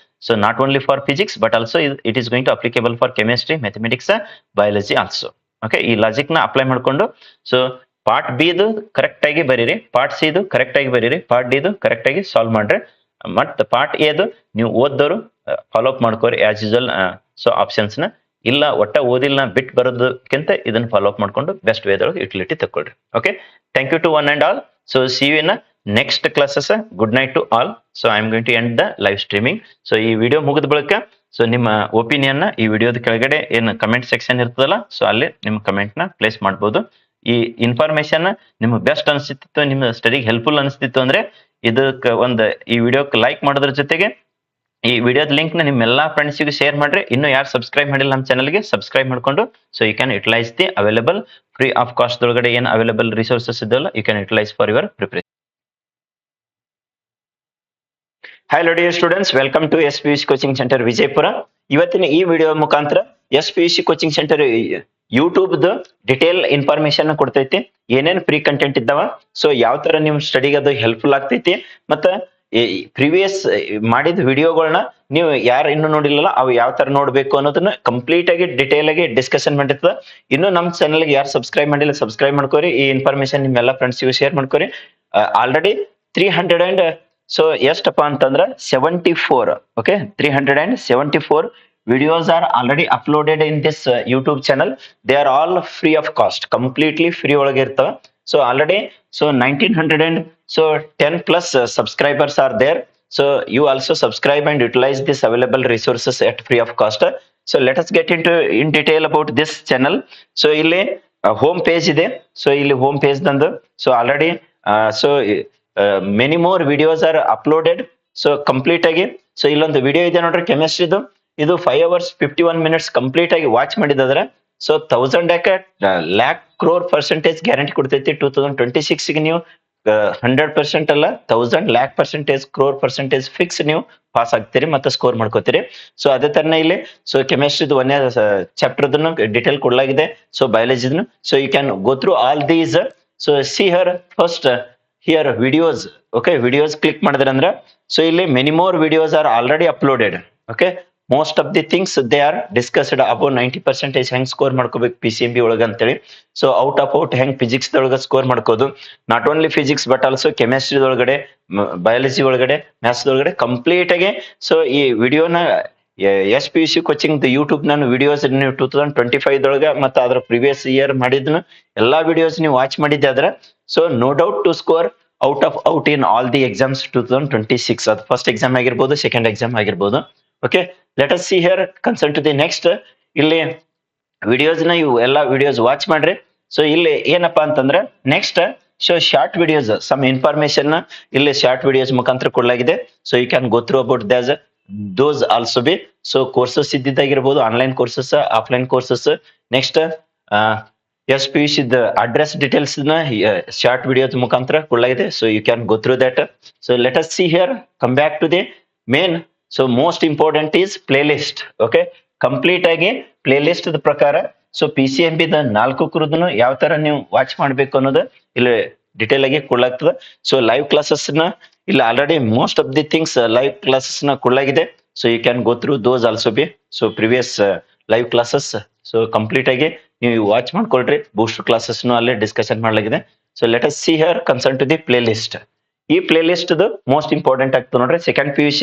So not only for physics but also it is going to applicable for chemistry, mathematics, biology also. Okay, ಈ ಲಾಜಿಕ್ ನ ಅಪ್ಲೈ ಮಾಡ್ಕೊಂಡು ಸೊ ಪಾರ್ಟ್ ಬಿ ದು ಕರೆಕ್ಟ್ ಆಗಿ ಬರೀರಿ, ಪಾರ್ಟ್ ಸಿ ದು ಕರೆಕ್ಟ್ ಆಗಿ ಬರೀರಿ, ಪಾರ್ಟ್ ಡಿ ದು ಕರೆಕ್ಟ್ ಆಗಿ ಸಾಲ್ವ್ ಮಾಡ್ರಿ. ಮತ್ ಪಾರ್ಟ್ ಎದು ನೀವು ಓದ್ದವರು ಫಾಲೋ ಅಪ್ ಮಾಡ್ಕೋರಿ ಆಸ್ ಯೂಶುವಲ್. ಸೊ ಆಪ್ಷನ್ಸ್ ನ ಇಲ್ಲ ಒಟ್ಟ ಓದಿಲ್ಲ ಬಿಟ್ ಬರೋದಕ್ಕಿಂತ ಇದನ್ನ ಫಾಲೋ ಅಪ್ ಮಾಡ್ಕೊಂಡು ಬೆಸ್ಟ್ ವೇದೊಳಗೆ ಯುಟಿಲಿಟಿ ತಗೊಳ್ರಿ. Okay, thank you to one and all. So see you in next classes. Good night to all. So I am going to end the live streaming. So ಈ video ಮುಗಿದ ಬಳಿಕ so ನಿಮ್ಮ opinion ಈ ವಿಡಿಯೋದ ಕೆಳಗಡೆ ಏನು comment section ಇರ್ತದಲ್ಲ, so ಅಲ್ಲಿ ನಿಮ್ಮ ಕಮೆಂಟ್ ನ ಪ್ಲೇಸ್ ಮಾಡ್ಬೋದು. ಈ ಇನ್ಫಾರ್ಮೇಶನ್ ನಿಮ್ಗೆ ಬೆಸ್ಟ್ ಅನಿಸ್ತಿತ್ತು, ನಿಮ್ಮ ಸ್ಟಡಿಗೆ ಹೆಲ್ಪ್ಫುಲ್ ಅನಿಸ್ತಿತ್ತು ಅಂದ್ರೆ ಇದಕ್ಕೆ ಒಂದು ಈ ವಿಡಿಯೋಕ್ಕೆ ಲೈಕ್ ಮಾಡೋದ್ರ ಜೊತೆಗೆ ಈ ವಿಡಿಯೋದ ಲಿಂಕ್ ನ ನಿಮ್ಮೆಲ್ಲಾ ಫ್ರೆಂಡ್ಸ್ಗೂ ಶೇರ್ ಮಾಡ್ರಿ. ಇನ್ನು ಯಾರು ಸಬ್ಸ್ಕ್ರೈಬ್ ಮಾಡಿಲ್ಲ ನಮ್ಮ ಚಾನಲ್ಗೆ ಸಬ್ಸ್ಕ್ರೈಬ್ ಮಾಡ್ಕೊಂಡು so you can utilise the available free of cost ಒಳಗಡೆ ಏನು ಅವೈಲೇಬಲ್ ರಿಸೋರ್ಸಸ್ ಇದೆಯಲ್ಲ you can utilise for your preparation. Hello dear students, welcome to SPUC coaching centre Vijayapura. ಇವತ್ತಿನ ಈ ವಿಡಿಯೋ ಮುಖಾಂತರ SPUC coaching centre YouTube detail information ಕೊಡ್ತೈತಿ. ಏನೇನ್ free content ಇದ್ದಾವ, so ಯಾವ ತರ ನಿಮ್ ಸ್ಟಡಿಗೆ ಅದು ಹೆಲ್ಪ್ಫುಲ್ ಆಗ್ತೈತಿ, ಮತ್ತ ಪ್ರಿವಿಯಸ್ ಮಾಡಿದ ವಿಡಿಯೋಗಳನ್ನ ನೀವು ಯಾರು ಇನ್ನು ನೋಡಿಲ್ಲಲ್ಲ ಅವು ಯಾವ ತರ ನೋಡ್ಬೇಕು ಅನ್ನೋದನ್ನ ಕಂಪ್ಲೀಟ್ ಆಗಿ ಡಿಟೇಲ್ ಆಗಿ ಡಿಸ್ಕಷನ್ ಮಾಡಿರ್ತದ. ಇನ್ನು ನಮ್ಮ ಚಾನಲ್ಗೆ ಯಾರು ಸಬ್ಸ್ಕ್ರೈಬ್ ಮಾಡಿಲ್ಲ ಸಬ್ಸ್ಕ್ರೈಬ್ ಮಾಡ್ಕೋರಿ. ಈ ಇನ್ಫಾರ್ಮೇಶನ್ ನಿಮ್ಮೆಲ್ಲ ಫ್ರೆಂಡ್ಸ್ಗೂ ಶೇರ್ ಮಾಡ್ಕೋರಿ. ಆಲ್ರೆಡಿ 300 ಅಂಡ್ ಸೊ ಎಷ್ಟಪ್ಪ ಅಂತಂದ್ರ 74 okay 374 videos are already uploaded in this YouTube channel. They are all free of cost, completely free ಒಳಗೆ ಇರ್ತವೆ. So already so 1900 and so 10 plus subscribers are there. So you also subscribe and utilize this available resources at free of cost. So let us get into in detail about this channel. So ಇಲ್ಲಿ home page ಇದೆ. So ಇಲ್ಲಿ home page ದಂದು so already so many more videos are uploaded. So complete ಆಗಿ so ಇಲ್ಲೊಂದು video ಇದೆ ನೋಡ್ರಿ ಕೆಮಿಸ್ಟ್ರಿದು. ಇದು 5 hours 51 minutes complete ಆಗಿ watch ಮಾಡಿದ್ರೆ so 1000 lakh crore percentage guarantee ಕೊಡ್ತೈತಿ. 2026 ಗೆ ನೀವು 100% ಅಲ್ಲ 1000 lakh percentage crore percentage fix ನೀವು ಪಾಸ್ ಆಗ್ತೀರಿ ಮತ್ತೆ ಸ್ಕೋರ್ ಮಾಡ್ಕೋತೀರಿ. ಸೊ ಅದೇ ತರನೇ ಇಲ್ಲಿ ಸೊ ಕೆಮಿಸ್ಟ್ರಿದು ಒಂದೇ ಚಾಪ್ಟರ್ ಡಿಟೇಲ್ ಕೊಡಲಾಗಿದೆ. ಸೊ ಬಯಾಲಜಿದನ್ನು so you can go through all these. So see here first here videos. Okay, videos click ಮಾಡಿದ್ರೆ ಅಂದ್ರೆ ಸೊ ಇಲ್ಲಿ many more videos are already uploaded. Okay, most of the things they are discussed. Above 90% ಹೆಂಗ್ score ಮಾಡ್ಕೋಬೇಕು PCMB ಒಳಗ ಅಂತೇಳಿ. So out of out ಹೆಂಗ್ physics ಒಳಗ score ಮಾಡ್ಕೋದು, not only physics but also chemistry ಒಳಗಡೆ, ಬಯಾಲಜಿ ಒಳಗಡೆ, ಮ್ಯಾಥ್ಸ್ ಒಳಗಡೆ ಕಂಪ್ಲೀಟ್ ಆಗಿ ಸೊ ಈ ವಿಡಿಯೋನ SPUC ಕೋಚಿಂಗ್ ಯೂಟ್ಯೂಬ್ ನಾನು ವಿಡಿಯೋಸ್ ನೀವು 2025 ಮತ್ತೆ ಅದ್ರ ಪ್ರಿವಿಯಸ್ ಇಯರ್ ಮಾಡಿದ್ನು ಎಲ್ಲಾ ವಿಡಿಯೋಸ್ ನೀವು ವಾಚ್ ಮಾಡಿದ್ದೆ ಆದ್ರೆ so no doubt to score out in all the exams 2026. ಅದು ಫಸ್ಟ್ ಎಕ್ಸಾಮ್ ಆಗಿರ್ಬೋದು, ಸೆಕೆಂಡ್ ಎಕ್ಸಾಮ್ ಆಗಿರ್ಬೋದು. Okay, let us see here concern to the next. ಇಲ್ಲಿ ವಿಡಿಯೋಸ್ ನ ಇವು ಎಲ್ಲಾ ವಿಡಿಯೋಸ್ ವಾಚ್ ಮಾಡ್ರಿ. ಸೊ ಇಲ್ಲಿ ಏನಪ್ಪಾ ಅಂತಂದ್ರೆ next so short videos some information ಇಲ್ಲಿ ಶಾರ್ಟ್ ವಿಡಿಯೋಸ್ ಮುಖಾಂತರ ಕೊಡಲಾಗಿದೆ. So you can go through about those also be. So courses ಇದ್ದಿದ್ದಾಗಿರ್ಬೋದು, online courses, offline courses. Next SPUC address details ನ ಶಾರ್ಟ್ ವಿಡಿಯೋಸ್ ಮುಖಾಂತರ ಕೊಡಲಾಗಿದೆ. So you can go through that. So let us see here come back to the main. So most important is playlist. Okay, complete ಆಗಿ playlist ಪ್ರಕಾರ so PCMB 4 ಕುರುದನ್ನು ಯಾವ ತರ ನೀವು watch ಮಾಡ್ಬೇಕು ಅನ್ನೋದು ಇಲ್ಲಿ ಡಿಟೇಲ್ ಆಗಿ ಕೊಡ್ಲಾಗ್ತದೆ. ಸೊ ಲೈವ್ ಕ್ಲಾಸಸ್ ನ ಇಲ್ಲಿ already most of the things live classes ನ ಕೊಡ್ಲಾಗಿದೆ. So you can go through those also be. So previous live classes so complete ಆಗಿ ನೀವು ವಾಚ್ ಮಾಡ್ಕೊಳ್ರಿ. ಬೂಸ್ಟರ್ ಕ್ಲಾಸಸ್ ಅಲ್ಲೇ ಡಿಸ್ಕಷನ್ ಮಾಡಲಾಗಿದೆ. So let us see here concern to the playlist. ಈ playlist most important ಆಗ್ತದೆ ನೋಡ್ರಿ. Second PUC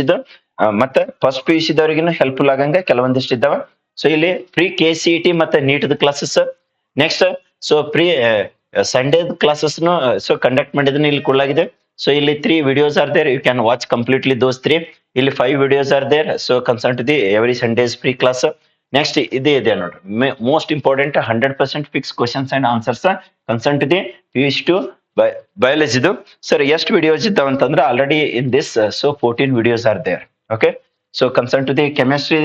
ಮತ್ತೆ first PUC ದವರಿಗೂ ಹೆಲ್ಪ್ಫುಲ್ ಆಗಂಗ ಕೆಲವೊಂದಿಷ್ಟು ಇದ್ದಾವ. ಸೊ ಇಲ್ಲಿ ಪ್ರೀ KCET ಮತ್ತೆ NEET classes. Next so pre Sunday classes so conduct ಮಾಡಿದನ್ನು ಇಲ್ಲಿ ಕೊಡಲಾಗಿದೆ. ಸೊ ಇಲ್ಲಿ 3 videos are there. You can watch completely those 3. ಇಲ್ಲಿ 5 videos are there. So concern to the every Sunday's free class. Next ಇದೆ ನೋಡ್ರಿ most important 100% fix questions and answers concern to the PUC 2 ಬಯಾಲಜಿದು. Sir ಎಷ್ಟು videos ಇದ್ದಾವ ಅಂತಂದ್ರೆ already in this so 14 videos are there. Okay, so concern to the chemistry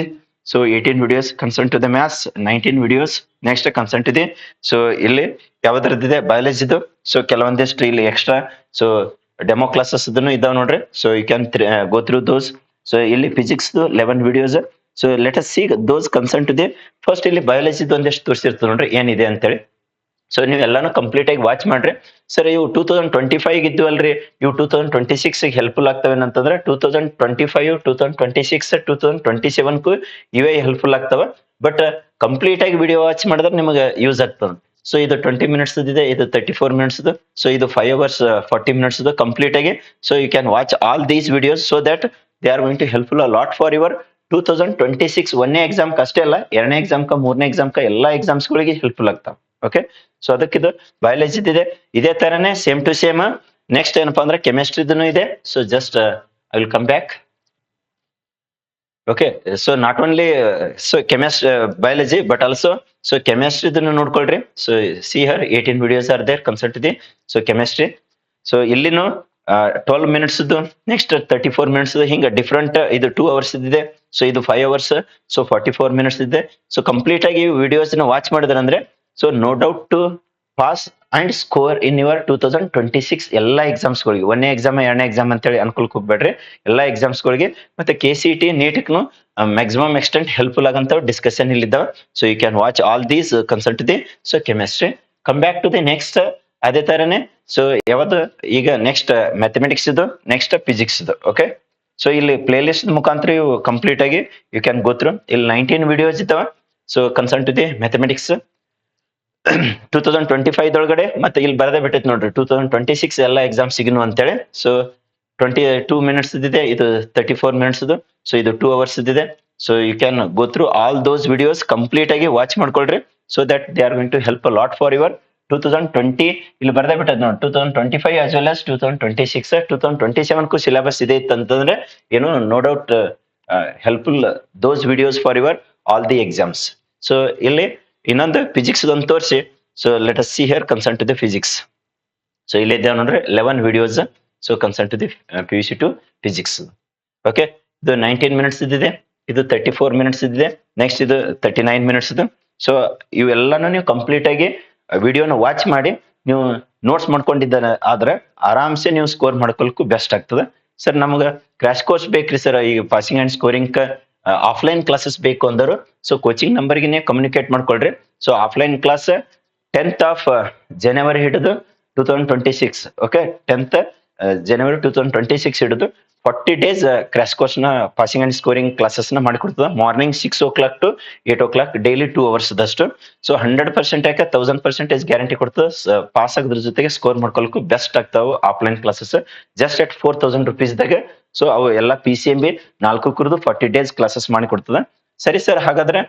so 18 videos, concern to the maths 19 videos. Next concern to the so ಇಲ್ಲಿ ಯಾವ್ದ್ರದ್ದಿದೆ ಬಯಾಲಜಿದು so ಕೆಲವೊಂದಿಷ್ಟು ಇಲ್ಲಿ extra so demo classes ಇದಾವ ನೋಡ್ರಿ. So you can go through those. So ಇಲ್ಲಿ physics 11 videos. So let us see those concern to the first. ಇಲ್ಲಿ ಬಯಾಲಜಿದು ಒಂದಿಷ್ಟು ತೋರಿಸಿರ್ತದೆ ನೋಡ್ರಿ ಏನಿದೆ ಅಂತೇಳಿ. ಸೊ ನೀವು ಎಲ್ಲಾನು ಕಂಪ್ಲೀಟ್ ಆಗಿ ವಾಚ್ ಮಾಡ್ರಿ. ಸರ್ ಇವು 2025 ಇದ್ವಲ್ರಿ, ಇವು 2026 ಹೆಲ್ಪ್ಫುಲ್ ಆಗ್ತವೆ ಅಂತಂದ್ರೆ 2025, 2026, 2027 ಇವೇ ಹೆಲ್ಪ್ಫುಲ್ ಆಗ್ತವೆ. ಬಟ್ ಕಂಪ್ಲೀಟ್ ಆಗಿ ವಿಡಿಯೋ ವಾಚ್ ಮಾಡಿದ್ರೆ ನಿಮಗೆ ಯೂಸ್ ಆಗ್ತದೆ. ಸೊ ಇದು 20 minutes ಇದೆ, ಇದು 34 minutes. ಸೊ ಇದು 5 hours 40 minutes ಕಂಪ್ಲೀಟ್ ಆಗಿ. So you can watch all these videos so that they are going to helpful a lot for your 2026 ಒಂದೇ ಎಕ್ಸಾಮ್ ಅಷ್ಟೇ ಅಲ್ಲ, 2ನೇ ಎಕ್ಸಾಮ್, 3ನೇ ಎಕ್ಸಾಮ್ ಎಲ್ಲಾ ಎಕ್ಸಾಮ್ಸ್ ಗಳಿಗೆ ಹೆಲ್ಪ್ಫುಲ್ ಆಗ್ತಾವ. ಓಕೆ, ಸೊ ಅದಕ್ಕಿದು ಬಯಾಲಜಿ ಇದೆ. ಇದೇ ತರನೇ ಸೇಮ್ ಟು ಸೇಮ್ ನೆಕ್ಸ್ಟ್ ಏನಪ್ಪಾ ಅಂದ್ರೆ ಕೆಮಿಸ್ಟ್ರಿದೂ ಇದೆ. So just I will come back. Okay, so not only so biology but also so ಕೆಮಿಸ್ಟ್ರಿದನ್ನು ನೋಡ್ಕೊಳ್ರಿ. So see here 18 videos are there concern to the so chemistry. So ಇಲ್ಲಿನೂ 12 minutes next 34 minutes ಹಿಂಗ different. ಇದು 2 hours ಇದೆ, so ಇದು 5 hours, so 44 minutes ಇದೆ. So complete ಆಗಿ videos ನ ವಾಚ್ ಮಾಡಿದ್ರೆ ಅಂದ್ರೆ so no doubt to pass and score in your 2026 ಎಲ್ಲಾ ಎಕ್ಸಾಮ್ಸ್ ಗಳಿಗೆ. ಒಂದೇ ಎಕ್ಸಾಮ್ ಎರಡನೇ ಎಕ್ಸಾಮ್ ಅಂತೇಳಿ ಅನ್ಕೊಳಕ್ ಹೋಗ್ಬೇಡ್ರಿ. ಎಲ್ಲಾ ಎಕ್ಸಾಮ್ಸ್ ಗಳಿಗೆ ಮತ್ತೆ KCET ನೀಟ್ನು ಮ್ಯಾಕ್ಸಿಮಮ್ ಎಕ್ಸ್ಟೆಂಟ್ ಹೆಲ್ಪ್ಫುಲ್ ಆಗಂತ ಡಿಸ್ಕಷನ್ ಇಲ್ಲಿದ್ದಾವೆ. So you can watch all these consult the. So chemistry come back to the next. ಅದೇ ತರನೇ ಸೊ ಯಾವ್ದು ಈಗ ನೆಕ್ಸ್ಟ್ ಮ್ಯಾಥಮೆಟಿಕ್ಸ್ ಇದು, ನೆಕ್ಸ್ಟ್ ಫಿಸಿಕ್ಸ್ ಇದು. ಓಕೆ, ಸೊ ಇಲ್ಲಿ ಪ್ಲೇ ಲಿಸ್ಟ್ ಮುಖಾಂತರ ಇವು ಕಂಪ್ಲೀಟ್ ಆಗಿ ಯು ಕ್ಯಾನ್ ಗೋ ಥ್ರೂ. ಇಲ್ಲಿ 19 ವಿಡಿಯೋಸ್ ಇದ್ದಾವೆ. So concern to the mathematics 2025 ಒಳಗಡೆ ಮತ್ತೆ ಇಲ್ಲಿ ಬರದೇ ಬಿಟ್ಟೈತಿ ನೋಡ್ರಿ 2026 ಎಲ್ಲ ಎಕ್ಸಾಮ್ ಸಿಗನು ಅಂತೇಳಿ. ಸೊ 22 ಮಿನಿಟ್ಸ್ ಇದೆ, ಇದು 34 ಮಿನಿಟ್ಸ್ ಇದು, ಸೊ ಇದು 2 ಅವರ್ಸ್ ಇದೆ. So you can go through all those videos complete ಆಗಿ ವಾಚ್ ಮಾಡ್ಕೊಳ್ರಿ. So that they are going to help a lot for your 2020. ಇಲ್ಲಿ ಬರ್ದೇ ಬಿಟ್ಟದ್ ನೋಡಿ 2025 ಆಸ್ ವೆಲ್ ಆಸ್ 2026. 2027 ಸಿಲೆಬಸ್ ಇದೆ ಅಂತಂದ್ರೆ ಏನು no doubt helpful those videos for your all the exams. So ಇಲ್ಲಿ ಇನ್ನೊಂದು ಫಿಸಿಕ್ಸ್ ಒಂದು ತೋರಿಸಿ. So let us see here concern to the physics. So ಇಲ್ಲಿ ಇದ್ದೇವೆ ನೋಡ್ರಿ 11 videos. So concern to the PUC two physics. Okay, ಇದು 19 minutes ಇದ್ದಿದೆ, ಇದು 34 minutes ಇದ್ದಿದೆ, next ಇದು 39 ಮಿನಿಟ್ಸ್ ಇದು. ಸೊ ಇವೆಲ್ಲಾನು ನೀವು ಕಂಪ್ಲೀಟ್ ಆಗಿ ವಿಡಿಯೋನ ವಾಚ್ ಮಾಡಿ ನೀವು ನೋಟ್ಸ್ ಮಾಡ್ಕೊಂಡಿದ್ದ ಆದ್ರೆ ಆರಾಮ್ಸೆ ನೀವು ಸ್ಕೋರ್ ಮಾಡ್ಕೊಳಕ್ಕೂ ಬೆಸ್ಟ್ ಆಗ್ತದೆ. ಸರ್ ನಮ್ಗೆ ಕ್ರಾಶ್ ಕೋರ್ಸ್ ಬೇಕ್ರಿ ಸರ್, ಈಗ passing and scoring offline classes ಬೇಕು ಅಂದರು. ಸೊ ಕೋಚಿಂಗ್ ನಂಬರ್ಗೆ ನೀವು ಕಮ್ಯುನಿಕೇಟ್ ಮಾಡ್ಕೊಳ್ರಿ. So offline class 10th of January ಹಿಡಿದು 2026. ಓಕೆ, 10th ಜನವರಿ 2026 ಹಿಡಿದು 40 ಡೇಸ್ ಕ್ರಾಶ್ ಕೋರ್ಸ್ ನ ಪಾಸಿಂಗ್ ಅಂಡ್ ಸ್ಕೋರಿಂಗ್ ಕ್ಲಾಸಸ್ ನ ಮಾಡಿಕೊಡ್ತದ. Morning 6 o'clock to 8 o'clock daily 2 hours ದಷ್ಟು. ಸೊ 100% ಯಾಕೆ 1000% ಗ್ಯಾರಂಟಿ ಕೊಡ್ತದೆ. ಪಾಸ್ ಆಗೋದ್ರ ಜೊತೆಗೆ ಸ್ಕೋರ್ ಮಾಡ್ಕೊಳಕ್ಕೂ ಬೆಸ್ಟ್ ಆಗ್ತಾವ offline classes just at 4000 rupees ದಾಗ. ಸೊ ಅವು ಎಲ್ಲ PCMB 4 ಕುರ್ದು 40 ಡೇಸ್ ಕ್ಲಾಸಸ್ ಮಾಡಿ ಕೊಡ್ತದ. ಸರಿ ಸರ್, ಹಾಗಾದ್ರೆ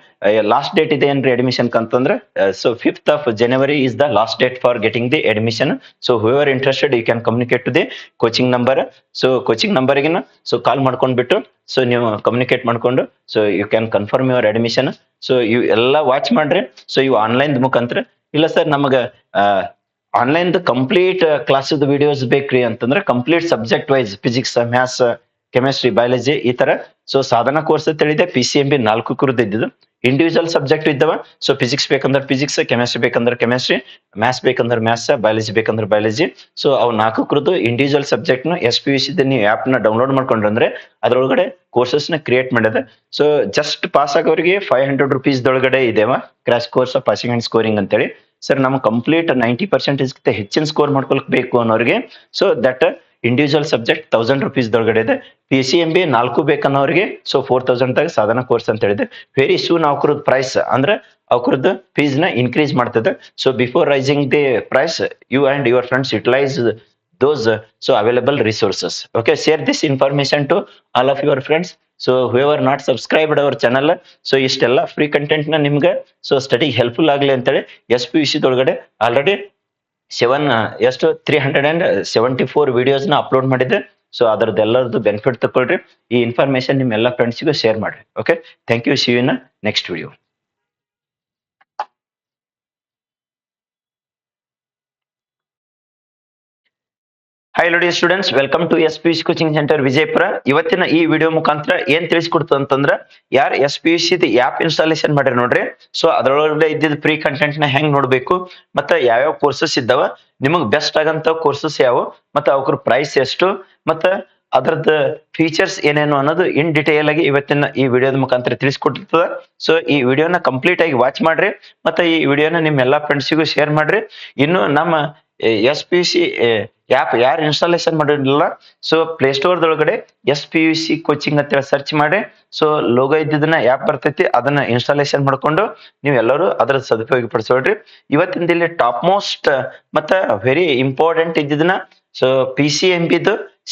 ಲಾಸ್ಟ್ ಡೇಟ್ ಇದೆ ಏನ್ರಿ ಅಡ್ಮಿಷನ್ ಅಂತಂದ್ರೆ so 5th of January is the last date for getting the admission. So whoever interested you can communicate to the coaching number. So coaching ನಂಬರ್ಗಿನ so call ಮಾಡ್ಕೊಂಡ್ಬಿಟ್ಟು so ನೀವು communicate ಮಾಡ್ಕೊಂಡು so you can confirm your admission. So ಇವು ಎಲ್ಲ watch ಮಾಡ್ರಿ. So ಇವು online ಮುಖಾಂತರ ಇಲ್ಲ ಸರ್ ನಮಗ ಆನ್ಲೈನ್ ಕಂಪ್ಲೀಟ್ ಕ್ಲಾಸದ ವಿಡಿಯೋಸ್ ಬೇಕ್ರಿ ಅಂತಂದ್ರೆ complete subject wise physics, maths, chemistry, biology ಈ ತರ. ಸೊ ಸಾಧನಾ ಕೋರ್ಸ್ ಅಂತ ಹೇಳಿದೆ PCMB 4 ಕುರ್ದು ಇದ್ದಿದ್ದು. ಇಂಡಿವಿಜುವಲ್ ಸಬ್ಜೆಕ್ಟ್ ಇದ್ದಾವ. ಸೊ ಫಿಸಿಕ್ಸ್ ಬೇಕಂದ್ರೆ ಫಿಸಿಕ್ಸ್, ಕೆಮಿಸ್ಟ್ರಿ ಬೇಕಂದ್ರೆ ಕೆಮಿಸ್ಟ್ರಿ, ಮ್ಯಾಥ್ಸ್ ಬೇಕಂದ್ರೆ ಮ್ಯಾಥ್ಸ್, ಬಯಾಲಜಿ ಬೇಕಂದ್ರೆ ಬಯಾಲಜಿ. ಸೊ ಅವು 4 ಕುರ್ದು ಇಂಡಿವಿಜುವಲ್ ಸಬ್ಜೆಕ್ಟ್ ನ SPUC ನೀವು ಆಪ್ ನ ಡೌನ್ಲೋಡ್ ಮಾಡ್ಕೊಂಡ್ರೆ ಅದ್ರೊಳಗಡೆ ಕೋರ್ಸಸ್ ನ ಕ್ರಿಯೇಟ್ ಮಾಡಿದೆ. ಸೊ ಜಸ್ಟ್ ಪಾಸ್ ಆಗೋರಿಗೆ 500 rupees ದೊಳಗಡೆ ಇದೆವಾ crash course passing and scoring ಅಂತೇಳಿ. ಸರ್ ನಮ್ಗೆ ಕಂಪ್ಲೀಟ್ 90% ಹೆಚ್ಚಿನ ಸ್ಕೋರ್ ಮಾಡ್ಕೊಳಕ್ ಬೇಕು ಅನ್ನೋರಿಗೆ so that individual subject 1000 rupees ದೊಳಗಡೆ ಇದೆ. PCMB 4 ಬೇಕನ್ನೋರಿಗೆ ಸೊ 4000 ದಾಗ ಸಾಧನಾ ಕೋರ್ಸ್ ಅಂತ ಹೇಳಿದೆ. ವೆರಿ ಸೂನ್ ಅವ್ರದ್ದು ಪ್ರೈಸ್ ಅಂದ್ರೆ ಅವ್ರದ್ದು ಫೀಸ್ ನ ಇನ್ಕ್ರೀಸ್ ಮಾಡ್ತದೆ. So before rising the price you and your friends utilise those so available resources. Okay, share this information to all of your friends. So whoever not subscribed our channel, so ಇಷ್ಟೆಲ್ಲ free content ನ ನಿಮ್ಗೆ so study helpful ಆಗ್ಲಿ ಅಂತೇಳಿ SPUC ದೊಳಗಡೆ already 374 videos ನ upload ಮಾಡಿದ್ದೆ. ಸೊ ಅದರದ್ದು ಎಲ್ಲರದ್ದು ಬೆನಿಫಿಟ್ ತಗೊಳ್ರಿ. ಈ ಇನ್ಫಾರ್ಮೇಶನ್ ನಿಮ್ ಎಲ್ಲ ಫ್ರೆಂಡ್ಸ್ಗೂ ಶೇರ್ ಮಾಡ್ರಿ. Okay, thank you. See you in next video. Hi ಲೋಡಿ students, welcome to SPUC coaching centre Vijayapura. ಇವತ್ತಿನ ಈ ವಿಡಿಯೋ ಮುಖಾಂತರ ಏನ್ ತಿಳಿಸ್ಕೊಡ್ತದ ಅಂತಂದ್ರ ಯಾರು SPUC ಆಪ್ ಇನ್ಸ್ಟಾಲೇಷನ್ ಮಾಡ್ರಿ ನೋಡ್ರಿ. ಸೊ ಅದ್ರೊಳಗಡೆ ಇದ್ದಿದ್ ಫ್ರೀ ಕಂಟೆಂಟ್ ನ ಹೆಂಗ್ ನೋಡ್ಬೇಕು, ಮತ್ತೆ ಯಾವ್ಯಾವ ಕೋರ್ಸಸ್ ಇದ್ದಾವ, ನಿಮಗ್ ಬೆಸ್ಟ್ ಆಗಂತ ಕೋರ್ಸಸ್ ಯಾವ, ಮತ್ತೆ ಅವ್ರ ಪ್ರೈಸ್ ಎಷ್ಟು, ಮತ್ತೆ ಅದ್ರದ್ದು ಫೀಚರ್ಸ್ ಏನೇನು ಅನ್ನೋದು ಇನ್ ಡಿಟೇಲ್ ಆಗಿ ಇವತ್ತಿನ ಈ ವಿಡಿಯೋದ ಮುಖಾಂತರ ತಿಳಿಸ್ಕೊಟ್ಟಿರ್ತದ. ಸೊ ಈ ವಿಡಿಯೋನ ಕಂಪ್ಲೀಟ್ ಆಗಿ ವಾಚ್ ಮಾಡ್ರಿ, ಮತ್ತೆ ಈ ವಿಡಿಯೋನ ನಿಮ್ ಎಲ್ಲಾ ಫ್ರೆಂಡ್ಸಿಗೂ ಶೇರ್ ಮಾಡ್ರಿ. ಇನ್ನು ನಮ್ಮ SPUC ಆಪ್ ಯಾರು ಇನ್ಸ್ಟಾಲೇಷನ್ ಮಾಡಿರಲಿಲ್ಲ ಸೊ ಪ್ಲೇ ಸ್ಟೋರ್ ದೊಳಗಡೆ SPUC ಕೋಚಿಂಗ್ ಅಂತ ಸರ್ಚ್ ಮಾಡಿ ಸೊ ಲೋಗೋ ಇದ್ದಿದ್ದನ್ನ ಆಪ್ ಬರ್ತೈತಿ, ಅದನ್ನ ಇನ್ಸ್ಟಾಲೇಷನ್ ಮಾಡ್ಕೊಂಡು ನೀವು ಎಲ್ಲರೂ ಅದರ ಸದುಪಯೋಗ ಪಡಿಸೋಡ್ರಿ. ಇವತ್ತಿನ ಇಲ್ಲಿ ಟಾಪ್ ಮೋಸ್ಟ್ ಮತ್ತೆ ವೆರಿ ಇಂಪಾರ್ಟೆಂಟ್ ಇದ್ದಿದ್ದನ್ನ ಸೊ PCMB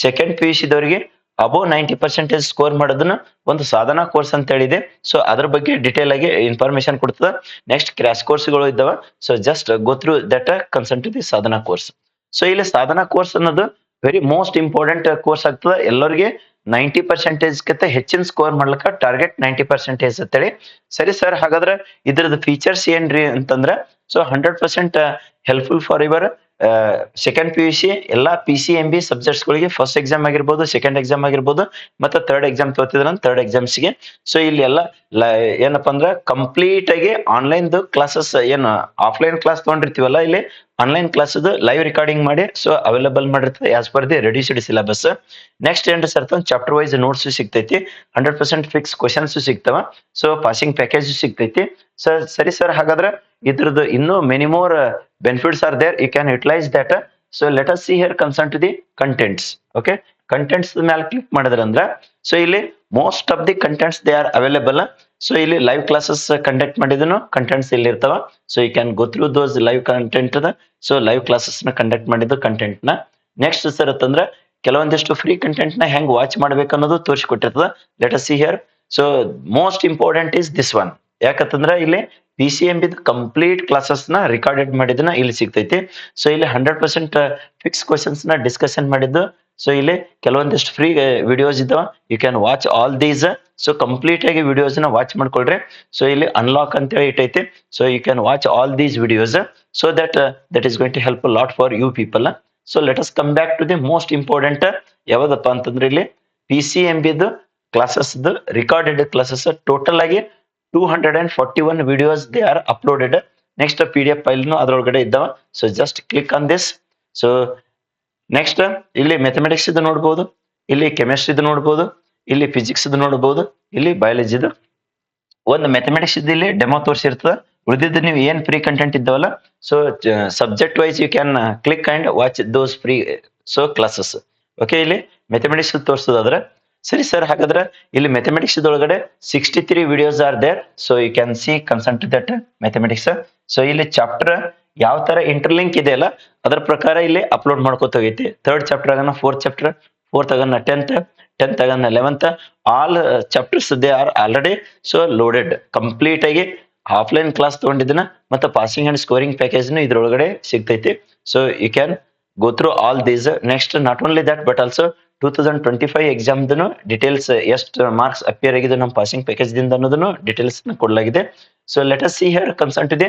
ಸೆಕೆಂಡ್ PUC ದವರಿಗೆ ಅಬೋವ್ 90% ಸ್ಕೋರ್ ಮಾಡೋದನ್ನ ಒಂದು ಸಾಧನಾ ಕೋರ್ಸ್ ಅಂತ ಹೇಳಿದೆ. ಸೊ ಅದ್ರ ಬಗ್ಗೆ ಡಿಟೇಲ್ ಆಗಿ ಇನ್ಫಾರ್ಮೇಶನ್ ಕೊಡ್ತದ. ನೆಕ್ಸ್ಟ್ ಕ್ರಾಶ್ ಕೋರ್ಸ್ಗಳು ಇದ್ದಾವ. So just go through that concern to the Sadhana course. So ಇಲ್ಲಿ ಸಾಧನಾ ಕೋರ್ಸ್ ಅನ್ನೋದು ವೆರಿ ಮೋಸ್ಟ್ ಇಂಪಾರ್ಟೆಂಟ್ ಕೋರ್ಸ್ ಆಗ್ತದೆ. ಎಲ್ಲರಿಗೆ 90% ಹೆಚ್ಚಿನ ಸ್ಕೋರ್ ಮಾಡ್ಲಿಕ್ಕೆ ಟಾರ್ಗೆಟ್ 90% ಅಂತೇಳಿ. ಸರಿ ಸರ್, ಹಾಗಾದ್ರೆ ಇದ್ರದ್ದು ಫೀಚರ್ಸ್ ಏನ್ರಿ ಅಂತಂದ್ರ so 100% helpful for your second P U C ಎಲ್ಲಾ PCMB ಸಬ್ಜೆಕ್ಟ್ಸ್ ಗಳಿಗೆ ಫಸ್ಟ್ ಎಕ್ಸಾಮ್ ಆಗಿರ್ಬೋದು, ಸೆಕೆಂಡ್ ಎಕ್ಸಾಮ್ ಆಗಿರ್ಬೋದು, ಮತ್ತೆ ಥರ್ಡ್ ಎಕ್ಸಾಮ್ ತಗೋತಿದ್ರ ಥರ್ಡ್ ಎಕ್ಸಾಮ್ಸ್ಗೆ. ಸೊ ಇಲ್ಲಿ ಎಲ್ಲ ಏನಪ್ಪಾ ಅಂದ್ರ ಕಂಪ್ಲೀಟ್ ಆಗಿ ಆನ್ಲೈನ್ ಕ್ಲಾಸಸ್ ಏನ್ ಆಫ್ಲೈನ್ ಕ್ಲಾಸ್ ತಗೊಂಡಿರ್ತೀವಲ್ಲ, ಇಲ್ಲಿ ಆನ್ಲೈನ್ ಕ್ಲಾಸ್ ಲೈವ್ ರೆಕಾರ್ಡಿಂಗ್ ಮಾಡಿ ಸೊ ಅವೈಲೇಬಲ್ ಮಾಡಿರ್ತದೆ as per the reduced syllabus. Next ಏನ್ ಸರ್ ಚಾಪ್ಟರ್ ವೈಸ್ ನೋಟ್ಸ್ ಸಿಗ್ತೈತಿ, 100% ಫಿಕ್ಸ್ ಕ್ವಶನ್ಸ್ ಸಿಗ್ತಾವ, ಸೊ ಪಾಸಿಂಗ್ ಪ್ಯಾಕೇಜ್ ಸಿಗ್ತೈತಿ. ಸರಿ ಸರ್, ಹಾಗಾದ್ರೆ ಇದ್ರದ್ದು ಇನ್ನೂ many more benefits are there, you can utilise that. So let us see here concern to the contents. Okay, contents ಮೇಲೆ click ಮಾಡಿದ್ರಂದ್ರ so ಇಲ್ಲಿ most of the contents they are available. So ಇಲ್ಲಿ live classes conduct ಮಾಡಿದನು contents ಇಲ್ಲಿ ಇರ್ತಾವ. So you can go through those live content. So live classes ನ conduct ಮಾಡಿದ್ದು content ನ. ನೆಕ್ಸ್ಟ್ ಸರ್ ಅಂತಂದ್ರ ಕೆಲವೊಂದಿಷ್ಟು ಫ್ರೀ ಕಂಟೆಂಟ್ ನ ಹೆಂಗ್ ವಾಚ್ ಮಾಡ್ಬೇಕು ಅನ್ನೋದು ತೋರಿಸ್ಕೊಟ್ಟಿರ್ತದ. Let us see here. So most important is this one. ಯಾಕಂತಂದ್ರ ಇಲ್ಲಿ PCMB ಕಂಪ್ಲೀಟ್ ಕ್ಲಾಸಸ್ ನ ರಿಕಾರ್ಡೆಡ್ ಮಾಡಿದ್ದನ್ನ ಇಲ್ಲಿ ಸಿಗ್ತೈತಿ. ಸೊ ಇಲ್ಲಿ 100% ಫಿಕ್ಸ್ ಕ್ವಶನ್ಸ್ ನ ಡಿಸ್ಕಷನ್ ಮಾಡಿದ್ದು. ಸೊ ಇಲ್ಲಿ ಕೆಲವೊಂದಿಷ್ಟು ಫ್ರೀ ವಿಡಿಯೋಸ್ ಇದಾವ, you can watch all these. So complete ಆಗಿ ವಿಡಿಯೋಸ್ ನ ವಾಚ್ ಮಾಡ್ಕೊಳ್ರಿ. ಸೊ ಇಲ್ಲಿ ಅನ್ಲಾಕ್ ಅಂತ ಹೇಳಿ ಇಟ್ಟೈತಿ. So you can watch all these videos. So that is going to help a lot for you people. So let us come back to the most important. ಯಾವ್ದಪ್ಪ ಅಂತಂದ್ರೆ ಇಲ್ಲಿ PCMB classes recorded classes total ಆಗಿ 241 videos they are uploaded. Next PDF file ಅದ್ರೊಳಗಡೆ ಇದ್ದಾವ. So just click on this. So next ಇಲ್ಲಿ mathematics ಇದು ನೋಡ್ಬೋದು, ಇಲ್ಲಿ ಕೆಮಿಸ್ಟ್ರಿ ನೋಡ್ಬೋದು, ಇಲ್ಲಿ ಫಿಸಿಕ್ಸ್ ನೋಡ್ಬೋದು, ಇಲ್ಲಿ ಬಯಾಲಜಿ. ಒಂದು ಮ್ಯಾಥಮೆಟಿಕ್ಸ್ ಇಲ್ಲಿ ಡೆಮೋ ತೋರಿಸಿರ್ತದ. ಉಳಿದಿದ್ದು ನೀವು ಏನ್ ಫ್ರೀ ಕಂಟೆಂಟ್ ಇದ್ದಾವಲ್ಲ, so subject wise you can click and watch those free so classes. Okay, ಇಲ್ಲಿ ಮ್ಯಾಥಮೆಟಿಕ್ಸ್ ತೋರಿಸೋದಾದ್ರೆ ಸರಿ ಸರ್, ಹಾಗಾದ್ರೆ ಇಲ್ಲಿ ಮ್ಯಾಥಮೆಟಿಕ್ಸ್ ಒಳಗಡೆ 63 videos are there. So you can see concern to that mathematics. So ಇಲ್ಲಿ ಚಾಪ್ಟರ್ ಯಾವ ತರ ಇಂಟರ್ಲಿಂಕ್ ಇದೆ ಅಲ್ಲ, ಅದರ ಪ್ರಕಾರ ಇಲ್ಲಿ ಅಪ್ಲೋಡ್ ಮಾಡ್ಕೋತ ಹೋಗೈತಿ. ಥರ್ಡ್ ಚಾಪ್ಟರ್ ಆಗನ ಫೋರ್ತ್ ಚಾಪ್ಟರ್, ಫೋರ್ತ್ ಆಗನ 10th ಆಗನ 11th. All chapters they are already so loaded. Complete ಆಗಿ ಆಫ್ಲೈನ್ ಕ್ಲಾಸ್ ತಗೊಂಡಿದ್ದನ್ನ ಮತ್ತೆ ಪಾಸಿಂಗ್ ಅಂಡ್ ಸ್ಕೋರಿಂಗ್ ಪ್ಯಾಕೇಜ್ ಇದ್ರೊಳಗಡೆ ಸಿಗ್ತೈತಿ. So you can go through all these. Next not only that but also 2025 exam details ಎಷ್ಟು marks appear ಆಗಿದೆ ನಮ್ಮ passing package ದಿಂದ ಅನ್ನೋದನ್ನು ಡೀಟೇಲ್ಸ್ ಕೊಡಲಾಗಿದೆ. So let us see here concern to the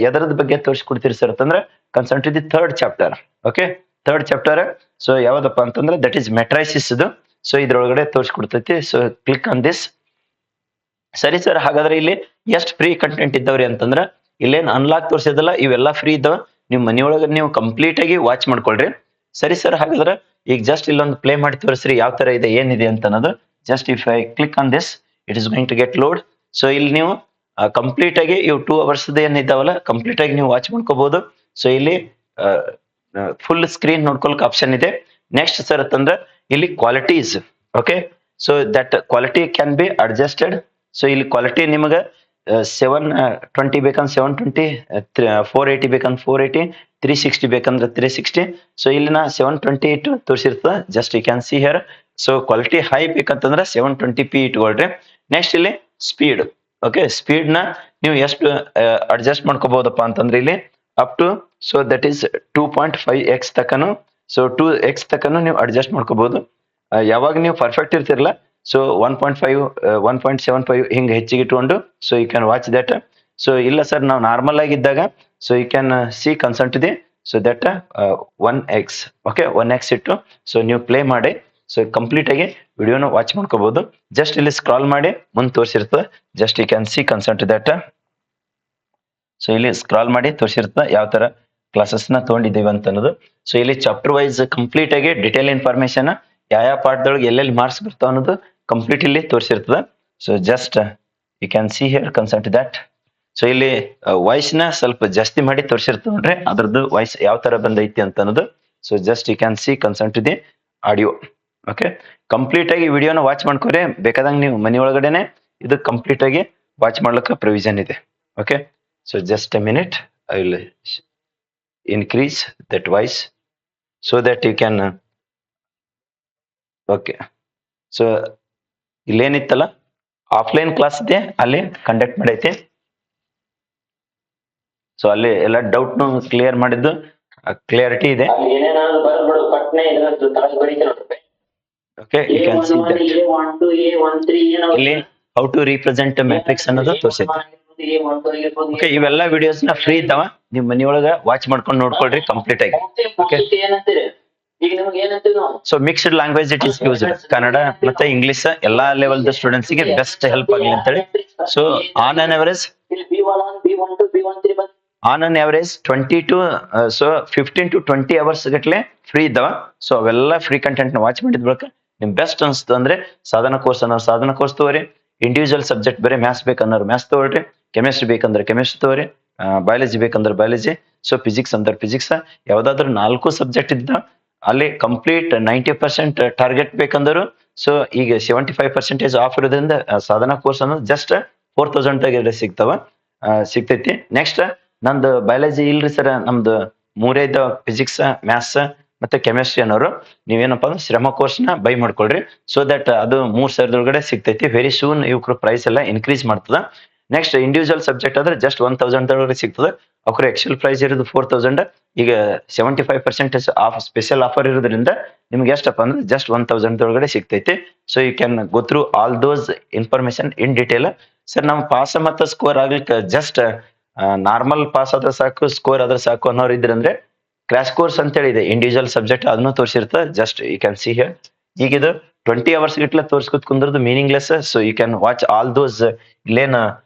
ಎದರದ ಬಗ್ಗೆ ತೋರಿಸ್ಕೊಡ್ತೀರಿ ಸರ್ ಅಂತಂದ್ರೆ concern to the third chapter. Okay, third chapter so ಯಾವ್ದಪ್ಪ ಅಂತಂದ್ರೆ ದಟ್ ಈಸ್ ಮೆಟ್ರೈಸಿಸ್. ಸೊ ಇದ್ರೊಳಗಡೆ ತೋರಿಸ್ಕೊಡ್ತೈತಿ. So click on this. ಸರಿ ಸರ್, ಹಾಗಾದ್ರೆ ಇಲ್ಲಿ ಎಷ್ಟು ಫ್ರೀ ಕಂಟೆಂಟ್ ಇದ್ದವ್ರಿ ಅಂತಂದ್ರ ಇಲ್ಲೇನ್ ಅನ್ಲಾಕ್ ತೋರಿಸಿದಲ್ಲ ಇವೆಲ್ಲ ಫ್ರೀ ಇದ್ದಾವ. ನೀವು ಮನೆಯೊಳಗೆ ನೀವು ಕಂಪ್ಲೀಟ್ ಆಗಿ ವಾಚ್ ಮಾಡ್ಕೊಳ್ರಿ. ಸರಿ ಸರ್, ಹಾಗಾದ್ರೆ ಈಗ ಜಸ್ಟ್ ಇಲ್ಲೊಂದು ಪ್ಲೇ ಮಾಡಿ ತೋರಿಸ್ರಿ ಯಾವ ತರ ಇದೆ ಏನಿದೆ ಅಂತ ಅನ್ನೋದು. Just if I click on this it is going to get load. So ಇಲ್ಲಿ ನೀವು ಕಂಪ್ಲೀಟ್ ಆಗಿ ಇವು 2 hours ಏನಿದ್ದಾವಲ್ಲ ಕಂಪ್ಲೀಟ್ ಆಗಿ ನೀವು ವಾಚ್ ಮಾಡ್ಕೋಬಹುದು. ಸೊ ಇಲ್ಲಿ ಫುಲ್ ಸ್ಕ್ರೀನ್ ನೋಡ್ಕೊಳಕ್ ಆಪ್ಷನ್ ಇದೆ. ನೆಕ್ಸ್ಟ್ ಸರ್ ಅಂತಂದ್ರೆ ಇಲ್ಲಿ qualities. Okay, so that quality can be adjusted. So ಇಲ್ಲಿ ಕ್ವಾಲಿಟಿ ನಿಮಗೆ 720 ಬೇಕಂದ್ರೆ 720, 480 ಬೇಕಂದ್ರೆ 480, 360 ಬೇಕಂದ್ರೆ 360. ಸೊ ಇಲ್ಲಿನ 720 ತೋರಿಸಿರ್ತದ. Just you can see here. So quality high ಬೇಕಂತಂದ್ರೆ 720p ಇಟ್ಕೊಳ್ರಿ. ನೆಕ್ಸ್ಟ್ ಇಲ್ಲಿ ಸ್ಪೀಡ್. ಓಕೆ, ಸ್ಪೀಡ್ ನ ನೀವು ಎಷ್ಟು ಅಡ್ಜಸ್ಟ್ ಮಾಡ್ಕೋಬಹುದಪ್ಪ ಅಂತಂದ್ರೆ ಇಲ್ಲಿ up to so that is 2.5x ತಕನು. ಸೊ 2x ತಕನು ನೀವು ಅಡ್ಜಸ್ಟ್ ಮಾಡ್ಕೋಬಹುದು. ಯಾವಾಗ ನೀವು ಪರ್ಫೆಕ್ಟ್ ಇರ್ತಿರಲ್ಲ ಸೊ 1.5, 1.75 ಹಿಂಗೆ ಹೆಚ್ಚಿಗೆ ಇಟ್ಕೊಂಡು so you can watch that. So ಇಲ್ಲ ಸರ್ ನಾವು ನಾರ್ಮಲ್ ಆಗಿದ್ದಾಗ so you can see concern to the so that 1x. Okay, 1x ಇಟ್ಟು ಸೊ ನೀವು ಪ್ಲೇ ಮಾಡಿ ಸೊ ಕಂಪ್ಲೀಟ್ ಆಗಿ ವಿಡಿಯೋನ ವಾಚ್ ಮಾಡ್ಕೋಬಹುದು. ಜಸ್ಟ್ ಇಲ್ಲಿ ಸ್ಕ್ರಾಲ್ ಮಾಡಿ ಮುಂದೆ ತೋರಿಸಿರ್ತದೆ. Just you can see concern to that. So ಇಲ್ಲಿ ಸ್ಕ್ರಾಲ್ ಮಾಡಿ ತೋರಿಸಿರ್ತದೆ ಯಾವ ತರ ಕ್ಲಾಸಸ್ ನ ತಗೊಂಡಿದ್ದೀವಿ ಅಂತ ಅನ್ನೋದು. ಸೊ ಇಲ್ಲಿ ಚಾಪ್ಟರ್ ವೈಸ್ ಕಂಪ್ಲೀಟ್ ಆಗಿ ಡಿಟೇಲ್ ಇನ್ಫಾರ್ಮೇಶನ್ ಯಾವ ಪಾಠದೊಳಗೆ ಎಲ್ಲೆಲ್ಲಿ ಮಾರ್ಕ್ಸ್ ಬರ್ತಾವ ಅನ್ನೋದು ಕಂಪ್ಲೀಟ್ ಇಲ್ಲಿ ತೋರಿಸಿರ್ತದೆ. So just you can see here concern to that. So ಇಲ್ಲಿ ವಾಯ್ಸ್ ನ ಸ್ವಲ್ಪ ಜಾಸ್ತಿ ಮಾಡಿ ತೋರಿಸಿರ್ತದೆ ನೋಡ್ರಿ, ಅದ್ರದ್ದು ವಾಯ್ಸ್ ಯಾವ ತರ ಬಂದೈತಿ ಅಂತ ಅನ್ನೋದು. So just you can see concern to the audio. Okay, complete ಆಗಿ ವಿಡಿಯೋನ ವಾಚ್ ಮಾಡ್ಕೋರಿ. ಬೇಕಾದಂಗೆ ನೀವು ಮನೆ ಒಳಗಡೆನೆ ಇದು ಕಂಪ್ಲೀಟ್ ಆಗಿ ವಾಚ್ ಮಾಡ್ಲಿಕ್ಕೆ ಪ್ರೊವಿಷನ್ ಇದೆ. Okay, so just a minute, I will increase that voice so that you can. Okay, so ಇಲ್ಲೇನಿತ್ತಲ್ಲ ಆಫ್ಲೈನ್ ಕ್ಲಾಸ್ ಇದೆ ಅಲ್ಲಿ ಕಂಡಕ್ಟ್ ಮಾಡೈತಿ. ಸೊ ಅಲ್ಲಿ ಎಲ್ಲ ಡೌಟ್ ಕ್ಲಿಯರ್ ಮಾಡಿದ್ದು ಕ್ಲಿಯರಿಟಿ ಇದೆ. Okay, you can see that ಇಲ್ಲಿ ಹೌ ಟು ರಿಪ್ರೆಸೆಂಟ್ ಮ್ಯಾಟ್ರಿಕ್ಸ್ ಅನ್ನೋದು ತೋರಿಸೈತಿ. ಓಕೆ, ಇವೆಲ್ಲ ವಿಡಿಯೋಸ್ ನ ಫ್ರೀ ಇದ್ದಾವ, ನಿಮ್ ಮನಿಯೊಳಗ ವಾಚ್ ಮಾಡ್ಕೊಂಡು ನೋಡ್ಕೊಳ್ರಿ ಕಂಪ್ಲೀಟ್ ಆಗಿ. Okay, so mixed language it is used, Kannada ಮತ್ತೆ ಇಂಗ್ಲಿಷ್ ಎಲ್ಲಾ ಲೆವೆಲ್ ದ ಸ್ಟೂಡೆಂಟ್ಸ್ ಗೆ ಬೆಸ್ಟ್ ಹೆಲ್ಪ್ ಆಗಲಿ ಅಂತೇಳಿ. So on an average 20 to 15 to 20 hours ಗಟ್ಲೆ ಫ್ರೀ ಇದ್ದಾವ. ಸೊ ಅವೆಲ್ಲ ಫ್ರೀ ಕಂಟೆಂಟ್ ನ ವಾಚ್ ಮಾಡಿದ ಬಳಿಕ ನಿಮ್ ಬೆಸ್ಟ್ ಅನ್ಸ್ತು ಅಂದ್ರೆ ಸಾಧನ ಕೋರ್ಸ್ ತಗೋರಿ. ಇಂಡಿವಿಜುವಲ್ ಸಬ್ಜೆಕ್ಟ್ ಬೇರೆ ಮ್ಯಾಥ್ಸ್ ಬೇಕಂದ್ರೆ ಮ್ಯಾಥ್ಸ್ ತಗೊಳ್ರಿ, ಕೆಮಿಸ್ಟ್ರಿ ಬೇಕಂದ್ರೆ ಕೆಮಿಸ್ಟ್ರಿ ತಗೋರಿ, ಬಯಾಲಜಿ ಬೇಕಂದ್ರೆ ಬಯಾಲಜಿ, ಸೊ ಫಿಸಿಕ್ಸ್ ಅಂದ್ರೆ ಫಿಸಿಕ್ಸ್. ಯಾವ್ದಾದ್ರು 4 ಸಬ್ಜೆಕ್ಟ್ ಇದ್ದ ಅಲ್ಲಿ ಕಂಪ್ಲೀಟ್ 90% ಟಾರ್ಗೆಟ್ ಬೇಕಂದ್ರು ಸೊ ಈಗ 75% ಆಫ್ ಇರೋದ್ರಿಂದ ಸಾಧನ ಕೋರ್ಸ್ ಅನ್ನೋದು ಜಸ್ಟ್ 4000 ಸಿಗ್ತೈತಿ. ನೆಕ್ಸ್ಟ್ ನಂದು ಬಯಾಲಜಿ ಇಲ್ರಿ ಸರ್, ನಮ್ದು 3 ಫಿಸಿಕ್ಸ್, ಮ್ಯಾಥ್ಸ್ ಮತ್ತೆ ಕೆಮಿಸ್ಟ್ರಿ ಅನ್ನೋರು ನೀವೇನಪ್ಪಾ ಅಂದ್ರೆ ಶ್ರಮ ಕೋರ್ಸ್ ನ ಬೈ ಮಾಡ್ಕೊಳ್ರಿ. ಸೊ ದಟ್ ಅದು 3000 ಸಿಗ್ತೈತಿ. ವೆರಿ ಸೂನ್ ಇವ್ರ ಪ್ರೈಸ್ ಎಲ್ಲ ಇನ್ಕ್ರೀಸ್ ಮಾಡ್ತದ. ನೆಕ್ಸ್ಟ್ ಇಂಡಿವಿಜುವಲ್ ಸಬ್ಜೆಕ್ಟ್ ಆದ್ರೆ ಜಸ್ಟ್ 1000 ಸಿಗ್ತದೆ. ಅವ್ರ ಆಕ್ಚುಯಲ್ ಪ್ರೈಸ್ ಇರೋದು 4000. ಈಗ 75% ಆಫ್ ಸ್ಪೆಷಲ್ ಆಫರ್ ಇರೋದ್ರಿಂದ ನಿಮ್ಗೆ ಎಷ್ಟಪ್ಪ ಅಂದ್ರೆ ಜಸ್ಟ್ 1000 ಸಿಗ್ತೈತಿ. So you can go through all those information in detail. Sir ನಮ್ಮ ಪಾಸ್ ಮತ್ತು ಸ್ಕೋರ್ ಆಗ್ಲಿಕ್ಕೆ ಜಸ್ಟ್ ನಾರ್ಮಲ್ ಪಾಸ್ ಆದ್ರೆ ಸಾಕು, ಸ್ಕೋರ್ ಆದ್ರೆ ಸಾಕು ಅನ್ನೋರು ಇದ್ರಂದ್ರೆ ಕ್ರಾಶ್ ಕೋರ್ಸ್ ಅಂತ ಹೇಳಿ ಇದೆ, ಇಂಡಿವಿಜುವಲ್ ಸಬ್ಜೆಕ್ಟ್ ಅದನ್ನು ತೋರಿಸಿರ್ತದೆ. Just you can see here. ಈಗ ಇದು 20 ಅವರ್ಸ್ ಗಿಟ್ಲ ತೋರಿಸ್ಕೊತ್ ಕುಂದ್ರದು meaningless. So you can watch all those. ಇಲ್ಲೇನ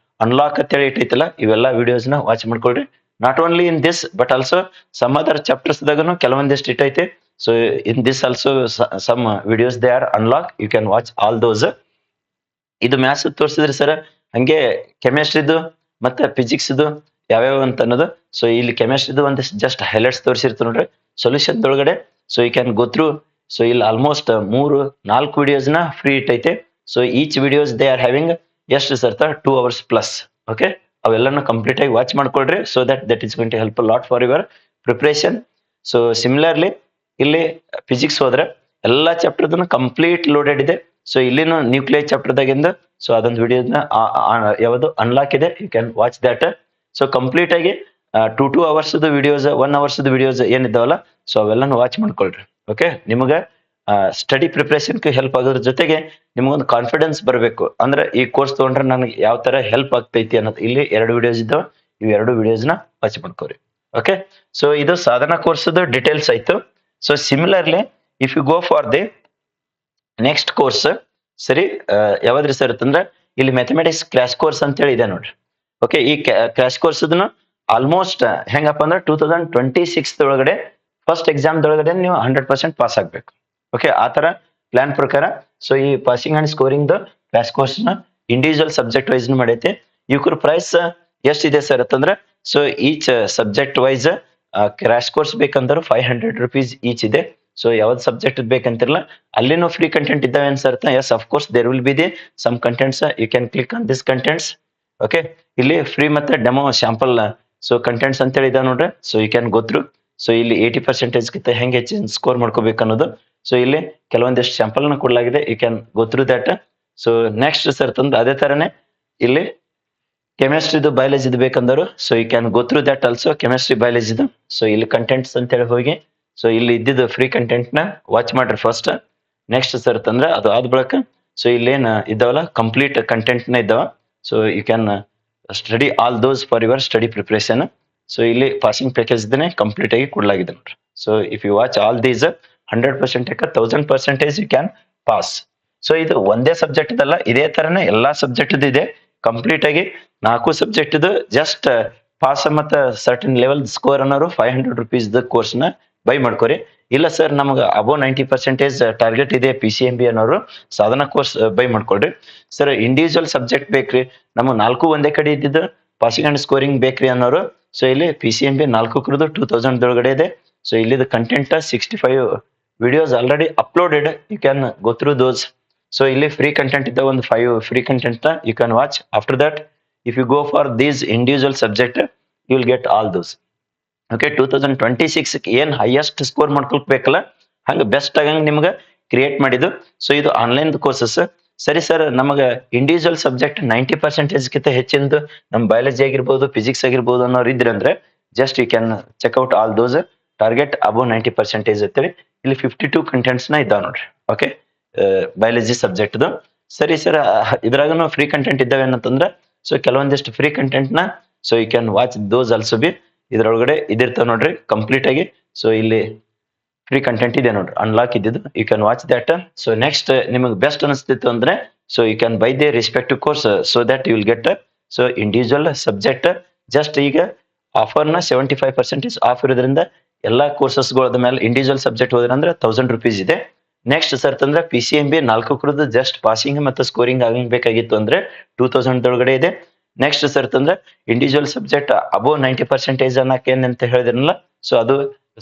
ಅನ್ಲಾಕ್ ಅಂತ ಹೇಳಿ ಇಟ್ಟೈತಲ್ಲ, ಇವೆಲ್ಲ ವಿಡಿಯೋಸ್ ನ ವಾಚ್ ಮಾಡ್ಕೊಳ್ರಿ. Not only in this but also some other chapters ದಾಗನು ಕೆಲವೊಂದಿಷ್ಟು ಇಟ್ಟೈತೆ. So in this also some videos they are unlock, you can watch all those. ಇದು ಮ್ಯಾಥ್ಸ್ ತೋರಿಸಿದ್ರಿ ಸರ್, ಹಂಗೆ ಕೆಮಿಸ್ಟ್ರಿದು ಮತ್ತೆ ಫಿಸಿಕ್ಸ್ದು ಯಾವ್ಯಾವ ಅಂತ ಅನ್ನೋದು. ಸೊ ಇಲ್ಲಿ ಕೆಮಿಸ್ಟ್ರಿದು ಒಂದಿಷ್ಟು ಜಸ್ಟ್ ಹೈಲೈಟ್ಸ್ ತೋರಿಸಿರ್ತಾರೆ ನೋಡ್ರಿ ಸೊಲ್ಯೂಷನ್ ಒಳಗಡೆ. So you can go through. So ಇಲ್ಲಿ ಆಲ್ಮೋಸ್ಟ್ 3-4 ವಿಡಿಯೋಸ್ ನ ಫ್ರೀ ಇಟ್ಟೈತೆ. So each videos they are having ಎಷ್ಟು ಸರ್ 2 hours ಪ್ಲಸ್. ಓಕೆ, ಅವೆಲ್ಲನೂ ಕಂಪ್ಲೀಟ್ ಆಗಿ ವಾಚ್ ಮಾಡ್ಕೊಳ್ರಿ. So that is going to help lot for your preparation. So similarly ಇಲ್ಲಿ physics ಹೋದ್ರೆ ಎಲ್ಲಾ ಚಾಪ್ಟರ್ದನ್ನು ಕಂಪ್ಲೀಟ್ ಲೋಡೆಡ್ ಇದೆ. ಸೊ ಇಲ್ಲಿನೂ ನ್ಯೂಕ್ಲಿಯರ್ ಚಾಪ್ಟರ್ದಾಗಿಂದ ಸೊ ಅದೊಂದು ವಿಡಿಯೋನ ಯಾವುದು ಅನ್ಲಾಕ್ ಇದೆ, you can watch that. So complete ಆಗಿ 2 hours ವಿಡಿಯೋಸ್, 1 hours ವಿಡಿಯೋಸ್ ಏನಿದ್ದಾವಲ್ಲ, ಸೊ ಅವೆಲ್ಲನೂ ವಾಚ್ ಮಾಡ್ಕೊಳ್ರಿ. ಓಕೆ, ನಿಮ್ಗೆ ಸ್ಟಡಿ ಪ್ರಿಪರೇಷನ್ ಹೆಲ್ಪ್ ಆಗೋದ್ರ ಜೊತೆಗೆ ನಿಮ್ಗೊಂದು ಕಾನ್ಫಿಡೆನ್ಸ್ ಬರಬೇಕು. ಅಂದ್ರೆ ಈ ಕೋರ್ಸ್ ತಗೊಂಡ್ರೆ ನನಗೆ ಯಾವ ತರ ಹೆಲ್ಪ್ ಆಗ್ತೈತಿ ಅನ್ನೋದು. ಇಲ್ಲಿ 2 ವಿಡಿಯೋಸ್ ಇದ್ದಾವೆ, ಇವು 2 ವಿಡಿಯೋಸ್ ನ ವಾಚ್ ಮಾಡ್ಕೋರಿ. ಓಕೆ, ಸೊ ಇದು ಸಾಧನ ಕೋರ್ಸ್ ಡೀಟೇಲ್ಸ್ ಆಯ್ತು. So similarly if you go for the next course, ಸರಿ ಯಾವ್ದ್ರಿ ಸರ್ ಅಂತಂದ್ರೆ ಇಲ್ಲಿ ಮ್ಯಾಥಮೆಟಿಕ್ಸ್ ಕ್ರಾಶ್ ಕೋರ್ಸ್ ಅಂತ ಹೇಳಿ ಇದೆ ನೋಡ್ರಿ. ಓಕೆ, ಈ ಕ್ರಾಶ್ ಕೋರ್ಸ್ ಆಲ್ಮೋಸ್ಟ್ ಹೆಂಗಪ್ಪ ಅಂದ್ರೆ 2026 ಒಳಗಡೆ ಫಸ್ಟ್ ಎಕ್ಸಾಮ್ ಒಳಗಡೆ ನೀವು 100% ಪಾಸ್ ಆಗ್ಬೇಕು. ಓಕೆ, ಆ ತರ ಪ್ಲಾನ್ ಪ್ರಕಾರ. ಸೊ ಈ ಪಾಸಿಂಗ್ ಅಂಡ್ ಸ್ಕೋರಿಂಗ್ ದ ಕ್ರಾಶ್ ಕೋರ್ಸ್ ನ ಇಂಡಿವಿಜುವಲ್ ಸಬ್ಜೆಕ್ಟ್ ವೈಸ್ ಮಾಡೈತೆ. ಇವ್ರ ಪ್ರೈಸ್ ಎಷ್ಟಿದೆ ಸರ್ ಅಂತಂದ್ರೆ so each subject wise crash course ಬೇಕಂದ್ರೆ 500 rupees ಈಚ್ ಇದೆ. ಸೊ ಯಾವ್ದು ಸಬ್ಜೆಕ್ಟ್ ಬೇಕಂತಿರಲ್ಲ ಅಲ್ಲಿನೂ ಫ್ರೀ ಕಂಟೆಂಟ್ ಇದ್ದಾವೆ ಅನ್ಸರ್. Yes of course there will be the some contents, you can click on this contents. Okay, ಇಲ್ಲಿ ಫ್ರೀ ಮತ್ತೆ ಡೆಮೋ ಸ್ಯಾಂಪಲ್ ಸೊ ಕಂಟೆಂಟ್ಸ್ ಅಂತ ಹೇಳಿ ಇದಾವೆ ನೋಡ್ರಿ. So you can go through. So ಇಲ್ಲಿ 80% ಗಿಂತ ಹೆಂಗೆ ಹೆಚ್ಚಿನ ಸ್ಕೋರ್ ಮಾಡ್ಕೋಬೇಕು ಅನ್ನೋದು. ಸೊ ಇಲ್ಲಿ ಕೆಲವೊಂದಿಷ್ಟು ಸ್ಯಾಂಪಲ್ ನ ಕೊಡಲಾಗಿದೆ, you can go through that. So next sir ತಂದ್ರೆ ಅದೇ ತರನೇ ಇಲ್ಲಿ ಕೆಮಿಸ್ಟ್ರಿದು ಬಯಾಲಜಿದು ಬೇಕಂದರು. So you can go through that also, chemistry ಬಯಾಲಜಿದು. ಸೊ ಇಲ್ಲಿ ಕಂಟೆಂಟ್ಸ್ ಅಂತ ಹೇಳಿ ಹೋಗಿ ಸೊ ಇಲ್ಲಿ ಇದ್ದಿದ್ದು ಫ್ರೀ ಕಂಟೆಂಟ್ ನ ವಾಚ್ ಮಾಡ್ರಿ ಫಸ್ಟ್. ನೆಕ್ಸ್ಟ್ ಸರ್ ತಂದ್ರೆ ಅದು ಆದ ಬಳಿಕ ಸೊ ಇಲ್ಲೇನ್ ಇದ್ದಾವಲ್ಲ ಕಂಪ್ಲೀಟ್ ಕಂಟೆಂಟ್ ನ ಇದ್ದಾವ. So you can study all those for your study preparation. So ಇಲ್ಲಿ ಪಾಸಿಂಗ್ ಪ್ಯಾಕೇಜ್ ಇದನ್ನೇ ಕಂಪ್ಲೀಟ್ ಆಗಿ ಕೊಡಲಾಗಿದೆ ನೋಡ್ರಿ. So if you watch all these 100% 1000% you can pass. So ಇದು ಒಂದೇ ಸಬ್ಜೆಕ್ಟ್ ಇದಲ್ಲ, ಇದೇ ತರನೇ ಎಲ್ಲಾ ಸಬ್ಜೆಕ್ಟ್ ಇದೆ. ಕಂಪ್ಲೀಟ್ ಆಗಿ 4 ಸಬ್ಜೆಕ್ಟ್ ಇದು ಜಸ್ಟ್ ಪಾಸ್ ಮತ್ತೆ ಸರ್ಟನ್ ಲೆವೆಲ್ ಸ್ಕೋರ್ ಅನ್ನೋರು 500 rupees ಕೋರ್ಸ್ ನ ಬೈ ಮಾಡ್ಕೋರಿ. ಇಲ್ಲ ಸರ್ ನಮ್ಗೆ ಅಬೋ 90% ಟಾರ್ಗೆಟ್ ಇದೆ PCMB ಅನ್ನೋರು ಸಾಧನ ಕೋರ್ಸ್ ಬೈ ಮಾಡ್ಕೊಳ್ರಿ. ಸರ್ ಇಂಡಿವಿಜುವಲ್ ಸಬ್ಜೆಕ್ಟ್ ಬೇಕ್ರಿ, ನಮಗೆ 4 ಒಂದೇ ಕಡೆ ಇದ್ದಿದ್ದು ಪಾಸಿಂಗ್ ಅಂಡ್ ಸ್ಕೋರಿಂಗ್ ಬೇಕ್ರಿ ಅನ್ನೋರು. ಸೊ ಇಲ್ಲಿ PCMB 4 2000 ಒಳಗಡೆ ಇದೆ. ಸೊ ಇಲ್ಲಿದ content 65 videos already uploaded, you can go through those. So ಇಲ್ಲಿ ಫ್ರೀ ಕಂಟೆಂಟ್ ಇದ್ದ ಒಂದು 5 free content you can watch. After that if you go for these individual subject you will get all those. Okay, 2026 ಏನ್ highest score ಮಾಡ್ಕೊಳ್ಬೇಕಲ್ಲ ಹಂಗ best ಆಗಂಗ್ ನಿಮ್ಗೆ create ಮಾಡಿದ್ದು. So ಇದು online courses. ಸರಿ sir, ನಮಗೆ ಇಂಡಿವಿಜುವಲ್ ಸಬ್ಜೆಕ್ಟ್ 90% ಗಿಂತ ಹೆಚ್ಚಿಂದು ನಮ್ ಬಯಾಲಜಿ ಆಗಿರ್ಬೋದು, ಫಿಸಿಕ್ಸ್ ಆಗಿರ್ಬೋದು ಅನ್ನೋರು ಇದ್ರಂದ್ರೆ just you can check out all those. Target above 90% ಅಂತೇಳಿ ಇಲ್ಲಿ 52 ಕಂಟೆಂಟ್ಸ್ ನ ಇದ್ದಾವೆ ನೋಡ್ರಿ. ಓಕೆ, ಬಯಾಲಜಿ ಸಬ್ಜೆಕ್ಟ್ದು. ಸರಿ ಸರ್, ಇದ್ರಾಗನು ಫ್ರೀ ಕಂಟೆಂಟ್ ಇದ್ದಾವೆ ಏನಂತಂದ್ರೆ ಸೊ ಕೆಲವೊಂದಿಷ್ಟು ಫ್ರೀ ಕಂಟೆಂಟ್ ನ so you can watch those also be. ಇದ್ರೊಳಗಡೆ ಇದಿರ್ತಾವ ನೋಡ್ರಿ ಕಂಪ್ಲೀಟ್ ಆಗಿ. ಸೊ ಇಲ್ಲಿ ಫ್ರೀ ಕಂಟೆಂಟ್ ಇದೆ ನೋಡ್ರಿ ಅನ್ಲಾಕ್ ಇದ್ದಿದ್ದು, you can watch that. So next ನಿಮಗೆ ಬೆಸ್ಟ್ ಅನಿಸ್ತಿತ್ತು ಅಂದ್ರೆ so you can buy the respective course so that you will get so individual subject. Just ಈಗ ಆಫರ್ನ 75% ಆಫ್ ಇರೋದ್ರಿಂದ ಎಲ್ಲಾ ಕೋರ್ಸಸ್ಗಳದ ಮೇಲೆ ಇಂಡಿವಿಜುವಲ್ ಸಬ್ಜೆಕ್ಟ್ ಹೋದ್ರೆ ಅಂದ್ರೆ 1000 ರೂಪೀಸ್ ಇದೆ. ನೆಕ್ಸ್ಟ್ ಸರ್ತ್ ಅಂದ್ರೆ PCMB 4 ಜಸ್ಟ್ ಪಾಸಿಂಗ್ ಮತ್ತು ಸ್ಕೋರಿಂಗ್ ಆಗಬೇಕಾಗಿತ್ತು ಅಂದ್ರೆ 2000 ಒಳಗಡೆ ಇದೆ. ನೆಕ್ಸ್ಟ್ ಸರ್ತ್ ಅಂದ್ರೆ ಇಂಡಿವಿಜುವಲ್ ಸಬ್ಜೆಕ್ಟ್ ಅಬೋವ್ 90% ಅನ್ನಕ್ಕೆ ಏನಂತ ಹೇಳಿದ್ರಲ್ಲ, ಸೊ ಅದು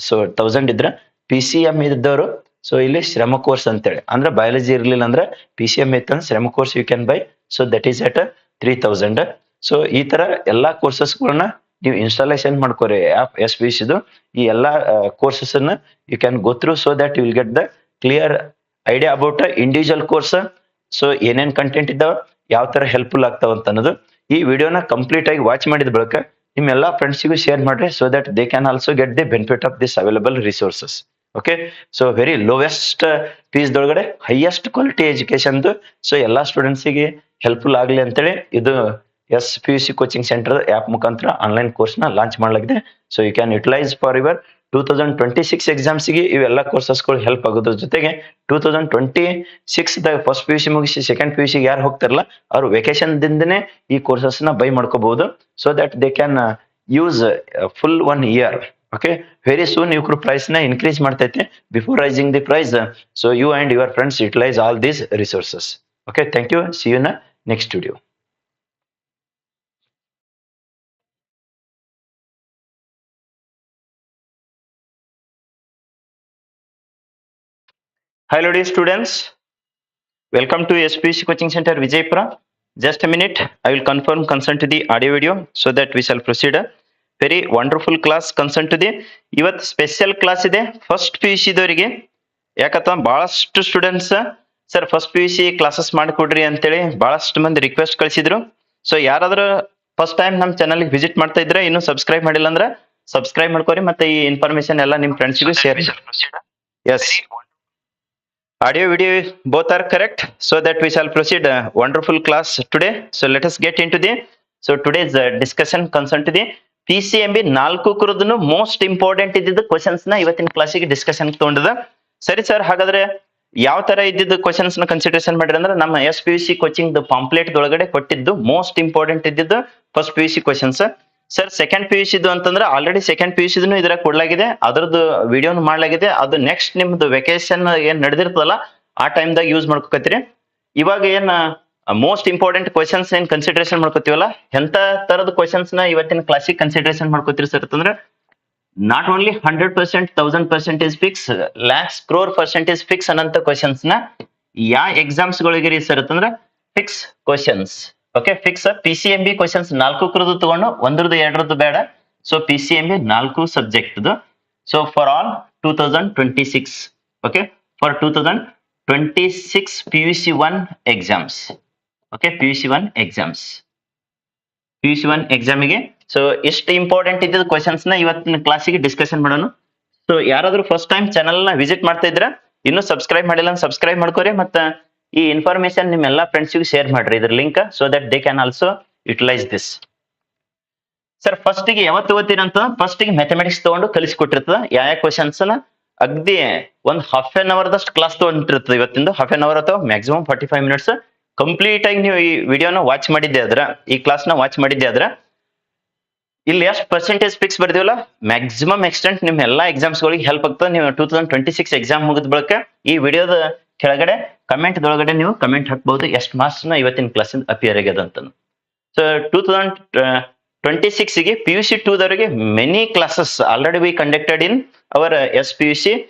ಸೊ 1000 ಇದ್ರೆ PCM ಇದ್ದವರು ಸೊ ಇಲ್ಲಿ ಶ್ರಮ ಕೋರ್ಸ್ ಅಂತೇಳಿ ಅಂದ್ರೆ ಬಯಾಲಜಿ ಇರ್ಲಿಲ್ಲ ಅಂದ್ರೆ PCM ಇತ್ತು Shrama course you can buy. So that is at 3000. So ಈ ತರ ಎಲ್ಲಾ ಕೋರ್ಸಸ್ಗಳನ್ನ ನೀವು ಇನ್ಸ್ಟಾಲೇಷನ್ ಮಾಡ್ಕೋರಿ ಆಪ್ SPC ದು. ಈ ಎಲ್ಲಾ ಕೋರ್ಸಸ್ ಅನ್ನ you can go through so that you will get the clear idea about individual course. So ಏನೇನ್ ಕಂಟೆಂಟ್ ಇದ್ದಾವ, ಯಾವ ತರ ಹೆಲ್ಪ್ಫುಲ್ ಆಗ್ತಾವ ಅಂತ ಅನ್ನೋದು ಈ ವಿಡಿಯೋನ ಕಂಪ್ಲೀಟ್ ಆಗಿ ವಾಚ್ ಮಾಡಿದ ಬಳಿಕ ನಿಮ್ಮ ಎಲ್ಲಾ ಫ್ರೆಂಡ್ಸಿಗೂ ಶೇರ್ ಮಾಡ್ರಿ so that they can also get the benefit of this available resources. Okay, so very lowest fees ದೊಳಗಡೆ ಹೈಯೆಸ್ಟ್ ಕ್ವಾಲಿಟಿ ಎಜುಕೇಶನ್. ಸೊ ಎಲ್ಲಾ ಸ್ಟೂಡೆಂಟ್ಸಿಗೆ ಹೆಲ್ಪ್ಫುಲ್ ಆಗಲಿ ಅಂತೇಳಿ ಇದು SPC ಕೋಚಿಂಗ್ ಸೆಂಟರ್ ಆಪ್ ಮುಖಾಂತರ ಆನ್ಲೈನ್ ಕೋರ್ಸ್ ನ ಲಾಂಚ್ ಮಾಡಲಾಗಿದೆ. So you can utilise for your 2026 ಎಕ್ಸಾಮ್ಸ್ಗೆ ಇವೆಲ್ಲ ಕೋರ್ಸಸ್ಗಳು ಹೆಲ್ಪ್ ಆಗೋದ್ರ ಜೊತೆಗೆ 2026 ಫಸ್ಟ್ PUC ಮುಗಿಸಿ ಸೆಕೆಂಡ್ PUC ಯಾರು ಹೋಗ್ತಾರಲ್ಲ ಅವ್ರು ವೆಕೇಶನ್ ದಿಂದನೇ ಈ ಕೋರ್ಸಸ್ ನ ಬೈ ಮಾಡ್ಕೋಬಹುದು so that they can use full 1 year. Okay, very soon ಇವ್ರ ಪ್ರೈಸ್ ನ ಇನ್ಕ್ರೀಸ್ ಮಾಡ್ತೈತೆ. Before rising the price so you and your friends utilise all these resources. Okay, thank you. See you ನ next video. Hello dear students, welcome to SPC Coaching Center Vijaypura. Just a minute, I will confirm consent to the audio video so that we shall proceed. Very wonderful class consent to the ಇವತ್ತು special class ಇದೆ first PUC ದವರಿಗೆ. ಯಾಕಂತ ಬಹಳಷ್ಟು students sir first PUC classes ಮಾಡಿಕೊಡ್ರಿ ಅಂತೇಳಿ ಬಹಳಷ್ಟು ಮಂದಿ request ಕಳಿಸಿದ್ರು. So ಯಾರಾದ್ರೂ ಫಸ್ಟ್ ಟೈಮ್ ನಮ್ಮ ಚಾನಲ್ ವಿಸಿಟ್ ಮಾಡ್ತಾ ಇದ್ರೆ ಇನ್ನು ಸಬ್ಸ್ಕ್ರೈಬ್ ಮಾಡಿಲ್ಲ ಅಂದ್ರೆ ಸಬ್ಸ್ಕ್ರೈಬ್ ಮಾಡ್ಕೋರಿ ಮತ್ತೆ ಈ ಇನ್ಫಾರ್ಮೇಶನ್ ಎಲ್ಲ ನಿಮ್ಮ ಫ್ರೆಂಡ್ಸ್ಗೂ share. Yes, audio video both are correct so that we shall proceed. Wonderful class today, so let us get into the so today's discussion concern to the PCMB 4 ಕುರದನು most important ಇದ್ದಿದ್ದು questions ನ ಇವತ್ತಿನ ಕ್ಲಾಸಿಗೆ discussion ತಗೊಂಡಿದೆ. ಸರಿ sir, ಹಾಗಾದ್ರೆ ಯಾವ ತರ ಇದ್ದಿದ್ದು ಕ್ವೆಶ್ಚನ್ಸ್ ನ ಕನ್ಸಿಡರೇಷನ್ ಮಾಡಿದ್ರೆ ಅಂದ್ರೆ ನಮ್ಮ SPC ಕೋಚಿಂಗ್ ಪಾಂಪ್ಲೆಟ್ ಒಳಗಡೆ ಕೊಟ್ಟಿದ್ದು ಮೋಸ್ಟ್ ಇಂಪಾರ್ಟೆಂಟ್ ಇದ್ದಿದ್ದು first PUC questions. Sir second PUC ಅಂತಂದ್ರೆ ಆಲ್ರೆಡಿ ಸೆಕೆಂಡ್ PUC ಇದ್ರಾಗ ಕೊಡ್ಲಾಗಿದೆ, ಅದ್ರದ್ದು ವಿಡಿಯೋನು ಮಾಡ್ಲಾಗಿದೆ. ಅದು ನೆಕ್ಸ್ಟ್ ನಿಮ್ದು ವೆಕೇಶನ್ ಏನ್ ನಡೆದಿರ್ತದಲ್ಲ ಆ ಟೈಮ್ದಾಗ ಯೂಸ್ ಮಾಡ್ಕೋತೀರಿ. ಇವಾಗ ಏನ್ ಮೋಸ್ಟ್ ಇಂಪಾರ್ಟೆಂಟ್ ಕ್ವೆಶ್ಚನ್ಸ್ ಏನ್ ಕನ್ಸಿಡರೇಷನ್ ಮಾಡ್ಕೋತೀವಲ್ಲ, ಎಂತ ತರದ ಕ್ವೆಶ್ಚನ್ಸ್ ನ ಇವತ್ತಿನ ಕ್ಲಾಸಿಗೆ ಕನ್ಸಿಡರೇಷನ್ ಮಾಡ್ಕೋತೀರಿ ಸರ್ ಅಂತಂದ್ರೆ not only 100%, 1000% fix, lakhs crore percentage fix ಅನ್ನಂತ ಕ್ವೆಶ್ಚನ್ಸ್ ನ ಯಾವ ಎಕ್ಸಾಮ್ಸ್ ಗಳಿಗೆ ಸರ್ ಅಂತಂದ್ರೆ fix questions. Okay, fix PCMB questions 4 ಕುರದು ತಗೊಂಡು ಒಂದ್ರದ್ದು ಎರಡರದ್ದು ಬೇಡ. So PCMB 4 subject. So for all 2026. Okay, for 2026 PUC 1 exams. Okay, PUC 1 exams, PUC 1 ಎಕ್ಸಾಮಿಗೆ ಸೊ ಎಷ್ಟು ಇಂಪಾರ್ಟೆಂಟ್ ಇದ್ದ ಕ್ವೆಶ್ಚನ್ಸ್ ನ ಇವತ್ತಿನ ಕ್ಲಾಸಿಗೆ ಡಿಸ್ಕಷನ್ ಮಾಡೋಣ. ಸೊ ಯಾರಾದ್ರೂ ಫಸ್ಟ್ ಟೈಮ್ ಚಾನಲ್ ನ ವಿಸಿಟ್ ಮಾಡ್ತಾ ಇದ್ರ ಇನ್ನೂ ಸಬ್ಸ್ಕ್ರೈಬ್ ಮಾಡಿಲ್ಲ ಸಬ್ಸ್ಕ್ರೈಬ್ ಮಾಡ್ಕೋರಿ ಮತ್ತೆ ಈ ಇನ್ಫಾರ್ಮೇಶನ್ ನಿಮ್ಮ ಎಲ್ಲಾ ಫ್ರೆಂಡ್ಸ್ಗೂ ಶೇರ್ ಮಾಡ್ರಿ ಇದ್ರ link so that they can also utilise this. Sir first ಗೆ ಯಾವತ್ತು ಓದ್ತೀರಂತ ಫಸ್ಟ್ ಗೆ ಮ್ಯಾಥಮೆಟಿಕ್ಸ್ ತಗೊಂಡು ಕಲಿಸಿಕೊಟ್ಟಿರ್ತದ. ಯಾವ ಕ್ವೆಶ್ಚನ್ಸ್ ನ ಅಗ್ದಿ ಒಂದ್ ಹಾಫ್ ಆನ್ ಅವರ್ ದಷ್ಟು ಕ್ಲಾಸ್ ತಗೊಂಡಿರ್ತದೆ. ಇವತ್ತಿಂದು ಹಾಫ್ ಆನ್ ಅವರ್ ಅಥವಾ ಮ್ಯಾಕ್ಸಿಮಮ್ 45 ಮಿನಿಟ್ಸ್ ಕಂಪ್ಲೀಟ್ ಆಗಿ ನೀವು ಈ ವಿಡಿಯೋನ ವಾಚ್ ಮಾಡಿದ್ದೆ ಆದ್ರ, ಈ ಕ್ಲಾಸ್ ನ ವಾಚ್ ಮಾಡಿದ್ದೆ ಆದ್ರ ಇಲ್ಲಿ ಎಷ್ಟು ಪರ್ಸೆಂಟೇಜ್ ಫಿಕ್ಸ್ ಬರ್ದಿವಲ್ಲ ಮ್ಯಾಕ್ಸಿಮಮ್ ಎಕ್ಸ್ಟೆಂಟ್ ನಿಮ್ ಎಲ್ಲಾ ಎಕ್ಸಾಮ್ಸ್ ಗಳಿಗೆ ಹೆಲ್ಪ್ ಆಗ್ತದೆ. ನೀವು 2026 ಎಕ್ಸಾಮ್ ಮುಗಿದ ಬಳಿಕ ಈ ವಿಡಿಯೋದ ಕೆಳಗಡೆ ಕಮೆಂಟ್ ದೊಳಗಡೆ ನೀವು ಕಮೆಂಟ್ ಹಾಕ್ಬಹುದು ಎಷ್ಟು ಮಾರ್ಕ್ಸ್ ನ ಇವತ್ತಿನ ಕ್ಲಾಸ್ ಅಪಿಯರ್ ಆಗ್ಯದ ಅಂತ. ಸೊ 2026 ಗೆ PUC 2 ದವರೆಗೆ many classes already we conducted in our SPUC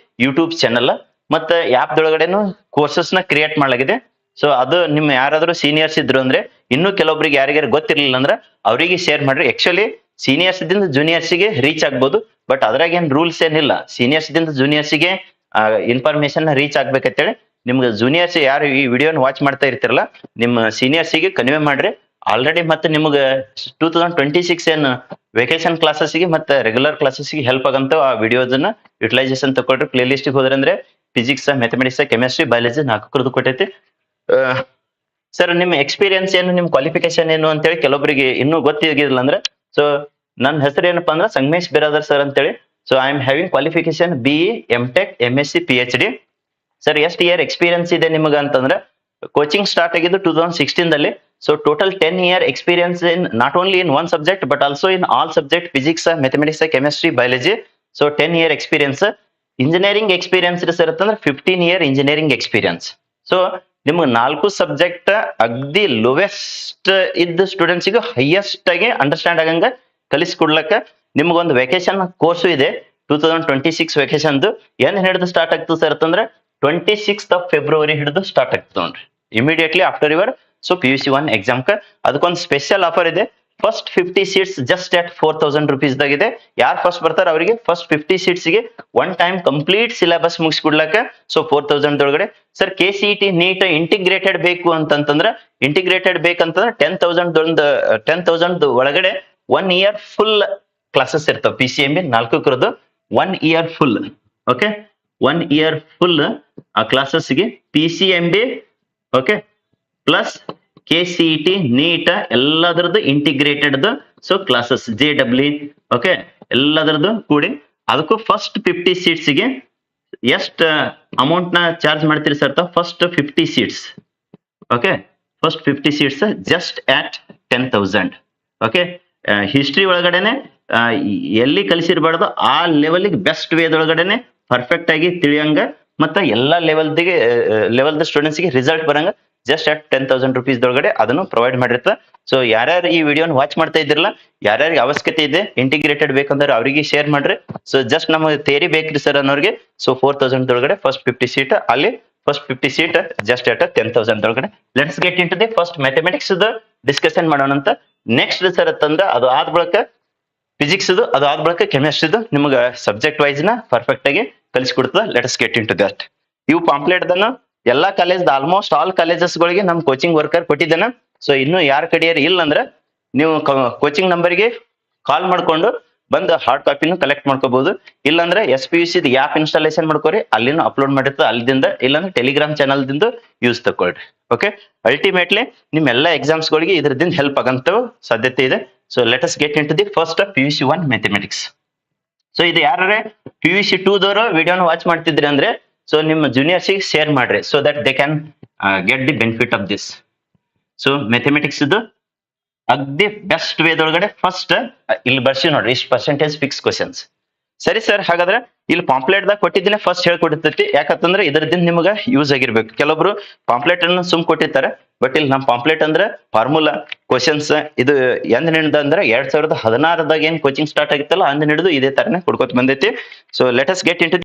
YouTube channel ಮತ್ತೆ ಆಪ್ ದೊಳಗಡೆನು ಕೋರ್ಸಸ್ ನ ಕ್ರಿಯೇಟ್ ಮಾಡಲಾಗಿದೆ. ಸೊ ಅದು ನಿಮ್ಮ ಯಾರಾದ್ರೂ ಸೀನಿಯರ್ಸ್ ಇದ್ರು ಅಂದ್ರೆ ಇನ್ನು ಕೆಲವೊಬ್ರಿಗೆ ಯಾರಿಗಾರು ಗೊತ್ತಿರ್ಲಿಲ್ಲ ಅಂದ್ರೆ ಅವರಿಗೆ ಶೇರ್ ಮಾಡ್ರಿ. ಆಕ್ಚುಲಿ ಸೀನಿಯರ್ಸ್ ದಿಂದ ಜೂನಿಯರ್ಸ್ ಗೆ ರೀಚ್ ಆಗ್ಬೋದು, ಬಟ್ ಅದ್ರಾಗ ಏನ್ ರೂಲ್ಸ್ ಏನಿಲ್ಲ. ಸೀನಿಯರ್ಸ್ ದಿಂದ ಜೂನಿಯರ್ಸ್ ಗೆ ಇನ್ಫಾರ್ಮೇಶನ್ ರೀಚ್ ಆಗ್ಬೇಕಂತೇಳಿ ನಿಮ್ಗೆ ಜೂನಿಯರ್ಸ್ ಯಾರು ಈ ವಿಡಿಯೋನ ವಾಚ್ ಮಾಡ್ತಾ ಇರ್ತಿರಲ್ಲ ನಿಮ್ಮ ಸೀನಿಯರ್ಸ್ ಗೆ ಕನ್ವೆ ಮಾಡ್ರಿ ಆಲ್ರೆಡಿ. ಮತ್ತೆ ನಿಮ್ಗೆ 2026 ಏನ್ ವೆಕೇಶನ್ ಕ್ಲಾಸಸ್ ಗೆ ಮತ್ತೆ ರೆಗ್ಯುಲರ್ ಕ್ಲಾಸಸ್ ಗೆ ಹೆಲ್ಪ್ ಆಗಂತ ಆ ವಿಡಿಯೋದನ್ನ ಯುಟಿಲೈಸೇಷನ್ ತಗೊಳ್ರಿ. ಪ್ಲೇ ಲಿಸ್ಟ್ ಹೋದ್ರೆ ಅಂದ್ರೆ ಫಿಸಿಕ್ಸ್, ಮ್ಯಾಥಮೆಟಿಕ್ಸ್, ಕೆಮಿಸ್ಟ್ರಿ, ಬಯಾಲಜಿ 4 ಕೊಟ್ಟೈತಿ. ಸರ್ ನಿಮ್ಮ ಎಕ್ಸ್ಪೀರಿಯನ್ಸ್ ಏನು, ನಿಮ್ ಕ್ವಾಲಿಫಿಕೇಶನ್ ಏನು ಅಂತೇಳಿ ಕೆಲವೊಬ್ಬರಿಗೆ ಇನ್ನೂ ಗೊತ್ತಿಲ್ಲ ಅಂದ್ರೆ, ಸೊ ನನ್ನ ಹೆಸರು ಏನಪ್ಪಾ ಅಂದ್ರೆ ಸಂಗಮೇಶ್ ಬಿರಾದರ್ ಸರ್ ಅಂತೇಳಿ. So I am having qualification BE MTech MSc PhD. Sir ಎಷ್ಟು ಇಯರ್ ಎಕ್ಸ್ಪೀರಿಯನ್ಸ್ ಇದೆ ನಿಮ್ಗೆ ಅಂತಂದ್ರೆ, ಕೋಚಿಂಗ್ ಸ್ಟಾರ್ಟ್ ಆಗಿದ್ದು 2016 so total 10 year experience in not only in one subject but also in all subject, physics, mathematics, chemistry, biology. So 10 year experience. Engineering experience sir ಅಂತಂದ್ರೆ 15 year engineering experience. So ನಿಮ್ಗೆ 4 subject ಅಗ್ದಿ lowest ಇದ್ದ ಸ್ಟೂಡೆಂಟ್ಸ್ಗೆ highest ಆಗಿ understand ಆಗಂಗ ಕಲಿಸ್ಕೊಡ್ಲಕ್ಕ ನಿಮ್ಗೊಂದು vacation course ಇದೆ. 2026 vacation ಏನ್ ಹಿಡಿದು ಸ್ಟಾರ್ಟ್ ಆಗ್ತದೆ ಸರ್ ಅಂತಂದ್ರೆ 26th of February ಹಿಡಿದು ಸ್ಟಾರ್ಟ್ ಆಗ್ತದೆ ನೋಡ್ರಿ, immediately after your so PUC 1 exam. ಅದಕ್ಕೊಂದು ಸ್ಪೆಷಲ್ ಆಫರ್ ಇದೆ. First 50 seats just at 4000 rupees ದಾಗಿದೆ. ಯಾರು ಫಸ್ಟ್ ಬರ್ತಾರ ಅವರಿಗೆ ಫಸ್ಟ್ 50 seats ಗೆ ಒನ್ ಟೈಮ್ ಕಂಪ್ಲೀಟ್ ಸಿಲೆಬಸ್ ಮುಗಿಸ್ಕೊಡ್ಲಕ್ಕ ಸೊ 4000 ಒಳಗಡೆ. ಸರ್ KCET ನೀಟ್ ಇಂಟಿಗ್ರೇಟೆಡ್ ಬೇಕು ಅಂತಂದ್ರೆ, ಇಂಟಿಗ್ರೇಟೆಡ್ ಬೇಕಂತಂದ್ರೆ 10,000 ಒಳಗಡೆ 1 year ಫುಲ್ ಕ್ಲಾಸಸ್ ಇರ್ತಾವ. PCMB 4 1 year full. Okay, 1 year full ಆ ಕ್ಲಾಸಸ್ಗೆ PCMB okay plus KCET NEET ಎಲ್ಲದರದ್ದು integrated so classes JEE okay ಎಲ್ಲದರದ್ದು ಕೂಡಿ ಅದಕ್ಕೂ ಫಸ್ಟ್ 50 seats ಗೆ ಎಷ್ಟು ಅಮೌಂಟ್ ನ ಚಾರ್ಜ್ ಮಾಡ್ತೀರಿ sir? First 50 seats okay, first 50 seats just at 10,000. Okay, history ಒಳಗಡೆನೆ ಎಲ್ಲಿ ಕಲಿಸಿರ್ಬಾರ್ದು ಆ ಲೆವೆಲ್ಗೆ ಬೆಸ್ಟ್ ವೇದೊಳಗಡೆನೆ ಪರ್ಫೆಕ್ಟ್ ಆಗಿ ತಿಳಿಯಂಗ ಮತ್ತೆ ಎಲ್ಲಾ ಲೆವೆಲ್ ಸ್ಟೂಡೆಂಟ್ಸ್ಗೆ ರಿಸಲ್ಟ್ ಬರಂಗ ಜಸ್ಟ್ ಅಟ್ 10,000 rupees ಒಳಗಡೆ ಅದನ್ನು ಪ್ರೊವೈಡ್ ಮಾಡಿರ್ತ. ಸೊ ಯಾರ್ಯಾರು ಈ ವಿಡಿಯೋನ ವಾಚ್ ಮಾಡ್ತಾ ಇದ್ದಿರಲ್ಲ, ಯಾರ್ಯಾರಿಗೆ ಅವಶ್ಯಕತೆ ಇದೆ ಇಂಟಿಗ್ರೇಟೆಡ್ ಬೇಕಂದ್ರೆ ಅವರಿಗೆ ಶೇರ್ ಮಾಡ್ರಿ. ಸೊ ಜಸ್ಟ್ ನಮಗೆ ಥಿಯರಿ ಬೇಕ್ರಿ ಸರ್ ಅನ್ನೋರಿಗೆ ಸೊ 4,000 ಒಳಗಡೆ ಫಸ್ಟ್ 50 seat ಅಲ್ಲಿ ಫಸ್ಟ್ 50 seat ಜಸ್ಟ್ ಅಟ್ 10,000 ಒಳಗಡೆ. Let's get in to the first mathematics discussion ಮಾಡೋಣ ಅಂತ. ನೆಕ್ಸ್ಟ್ ಸರ್ ಅಂತಂದ್ರೆ ಅದು ಆದ ಬಳಿಕ ಫಿಸಿಕ್ಸ್ ಅದು ಆದ ಬಳಿಕ ಕೆಮಿಸ್ಟ್ರಿ ನಿಮ್ಗೆ ಸಬ್ಜೆಕ್ಟ್ ವೈಸ್ ನ ಪರ್ಫೆಕ್ಟ್ ಆಗಿ ಕಲಿಸ್ಕೊಡ್ತದ. Let's get in to that. ಇವು ಪಾಂಪ್ಲೆಟ್ ದನ್ನ ಎಲ್ಲಾ ಕಾಲೇಜ್ ಆಲ್ಮೋಸ್ಟ್ ಆಲ್ ಕಾಲೇಜಸ್ ಗಳಿಗೆ ನಮ್ ಕೋಚಿಂಗ್ ವರ್ಕರ್ ಕೊಟ್ಟಿದ್ದೇನೆ. ಸೊ ಇನ್ನು ಯಾರ ಕಡೆಯರ್ ಇಲ್ಲ ಅಂದ್ರೆ ನೀವು ಕೋಚಿಂಗ್ ನಂಬರ್ಗೆ ಕಾಲ್ ಮಾಡ್ಕೊಂಡು ಬಂದು ಹಾರ್ಡ್ ಕಾಪಿನೂ ಕಲೆಕ್ಟ್ ಮಾಡ್ಕೋಬಹುದು. ಇಲ್ಲಾಂದ್ರೆ SPUC ಆ್ಯಪ್ ಇನ್ಸ್ಟಾಲೇಷನ್ ಮಾಡ್ಕೋರಿ, ಅಲ್ಲಿನೂ ಅಪ್ಲೋಡ್ ಮಾಡಿರ್ತದೆ ಅಲ್ಲಿಂದ, ಇಲ್ಲಾಂದ್ರೆ ಟೆಲಿಗ್ರಾಮ್ ಚಾನಲ್ ದಿಂದ ಯೂಸ್ ತಗೊಳ್ರಿ. ಓಕೆ, ಅಲ್ಟಿಮೇಟ್ಲಿ ನಿಮ್ ಎಲ್ಲಾ ಎಕ್ಸಾಮ್ಸ್ ಗಳಿಗೆ ಇದ್ರದಿಂದ ಹೆಲ್ಪ್ ಆಗಂತ ಸಾಧ್ಯತೆ ಇದೆ. So let us get in to the first PUC 1 mathematics. So ಇದು ಯಾರೇ PUC 2 ದವರು ವಿಡಿಯೋನ ವಾಚ್ ಮಾಡ್ತಿದ್ರಿ ಅಂದ್ರೆ ಸೊ ನಿಮ್ಮ ಜೂನಿಯರ್ಸಿಗೆ ಶೇರ್ ಮಾಡ್ರಿ, so that they can get the benefit of this. So mathematics ಅಗ್ದಿ ಬೆಸ್ಟ್ ವೇದೊಳಗಡೆ ಫಸ್ಟ್ ಇಲ್ಲಿ ಬರ್ಸಿ ನೋಡ್ರಿ, ಇಷ್ಟು ಪರ್ಸೆಂಟೇಜ್ ಫಿಕ್ಸ್ ಕ್ವಶನ್ಸ್. ಸರಿ ಸರ್, ಹಾಗಾದ್ರೆ ಇಲ್ಲಿ ಪಾಂಪ್ಲೆಟ್ ದಾಗ ಕೊಟ್ಟಿದ್ದೀನಿ ಫಸ್ಟ್ ಹೇಳ್ಕೊಟ್ಟಿರ್ತೈತಿ. ಯಾಕಂತಂದ್ರೆ ಇದರದಿಂದ ನಿಮ್ಗೆ ಯೂಸ್ ಆಗಿರ್ಬೇಕು. ಕೆಲವೊಬ್ರು ಪಾಂಪ್ಲೆಟ್ ಅನ್ನು ಸುಮ್ ಕೊಟ್ಟಿರ್ತಾರೆ, ಬಟ್ ಇಲ್ಲಿ ನಮ್ಮ ಪಾಂಪ್ಲೆಟ್ ಅಂದ್ರೆ ಫಾರ್ಮುಲಾ ಕ್ವಶನ್ಸ್ ಇದು ಎಂದ್ ಹಿಡಿದ ಅಂದ್ರೆ 2016ದಾಗ ಏನ್ ಕೋಚಿಂಗ್ ಸ್ಟಾರ್ಟ್ ಆಗಿತ್ತಲ್ಲ ಅಂದ್ ಹಿಡಿದು ಇದೇ ತರನೇ ಕೊಡ್ಕೊತ ಬಂದೈತಿ. So let us get in to